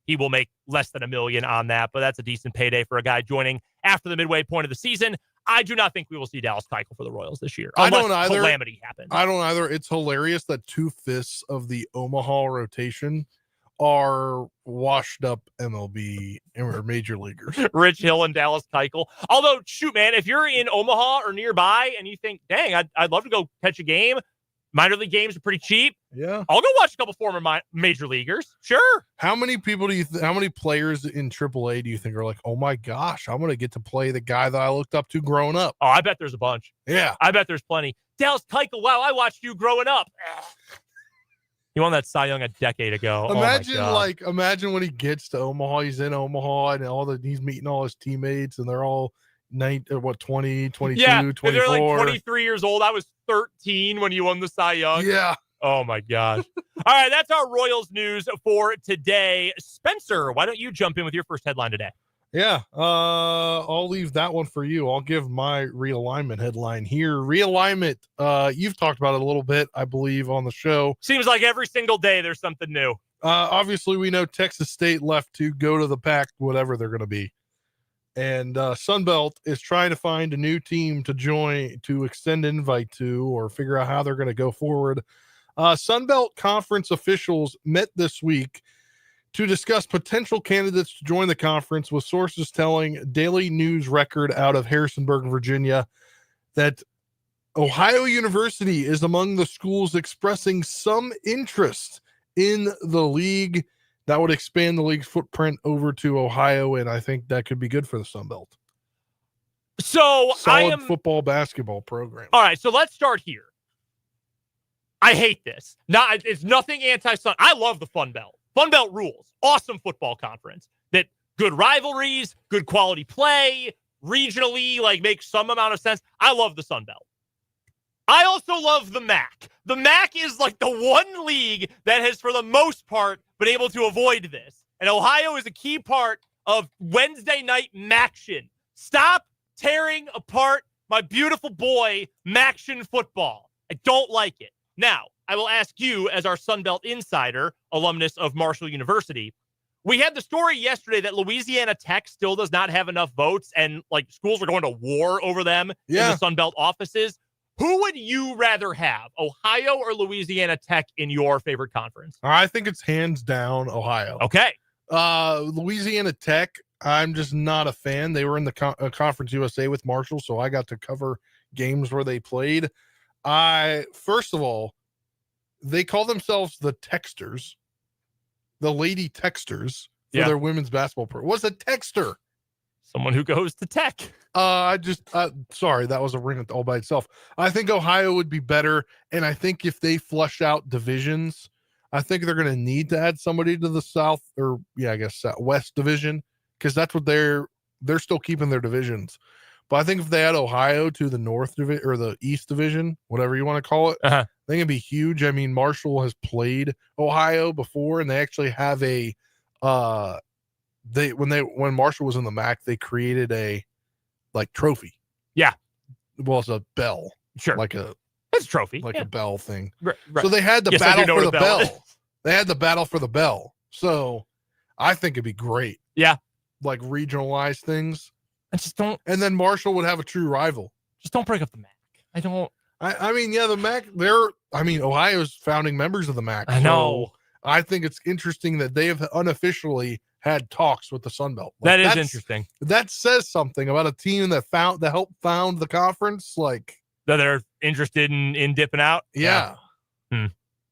He will make less than $1 million on that, but that's a decent payday for a guy joining after the midway point of the season. I do not think we will see Dallas Keuchel for the Royals this year. I don't either. Calamity happens. I don't either. It's hilarious that 2/5 of the Omaha rotation are washed up MLB or major leaguers. Rich Hill and Dallas Keuchel. Although, shoot, man, if you're in Omaha or nearby and you think, dang, I'd love to go catch a game. Minor league games are pretty cheap. Yeah. I'll go watch a couple former major leaguers. Sure. How many people how many players in AAA do you think are like, oh my gosh, I'm going to get to play the guy that I looked up to growing up? Oh, I bet there's a bunch. Yeah. I bet there's plenty. Dallas Keuchel, wow, I watched you growing up. He won that Cy Young a decade ago. Imagine when he gets to Omaha, he's in Omaha and he's meeting all his teammates and they're all 20, 22, 24. They're like 23 years old. I was 13 when you won the Cy Young. Yeah. Oh my gosh. All right, that's our Royals news for today. Spencer, why don't you jump in with your first headline today? Yeah, I'll leave that one for you. I'll give my realignment headline here. Realignment, you've talked about it a little bit, I believe, on the show. Seems like every single day there's something new. Obviously, we know Texas State left to go to the Pac, whatever they're going to be. And Sunbelt is trying to find a new team to join, to extend invite to, or figure out how they're going to go forward. Sunbelt Conference officials met this week to discuss potential candidates to join the conference, with sources telling Daily News Record out of Harrisonburg, Virginia, that Ohio University is among the schools expressing some interest in the league. That would expand the league's footprint over to Ohio, and I think that could be good for the Sun Belt. So solid football, basketball program. All right, so let's start here. I hate this. It's nothing anti-Sun. I love the Fun Belt. Fun Belt rules. Awesome football conference. That good rivalries, good quality play, regionally, makes some amount of sense. I love the Sun Belt. I also love the MAC. The MAC is like the one league that has, for the most part, been able to avoid this. And Ohio is a key part of Wednesday night MACtion. Stop tearing apart my beautiful boy MACtion football. I don't like it. Now, I will ask you, as our Sunbelt insider, alumnus of Marshall University, we had the story yesterday that Louisiana Tech still does not have enough votes and schools are going to war over them in the Sunbelt offices. Who would you rather have, Ohio or Louisiana Tech, in your favorite conference? I think it's hands down Ohio. Okay. Louisiana Tech, I'm just not a fan. They were in the Conference USA with Marshall, so I got to cover games where they played. First of all, they call themselves the Texters, the Lady Texters, for their women's basketball program. What's a Texter? Someone who goes to Tech. Sorry, that was a ring all by itself. I think Ohio would be better, and I think if they flush out divisions, I think they're going to need to add somebody to the South, or West division, because that's what they're still keeping their divisions. But I think if they add Ohio to the North division or the East division, whatever you want to call it, I think it'd be huge. I mean, Marshall has played Ohio before, and they actually have a when Marshall was in the MAC, they created a trophy. Yeah. Well, it's a bell. Sure. It's a trophy. A bell thing. Right. So they had the battle for the bell. They had the battle for the bell. So I think it'd be great. Yeah. Regionalized things. I just don't. And then Marshall would have a true rival. Just don't break up the MAC. I don't. I mean, the MAC, Ohio's founding members of the MAC. I know. So I think it's interesting that they have unofficially had talks with the Sun Belt. That is interesting. That says something about a team that helped found the conference. That they're interested in dipping out. Yeah.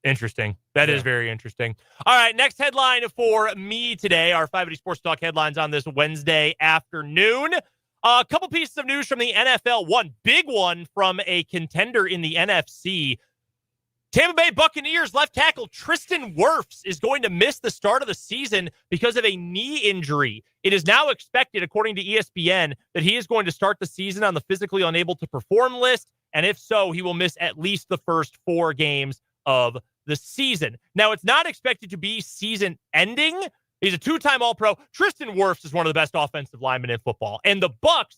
Interesting. That is very interesting. All right, next headline for me today, our 580 Sports Talk headlines on this Wednesday afternoon. A couple pieces of news from the NFL. One big one from a contender in the NFC. Tampa Bay Buccaneers left tackle Tristan Wirfs is going to miss the start of the season because of a knee injury. It is now expected, according to ESPN, that he is going to start the season on the physically unable to perform list, and if so, he will miss at least the first 4 games of the season. Now, it's not expected to be season ending. He's a 2-time All-Pro. Tristan Wirfs is one of the best offensive linemen in football. And the Bucs,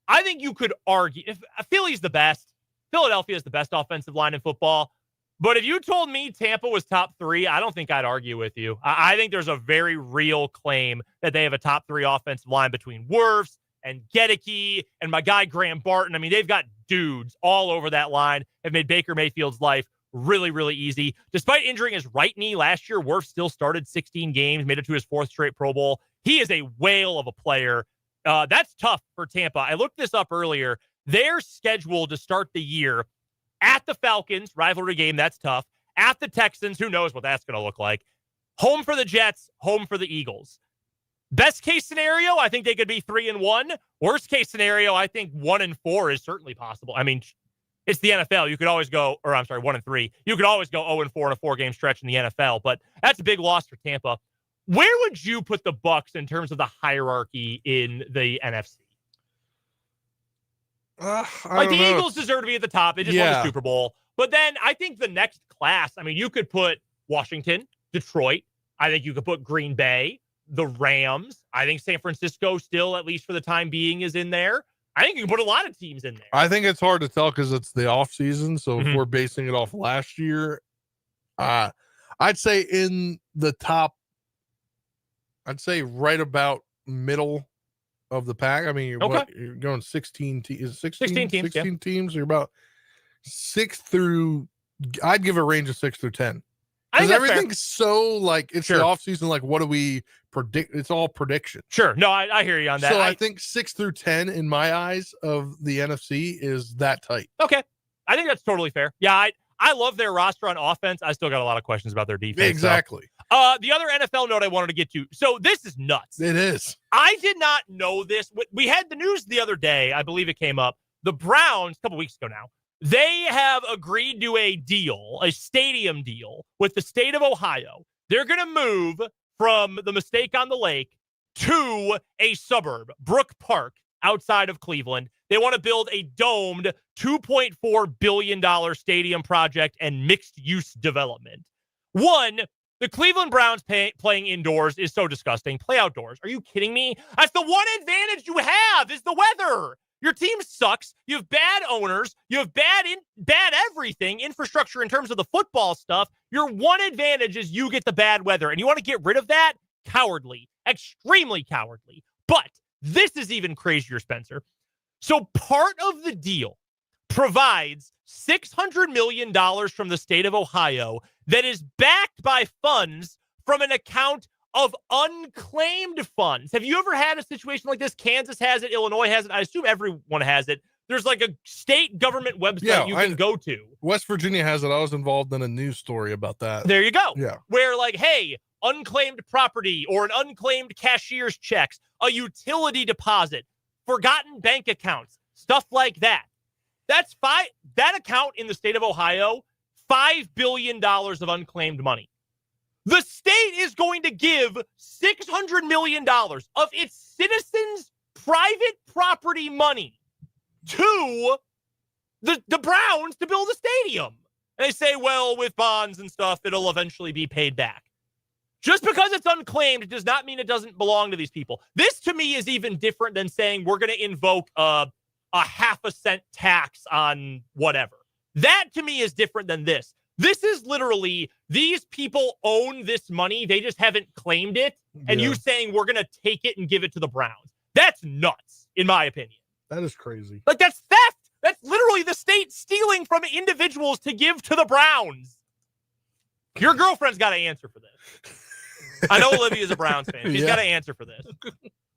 I think you could argue, if Philly's the best, Philadelphia is the best offensive line in football. But if you told me Tampa was top 3, I don't think I'd argue with you. I think there's a very real claim that they have a top 3 offensive line between Wirfs and Gedeke and my guy Graham Barton. I mean, they've got dudes all over that line, have made Baker Mayfield's life really, really easy. Despite injuring his right knee last year, Wirfs still started 16 games, made it to his 4th straight Pro Bowl. He is a whale of a player. That's tough for Tampa. I looked this up earlier. They're scheduled to start the year at the Falcons, rivalry game, that's tough. At the Texans, who knows what that's going to look like. Home for the Jets, home for the Eagles. Best case scenario, I think they could be 3-1. Worst case scenario, I think 1-4 is certainly possible. I mean, it's the NFL. You could always go, 1-3. You could always go 0-4 in a 4-game stretch in the NFL, but that's a big loss for Tampa. Where would you put the Bucs in terms of the hierarchy in the NFC? The Eagles deserve to be at the top. They just won the Super Bowl. But then I think the next class, I mean, you could put Washington, Detroit. I think you could put Green Bay, the Rams. I think San Francisco still, at least for the time being, is in there. I think you can put a lot of teams in there. I think it's hard to tell because it's the off season. So if we're basing it off last year, I'd say in the top, I'd say right about middle of the pack. I mean, you're going 16 teams. 16 teams. 16 teams. You're about 6 through. I'd give a range of 6 through 10. Because everything's so like it's the off season. Like, what do we predict? It's all prediction. Sure. No, I hear you on that. So I think 6 through 10 in my eyes of the NFC is that tight. Okay. I think that's totally fair. Yeah. I love their roster on offense. I still got a lot of questions about their defense. Exactly. So. The other NFL note I wanted to get to. So this is nuts. It is. I did not know this. We had the news the other day. I believe it came up. The Browns, a couple weeks ago now, they have agreed to a deal, a stadium deal with the state of Ohio. They're going to move from the Mistake on the Lake to a suburb, Brook Park, outside of Cleveland. They want to build a domed $2.4 billion stadium project and mixed-use development. One, the Cleveland Browns playing indoors is so disgusting. Play outdoors. Are you kidding me? That's the one advantage you have is the weather. Your team sucks. You have bad owners. You have bad everything, infrastructure in terms of the football stuff. Your one advantage is you get the bad weather. And you want to get rid of that? Cowardly. Extremely cowardly. But this is even crazier, Spencer. So part of the deal provides $600 million from the state of Ohio that is backed by funds from an account of unclaimed funds. Have you ever had a situation like this? Kansas has it. Illinois has it. I assume everyone has it. There's like a state government website you can go to. West Virginia has it. I was involved in a news story about that. There you go. Yeah. Where like, hey, unclaimed property or an unclaimed cashier's checks, a utility deposit, forgotten bank accounts, stuff like that. That account in the state of Ohio, $5 billion of unclaimed money. The state is going to give $600 million of its citizens' private property money to the Browns to build a stadium. And they say, well, with bonds and stuff, it'll eventually be paid back. Just because it's unclaimed does not mean it doesn't belong to these people. This, to me, is even different than saying we're going to invoke a half-a-cent tax on whatever. That, to me, is different than this. This is literally, these people own this money. They just haven't claimed it. And you saying we're going to take it and give it to the Browns. That's nuts, in my opinion. That is crazy. Like, that's theft. That's literally the state stealing from individuals to give to the Browns. Your girlfriend's got to answer for this. I know Olivia's a Browns fan. She's got to answer for this.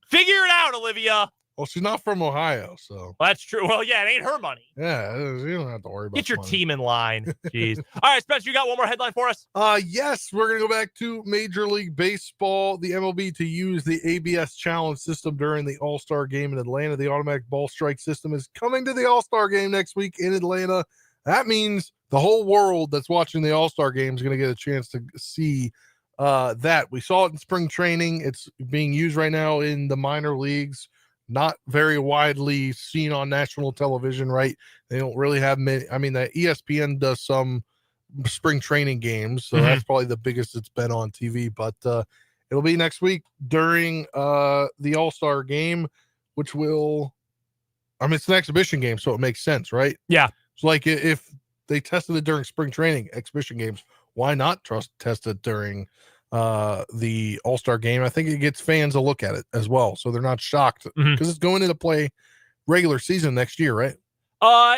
Figure it out, Olivia. Well, she's not from Ohio, so. Well, that's true. Well, yeah, it ain't her money. Yeah, you don't have to worry about it. Get your team in line. Jeez. All right, Spencer, you got one more headline for us? Yes, we're going to go back to Major League Baseball, the MLB, to use the ABS challenge system during the All-Star game in Atlanta. The automatic ball strike system is coming to the All-Star game next week in Atlanta. That means the whole world that's watching the All-Star game is going to get a chance to see that. We saw it in spring training. It's being used right now in the minor leagues. Not very widely seen on national television, right? They don't really have many. I mean, the ESPN does some spring training games, so that's probably the biggest it's been on TV. But it'll be next week during the All-Star game, which will, I mean, it's an exhibition game, so it makes sense, right? Yeah. It's like if they tested it during spring training, exhibition games, why not test it during the All-Star game? I think it gets fans a look at it as well, so they're not shocked because it's going into play regular season next year, right?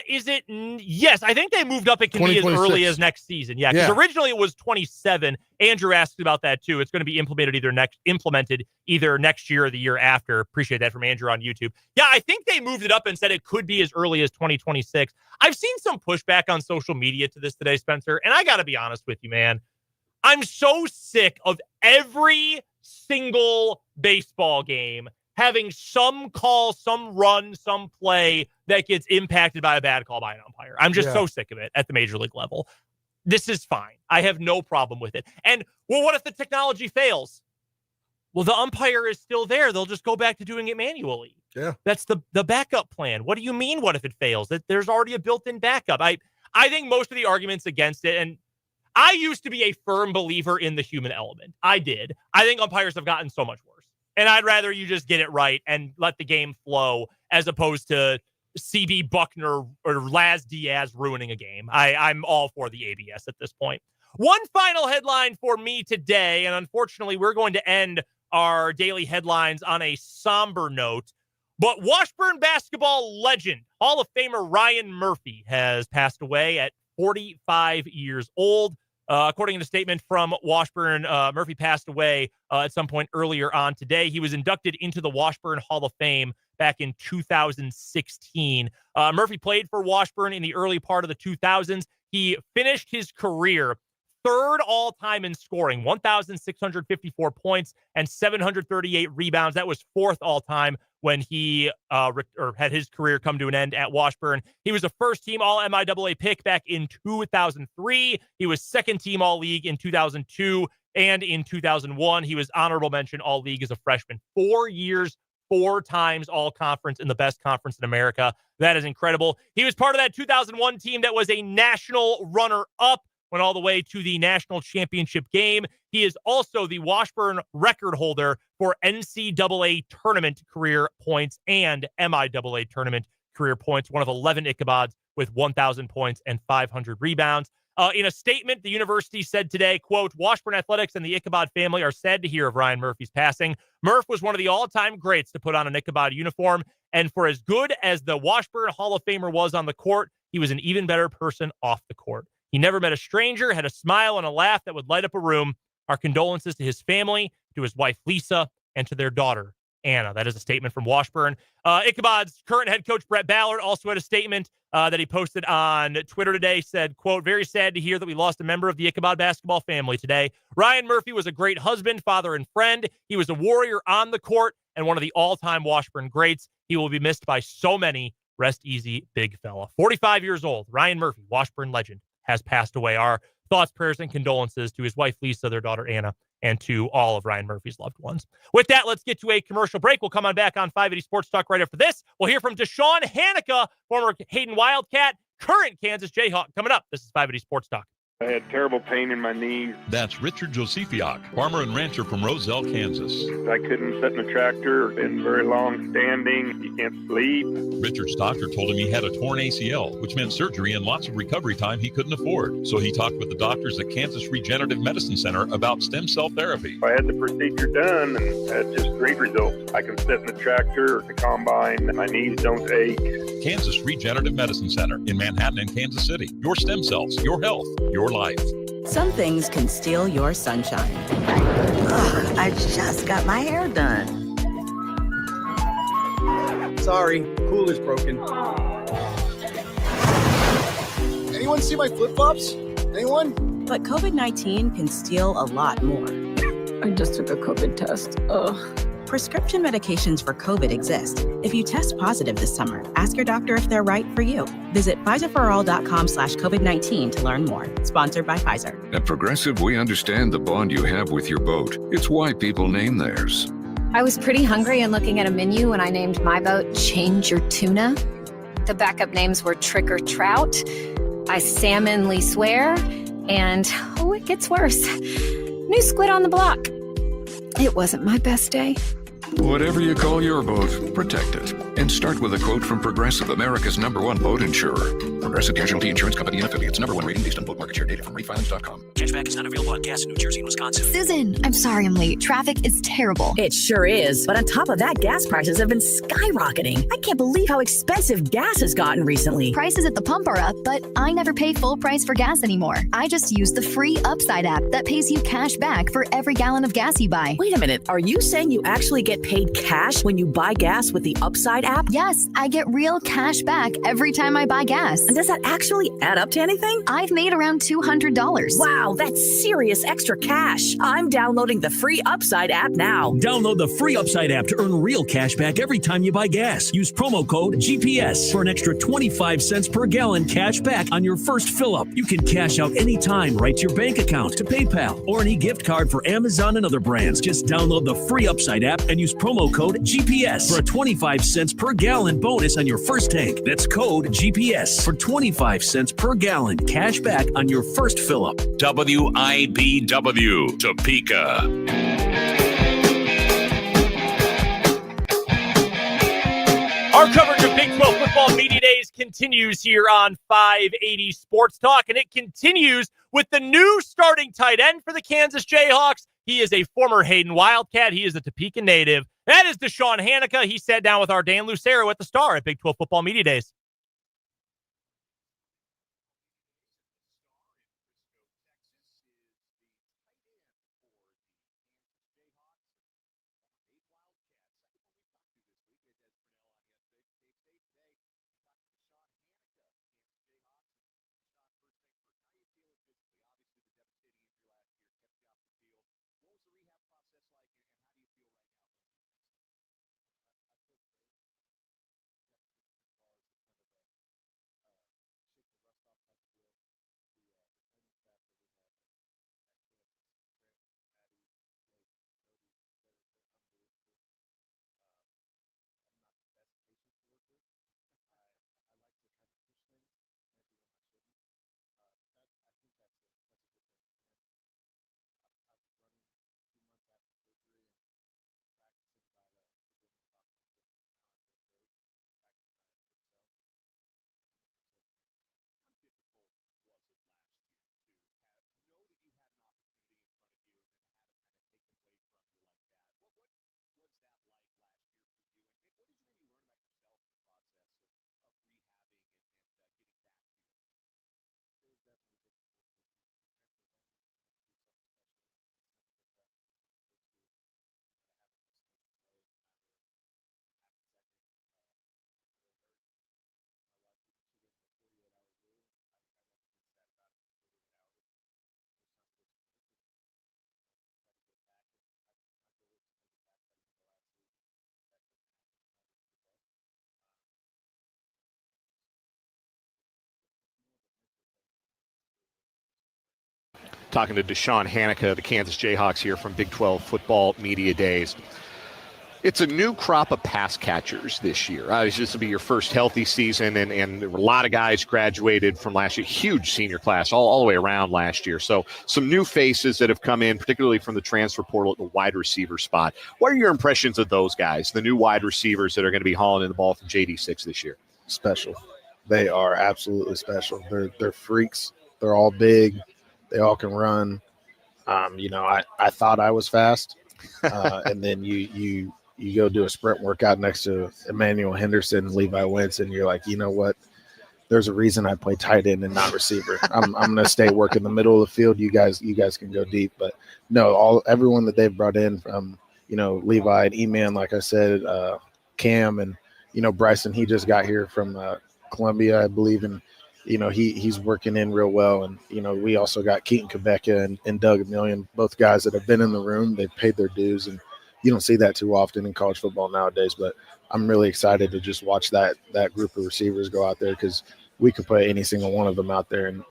Is it? Yes, I think they moved up. It can be as early as next season. Yeah, because originally it was 27. Andrew asked about that too. It's going to be implemented either next year or the year after. Appreciate that from Andrew on YouTube. Yeah, I think they moved it up and said it could be as early as 2026. I've seen some pushback on social media to this today, Spencer, and I got to be honest with you, man. I'm so sick of every single baseball game having some call, some run, some play that gets impacted by a bad call by an umpire. I'm just so sick of it at the major league level. This is fine. I have no problem with it. And, well, what if the technology fails? Well, the umpire is still there. They'll just go back to doing it manually. Yeah. That's the backup plan. What do you mean, what if it fails? That there's already a built-in backup. I think most of the arguments against it, and I used to be a firm believer in the human element. I did. I think umpires have gotten so much worse. And I'd rather you just get it right and let the game flow as opposed to CB Buckner or Laz Diaz ruining a game. I'm all for the ABS at this point. One final headline for me today, and unfortunately we're going to end our daily headlines on a somber note, but Washburn basketball legend, Hall of Famer Ryan Murphy has passed away at 45 years old. According to a statement from Washburn, Murphy passed away at some point earlier on today. He was inducted into the Washburn Hall of Fame back in 2016. Murphy played for Washburn in the early part of the 2000s. He finished his career third all-time in scoring, 1,654 points and 738 rebounds. That was fourth all-time when he had his career come to an end at Washburn. He was a first-team All-MIAA pick back in 2003. He was second-team All-League in 2002, and in 2001, he was honorable mention All-League as a freshman. 4 years, 4 times All-Conference in the best conference in America. That is incredible. He was part of that 2001 team that was a national runner-up, went all the way to the national championship game. He is also the Washburn record holder for NCAA tournament career points and MIAA tournament career points, one of 11 Ichabods with 1,000 points and 500 rebounds. In a statement, the university said today, quote, Washburn Athletics and the Ichabod family are sad to hear of Ryan Murphy's passing. Murph was one of the all-time greats to put on an Ichabod uniform, and for as good as the Washburn Hall of Famer was on the court, he was an even better person off the court. He never met a stranger, had a smile and a laugh that would light up a room. Our condolences to his family, to his wife, Lisa, and to their daughter, Anna. That is a statement from Washburn. Ichabod's current head coach, Brett Ballard, also had a statement that he posted on Twitter today, said, quote, very sad to hear that we lost a member of the Ichabod basketball family today. Ryan Murphy was a great husband, father, and friend. He was a warrior on the court and one of the all-time Washburn greats. He will be missed by so many. Rest easy, big fella. 45 years old, Ryan Murphy, Washburn legend, has passed away. Our thoughts, prayers, and condolences to his wife, Lisa, their daughter, Anna, and to all of Ryan Murphy's loved ones. With that, let's get to a commercial break. We'll come on back on 580 Sports Talk right after this. We'll hear from Deshaun Hanukkah, former Hayden Wildcat, current Kansas Jayhawk. Coming up, this is 580 Sports Talk. I had terrible pain in my knees. That's Richard Josephiak, farmer and rancher from Roselle, Kansas. I couldn't sit in a tractor, been very long standing, you can't sleep. Richard's doctor told him he had a torn ACL, which meant surgery and lots of recovery time he couldn't afford. So he talked with the doctors at Kansas Regenerative Medicine Center about stem cell therapy. I had the procedure done and had just great results. I can sit in the tractor or the combine, and my knees don't ache. Kansas Regenerative Medicine Center in Manhattan and Kansas City. Your stem cells, your health, your life. Some things can steal your sunshine. Ugh, I just got my hair done. Sorry, cooler's broken. Anyone see my flip-flops? Anyone? But COVID-19 can steal a lot more. I just took a COVID test. Ugh. Prescription medications for COVID exist. If you test positive this summer, ask your doctor if they're right for you. Visit PfizerForAll.com/COVID-19 to learn more. Sponsored by Pfizer. At Progressive, we understand the bond you have with your boat. It's why people name theirs. I was pretty hungry and looking at a menu when I named my boat Change Your Tuna. The backup names were Trick or Trout, I Salmonly Swear, and, oh, it gets worse, New Squid on the Block. It wasn't my best day. Whatever you call your boat, protect it. And start with a quote from Progressive, America's #1 boat insurer. Progressive Casualty Insurance Company and Affiliates. #1 rating based on boat market share data from refilings.com. Cashback is not available on gas in New Jersey and Wisconsin. Susan, I'm sorry I'm late. Traffic is terrible. It sure is. But on top of that, gas prices have been skyrocketing. I can't believe how expensive gas has gotten recently. Prices at the pump are up, but I never pay full price for gas anymore. I just use the free Upside app that pays you cash back for every gallon of gas you buy. Wait a minute. Are you saying you actually get paid cash when you buy gas with the Upside app? Yes, I get real cash back every time I buy gas. And does that actually add up to anything? I've made around $200. Wow, that's serious extra cash. I'm downloading the free Upside app now. Download the free Upside app to earn real cash back every time you buy gas. Use promo code GPS for an extra 25 cents per gallon cash back on your first fill up. You can cash out anytime right to your bank account, to PayPal, or any gift card for Amazon and other brands. Just download the free Upside app and use promo code GPS for a 25 cents per gallon bonus on your first tank. That's code GPS for 25 cents per gallon cash back on your first fill up. WIBW, Topeka. Our coverage of Big 12 football media days continues here on 580 Sports Talk, and it continues with the new starting tight end for the Kansas Jayhawks. He is a former Hayden Wildcat. He is a Topeka native. That is Deshaun Hanika. He sat down with our Dan Lucero at the Star at Big 12 football media days. Talking to Deshaun Hanika, the Kansas Jayhawks here from Big 12 football media days. It's a new crop of pass catchers this year. This will be your first healthy season, and a lot of guys graduated from last year. Huge senior class all the way around last year. So some new faces that have come in, particularly from the transfer portal at the wide receiver spot. What are your impressions of those guys, the new wide receivers that are going to be hauling in the ball from JD6 this year? Special. They are absolutely special. They're freaks. They're all big. They all can run. I thought I was fast, and then you go do a sprint workout next to Emmanuel Henderson, Levi Wentz, and you're like, you know what? There's a reason I play tight end and not receiver. I'm going to stay work in the middle of the field. You guys can go deep, but no, everyone that they've brought in from Levi and E-Man, like I said, Cam and Bryson. He just got here from Columbia, I believe, and he's working in real well. And, we also got Keaton Quebeca and Doug Million, both guys that have been in the room. They've paid their dues, and you don't see that too often in college football nowadays. But I'm really excited to just watch that group of receivers go out there, because we could put any single one of them out there, and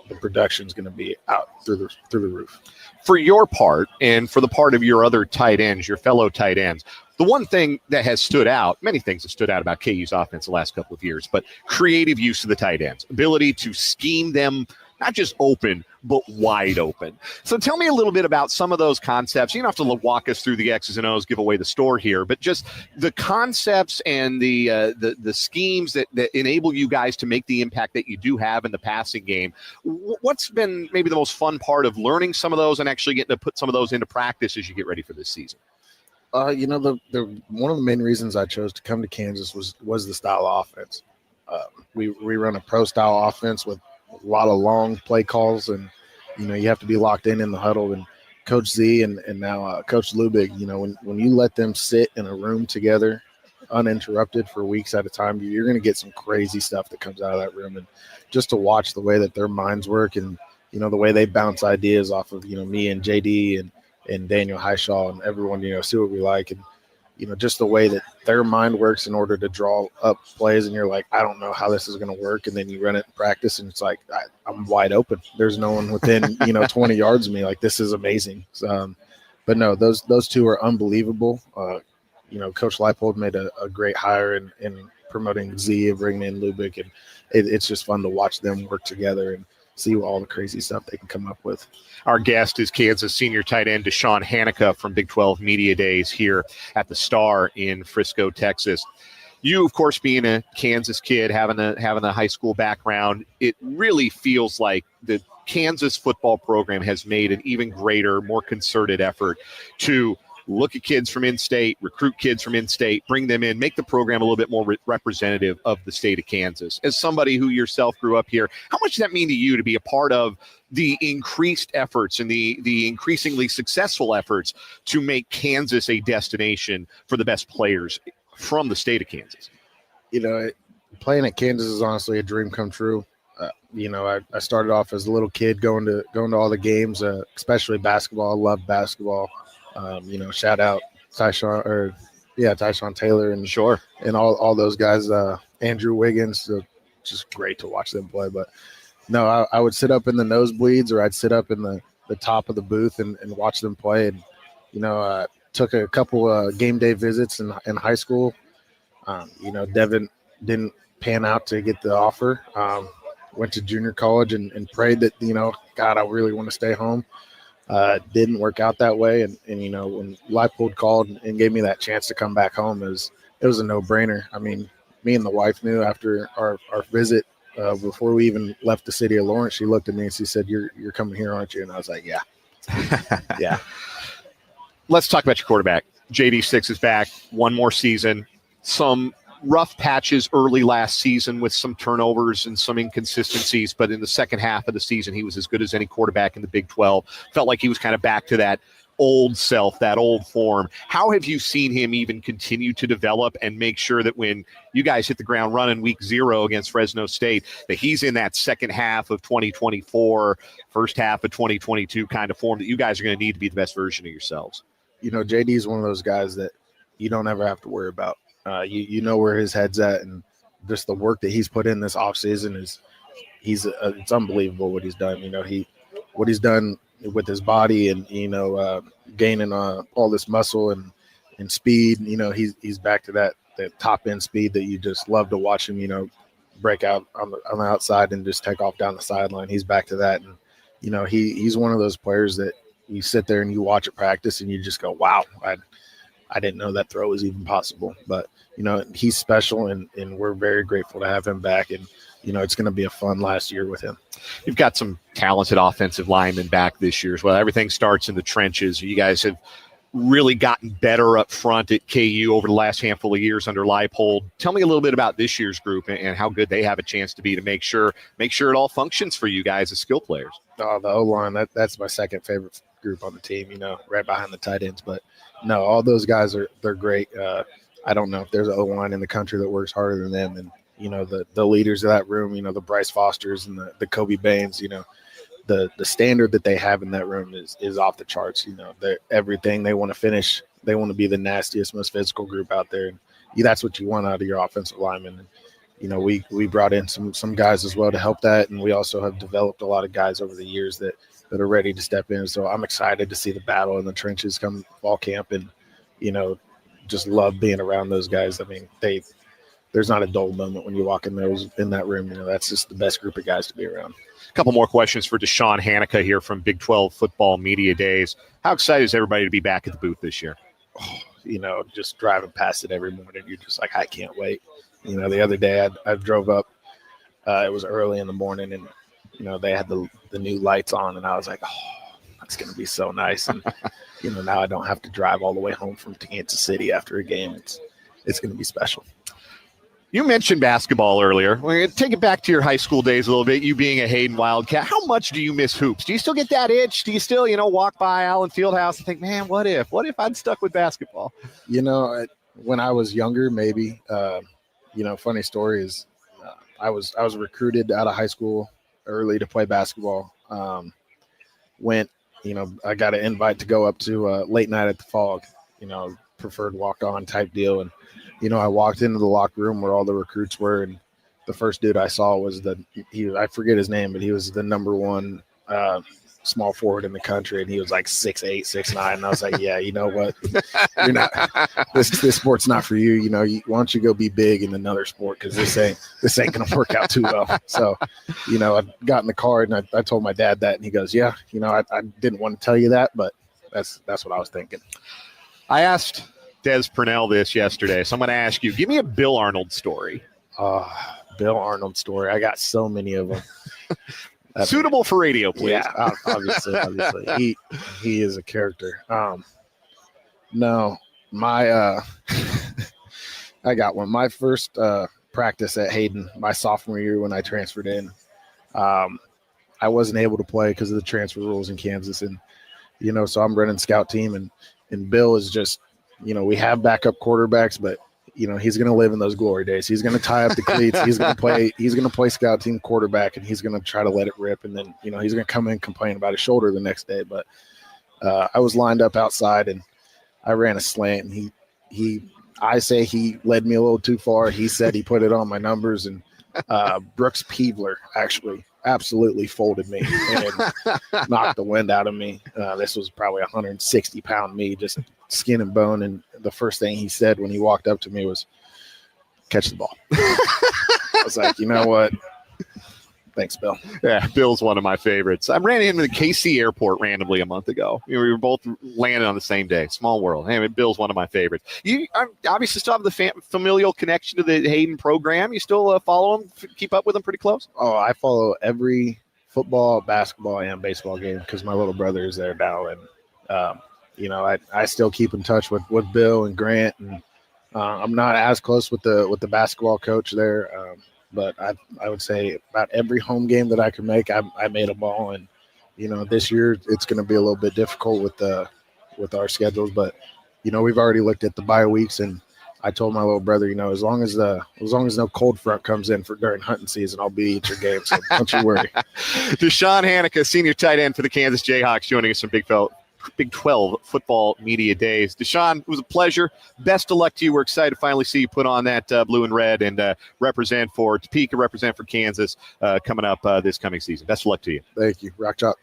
the production's going to be out through the roof. For your part, and for the part of your other tight ends, your fellow tight ends, the one thing that has stood out, many things have stood out about KU's offense the last couple of years, but creative use of the tight ends, ability to scheme them not just open, but wide open. So tell me a little bit about some of those concepts. You don't have to walk us through the X's and O's, give away the store here, but just the concepts and the schemes that enable you guys to make the impact that you do have in the passing game. What's been maybe the most fun part of learning some of those and actually getting to put some of those into practice as you get ready for this season? The one of the main reasons I chose to come to Kansas was the style of offense. We run a pro style offense with a lot of long play calls, and you have to be locked in the huddle. And Coach Z and now Coach Lubig, when you let them sit in a room together uninterrupted for weeks at a time, you're going to get some crazy stuff that comes out of that room. And just to watch the way that their minds work and the way they bounce ideas off of me and JD and Daniel Highshaw and everyone, see what we like, and just the way that their mind works in order to draw up plays, and you're like, I don't know how this is going to work, and then you run it in practice, and it's like I'm wide open. There's no one within 20 yards of me. Like, this is amazing. But no, those two are unbelievable. Coach Leipold made a great hire in promoting Z and bringing in Lubick, and it's just fun to watch them work together and see all the crazy stuff they can come up with. Our guest is Kansas senior tight end Deshaun Hanukkah from Big 12 Media Days here at the Star in Frisco, Texas. You, of course, being a Kansas kid, having a high school background, it really feels like the Kansas football program has made an even greater, more concerted effort to look at kids from in-state, recruit kids from in-state, bring them in, make the program a little bit more representative of the state of Kansas. As somebody who yourself grew up here, how much does that mean to you to be a part of the increased efforts and the increasingly successful efforts to make Kansas a destination for the best players from the state of Kansas? Playing at Kansas is honestly a dream come true. I started off as a little kid going to all the games, especially basketball. I love basketball. Shout out Tyshawn Taylor and all those guys, Andrew Wiggins. Just great to watch them play. But no, I would sit up in the nosebleeds, or I'd sit up in the top of the booth and watch them play. And took a couple game day visits in high school. Devin didn't pan out to get the offer. Went to junior college and prayed that God, I really want to stay home. Didn't work out that way, and when Leipold called and gave me that chance to come back home, it was a no-brainer. I mean, me and the wife knew after our visit, before we even left the city of Lawrence, she looked at me and she said, "You're coming here, aren't you?" And I was like, "Yeah." Yeah. Let's talk about your quarterback. JD Six is back, one more season. Some rough patches early last season with some turnovers and some inconsistencies, but in the second half of the season, he was as good as any quarterback in the Big 12. Felt like he was kind of back to that old self, that old form. How have you seen him even continue to develop and make sure that when you guys hit the ground running week 0 against Fresno State, that he's in that second half of 2024, first half of 2022 kind of form that you guys are going to need to be the best version of yourselves? JD is one of those guys that you don't ever have to worry about. You know where his head's at, and just the work that he's put in this offseason it's unbelievable what he's done. What he's done with his body and gaining all this muscle and speed. He's back to that top end speed that you just love to watch him. Break out on the outside and just take off down the sideline. He's back to that, and he's one of those players that you sit there and you watch it practice and you just go, wow, I didn't know that throw was even possible. But he's special, and we're very grateful to have him back, and it's going to be a fun last year with him. You've got some talented offensive linemen back this year as well. Everything starts in the trenches. You guys have really gotten better up front at KU over the last handful of years under Leipold. Tell me a little bit about this year's group and how good they have a chance to be to make sure it all functions for you guys as skill players. Oh, the O-line, that's my second favorite group on the team, right behind the tight ends. But no, all those guys they're great. I don't know if there's an O-line in the country that works harder than them. And the leaders of that room, the Bryce Fosters and the Kobe Baines, the standard that they have in that room is off the charts. They're everything. They want to finish. They want to be the nastiest, most physical group out there. And that's what you want out of your offensive linemen. And, we brought in some guys as well to help that. And we also have developed a lot of guys over the years that are ready to step in. So I'm excited to see the battle in the trenches come fall camp, and, just love being around those guys. I mean, they there's not a dull moment when you walk in that room. That's just the best group of guys to be around. A couple more questions for Deshaun Hanika here from Big 12 Football Media Days. How excited is everybody to be back at the booth this year? Just driving past it every morning, you're just like, I can't wait. The other day I drove up. It was early in the morning, and they had the new lights on, and I was like, oh, that's going to be so nice. And now I don't have to drive all the way home from Kansas City after a game. It's going to be special. You mentioned basketball earlier. We're going to take it back to your high school days a little bit, you being a Hayden Wildcat. How much do you miss hoops? Do you still get that itch? Do you still, walk by Allen Fieldhouse and think, man, what if I'd stuck with basketball? When I was younger, maybe, funny story is I was recruited out of high school early to play basketball. I got an invite to go up to late night at the Fog, preferred walk-on type deal. And, I walked into the locker room where all the recruits were, and the first dude I saw was I forget his name, but he was the number one small forward in the country, and he was like 6'8", 6'9", and I was like, yeah, you know what? You're not this sport's not for you. Why don't you go be big in another sport, because this ain't gonna work out too well. So, I got in the car and I told my dad that, and he goes, yeah, I didn't want to tell you that, but that's what I was thinking. I asked Des Purnell this yesterday, so I'm going to ask you, give me a Bill Arnold story. Bill Arnold story. I got so many of them. Suitable for radio, please. Yeah, obviously. He is a character. No, my I got one. My first practice at Hayden, my sophomore year when I transferred in, I wasn't able to play because of the transfer rules in Kansas, and so I'm running scout team, and Bill is just, we have backup quarterbacks, but he's going to live in those glory days. He's going to tie up the cleats. He's going to play scout team quarterback, and he's going to try to let it rip. And then, he's going to come in and complain about his shoulder the next day. But I was lined up outside, and I ran a slant, and I say he led me a little too far. He said he put it on my numbers, and Brooks Peebler actually absolutely folded me and knocked the wind out of me. This was probably 160-pound me, just skin and bone. And the first thing he said when he walked up to me was, catch the ball. I was like, you know what? Thanks, Bill. Yeah, Bill's one of my favorites. I ran into the KC airport randomly a month ago. We were both landed on the same day. Small world. Hey, Bill's one of my favorites. You obviously still have the familial connection to the Hayden program. You still follow him, keep up with him pretty close? Oh, I follow every football, basketball, and baseball game because my little brother is there now. And, I still keep in touch with Bill and Grant. And I'm not as close with the basketball coach there. But I would say about every home game that I could make, I made a ball. And, this year it's going to be a little bit difficult with our schedules. But, we've already looked at the bye weeks, and I told my little brother, as long as no cold front comes in during hunting season, I'll be at your game. So don't you worry. Deshaun Hanika, senior tight end for the Kansas Jayhawks, joining us from Big 12 Football Media Days. Deshaun, it was a pleasure. Best of luck to you. We're excited to finally see you put on that blue and red and represent for Topeka, represent for Kansas coming up this coming season. Best of luck to you. Thank you. Rock Chalk.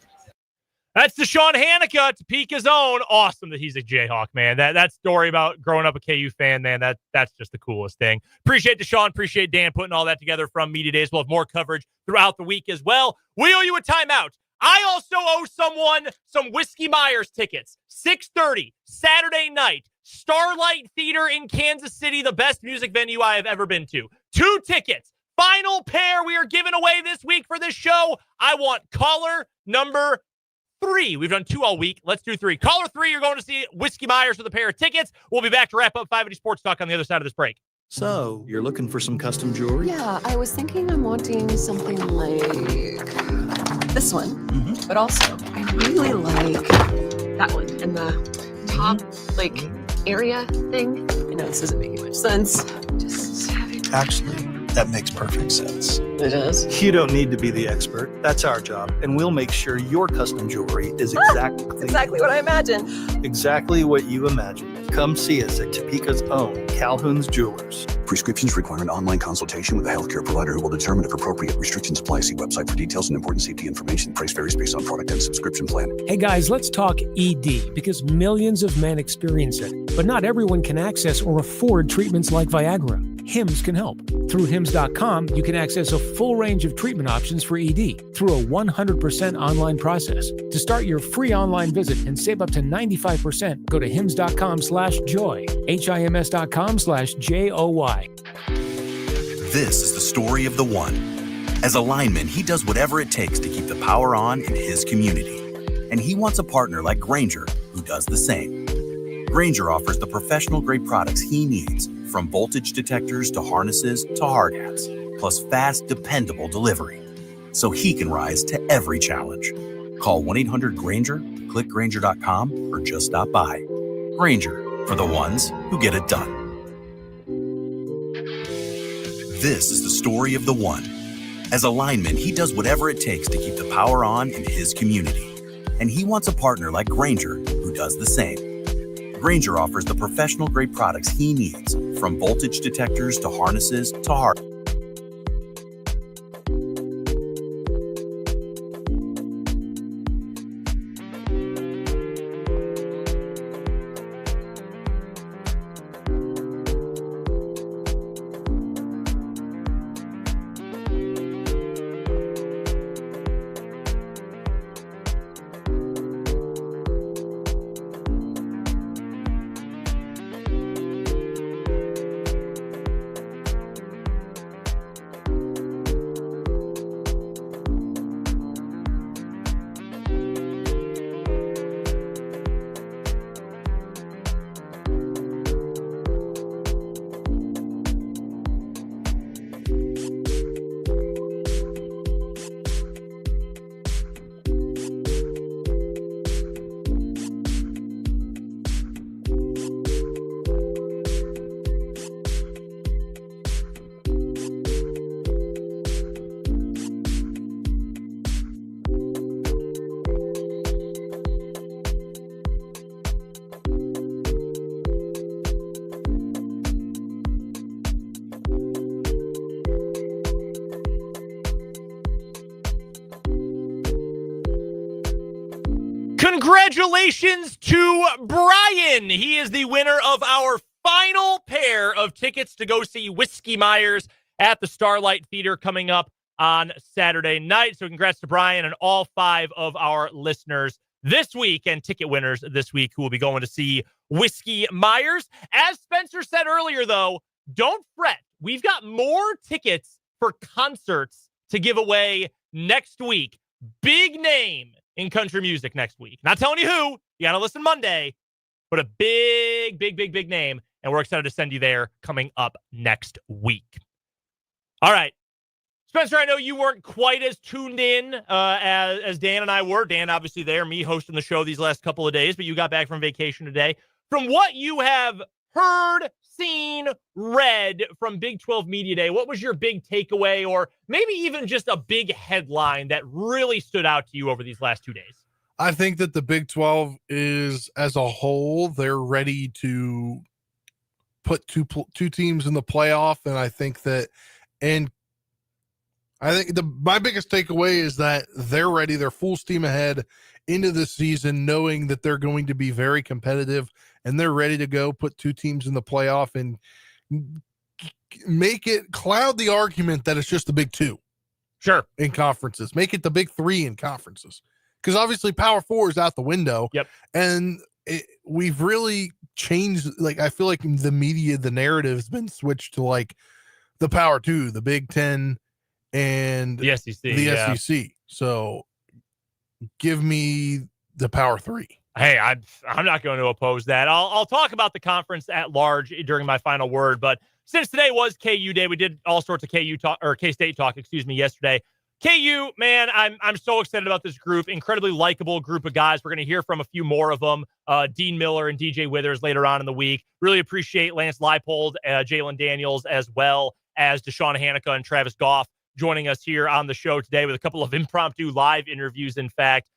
That's Deshaun Hanika, Topeka's own. Awesome that he's a Jayhawk, man. That story about growing up a KU fan, man, that's just the coolest thing. Appreciate Deshaun. Appreciate Dan putting all that together from Media Days. We'll have more coverage throughout the week as well. We owe you a timeout. I also owe someone some Whiskey Myers tickets. 6:30, Saturday night, Starlight Theater in Kansas City, the best music venue I have ever been to. 2 tickets, final pair we are giving away this week for this show. I want caller number 3. We've done 2 all week. Let's do 3. Caller 3, you're going to see Whiskey Myers with a pair of tickets. We'll be back to wrap up 580 Sports Talk on the other side of this break. So, you're looking for some custom jewelry? Yeah, I was thinking I'm wanting something like this one, but also I really like that one and the top area thing. I know this doesn't make much sense. Just having. Actually, that makes perfect sense. It does. You don't need to be the expert. That's our job, and we'll make sure your custom jewelry is exactly what I imagined. Exactly what you imagined. Come see us at Topeka's own Calhoun's Jewelers. Prescriptions require an online consultation with a healthcare provider who will determine if appropriate. Restrictions apply. See website for details and important safety information. Price varies based on product and subscription plan. Hey guys, let's talk ED because millions of men experience it, but not everyone can access or afford treatments like Viagra. HIMS can help. Through HIMS.com, you can access a full range of treatment options for ED through a 100% online process. To start your free online visit and save up to 95%, go to HIMS.com/joy, HIMS.com/JOY. This is the story of the one. As a lineman, he does whatever it takes to keep the power on in his community. And he wants a partner like Grainger who does the same. Grainger offers the professional-grade products he needs, from voltage detectors to harnesses to hard hats, plus fast, dependable delivery, so he can rise to every challenge. Call 1-800-GRAINGER, click Grainger.com, or just stop by. Grainger, for the ones who get it done. This is the story of the one. As a lineman, he does whatever it takes to keep the power on in his community. And he wants a partner like Grainger who does the same. Grainger offers the professional-grade products he needs, from voltage detectors to harnesses to hard. Congratulations to Brian. He is the winner of our final pair of tickets to go see Whiskey Myers at the Starlight Theater coming up on Saturday night. So congrats to Brian and all 5 of our listeners this week and ticket winners this week who will be going to see Whiskey Myers. As Spencer said earlier, though, don't fret. We've got more tickets for concerts to give away next week. Big name in country music next week. Not telling you who. You got to listen Monday. But a big name. And we're excited to send you there coming up next week. All right. Spencer, I know you weren't quite as tuned in as Dan and I were. Dan, obviously there, me hosting the show these last couple of days, but you got back from vacation today. From what you have heard, seen, read from Big 12 Media Day, what was your big takeaway or maybe even just a big headline that really stood out to you over these last 2 days? I think that the Big 12 is, as a whole, they're ready to put two teams in the playoff. And I think my biggest takeaway is that they're ready. They're full steam ahead into the season, knowing that they're going to be very competitive and they're ready to go put 2 teams in the playoff and make it cloud the argument that it's just the Big 2. Sure. In conferences, make it the Big 3 in conferences. Because obviously Power 4 is out the window. Yep. And we've really changed. Like, I feel like the media, the narrative has been switched to like the Power 2, the Big 10, and the SEC. SEC. So give me the Power 3. Hey, I'm not going to oppose that. I'll talk about the conference at large during my final word, but since today was KU Day, we did all sorts of KU talk or K-State talk, yesterday. KU, man, I'm so excited about this group. Incredibly likable group of guys. We're going to hear from a few more of them. Dean Miller and DJ Withers later on in the week. Really appreciate Lance Leipold, Jalon Daniels, as well as Deshaun Hanukkah and Travis Goff joining us here on the show today with a couple of impromptu live interviews. In fact,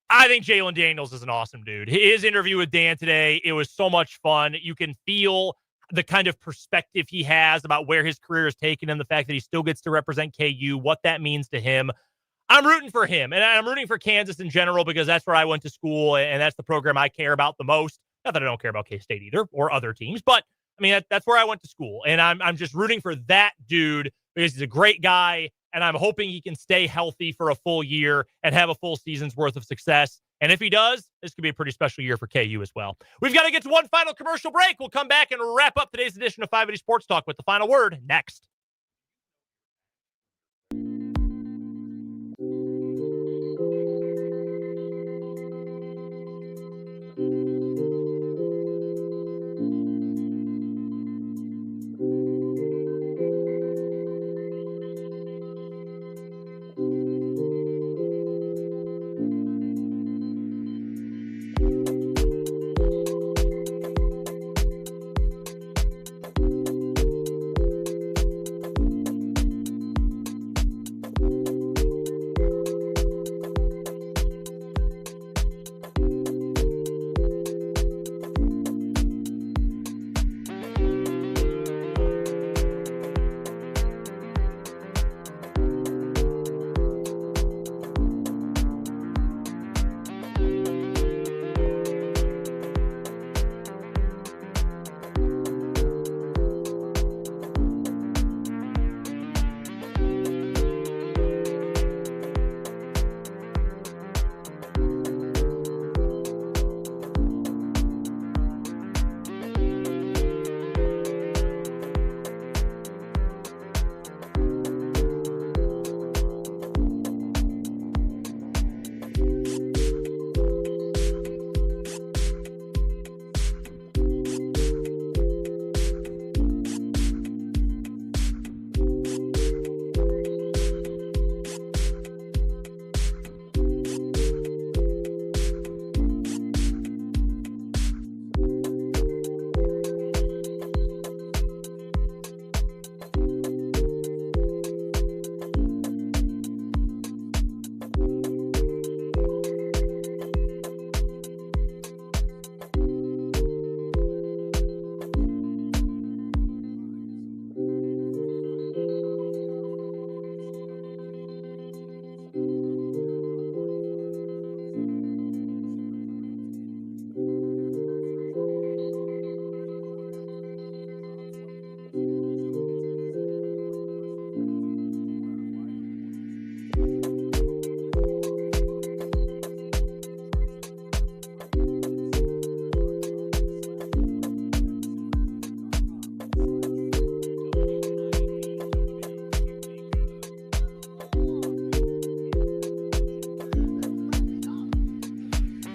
I think Jalon Daniels is an awesome dude. His interview with Dan today, it was so much fun. You can feel the kind of perspective he has about where his career is taken and the fact that he still gets to represent KU, what that means to him. I'm rooting for him, and I'm rooting for Kansas in general because that's where I went to school, and that's the program I care about the most. Not that I don't care about K-State either or other teams, but I mean, that's where I went to school, and I'm just rooting for that dude because he's a great guy, and I'm hoping he can stay healthy for a full year and have a full season's worth of success. And if he does, this could be a pretty special year for KU as well. We've got to get to one final commercial break. We'll come back and wrap up today's edition of 580 Sports Talk with the final word next.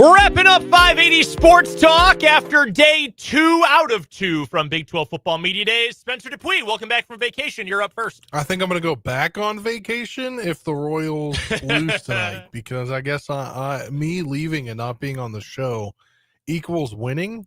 Wrapping up 580 Sports Talk after day 2 out of 2 from Big 12 Football Media Days. Spencer Dupuis, welcome back from vacation. You're up first. I think I'm going to go back on vacation if the Royals lose tonight, because I guess me leaving and not being on the show equals winning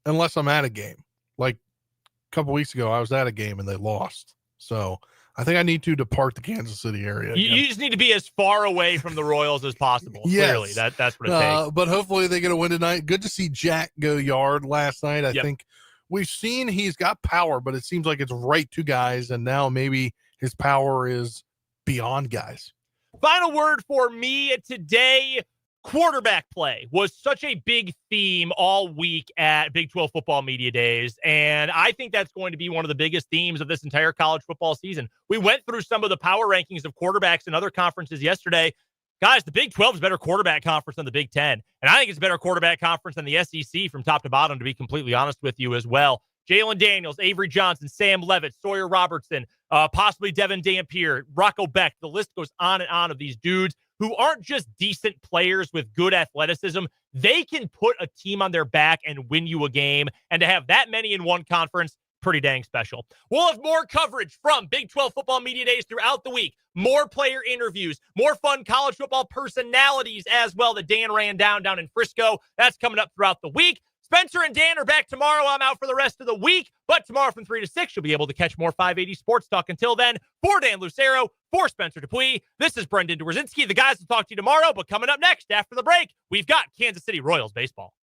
unless I'm at a game. Like a couple weeks ago, I was at a game and they lost. So I think I need to depart the Kansas City area. You just need to be as far away from the Royals as possible. Yes. Clearly, that's what it takes. But hopefully they get a win tonight. Good to see Jack go yard last night. I think we've seen he's got power, but it seems like it's right to guys, and now maybe his power is beyond guys. Final word for me today. Quarterback play was such a big theme all week at Big 12 Football Media Days, and I think that's going to be one of the biggest themes of this entire college football season. We went through some of the power rankings of quarterbacks in other conferences yesterday. Guys, the Big 12 is a better quarterback conference than the Big 10, and I think it's a better quarterback conference than the SEC from top to bottom, to be completely honest with you as well. Jalen Daniels, Avery Johnson, Sam Levitt, Sawyer Robertson, possibly Devin Dampier, Rocco Beck. The list goes on and on of these dudes who aren't just decent players with good athleticism. They can put a team on their back and win you a game. And to have that many in one conference, pretty dang special. We'll have more coverage from Big 12 Football Media Days throughout the week. More player interviews, more fun college football personalities as well that Dan ran down in Frisco. That's coming up throughout the week. Spencer and Dan are back tomorrow. I'm out for the rest of the week, but tomorrow from 3 to 6, you'll be able to catch more 580 Sports Talk. Until then, for Dan Lucero, for Spencer Dupuis, this is Brendan Dworzinski. The guys will talk to you tomorrow, but coming up next after the break, we've got Kansas City Royals baseball.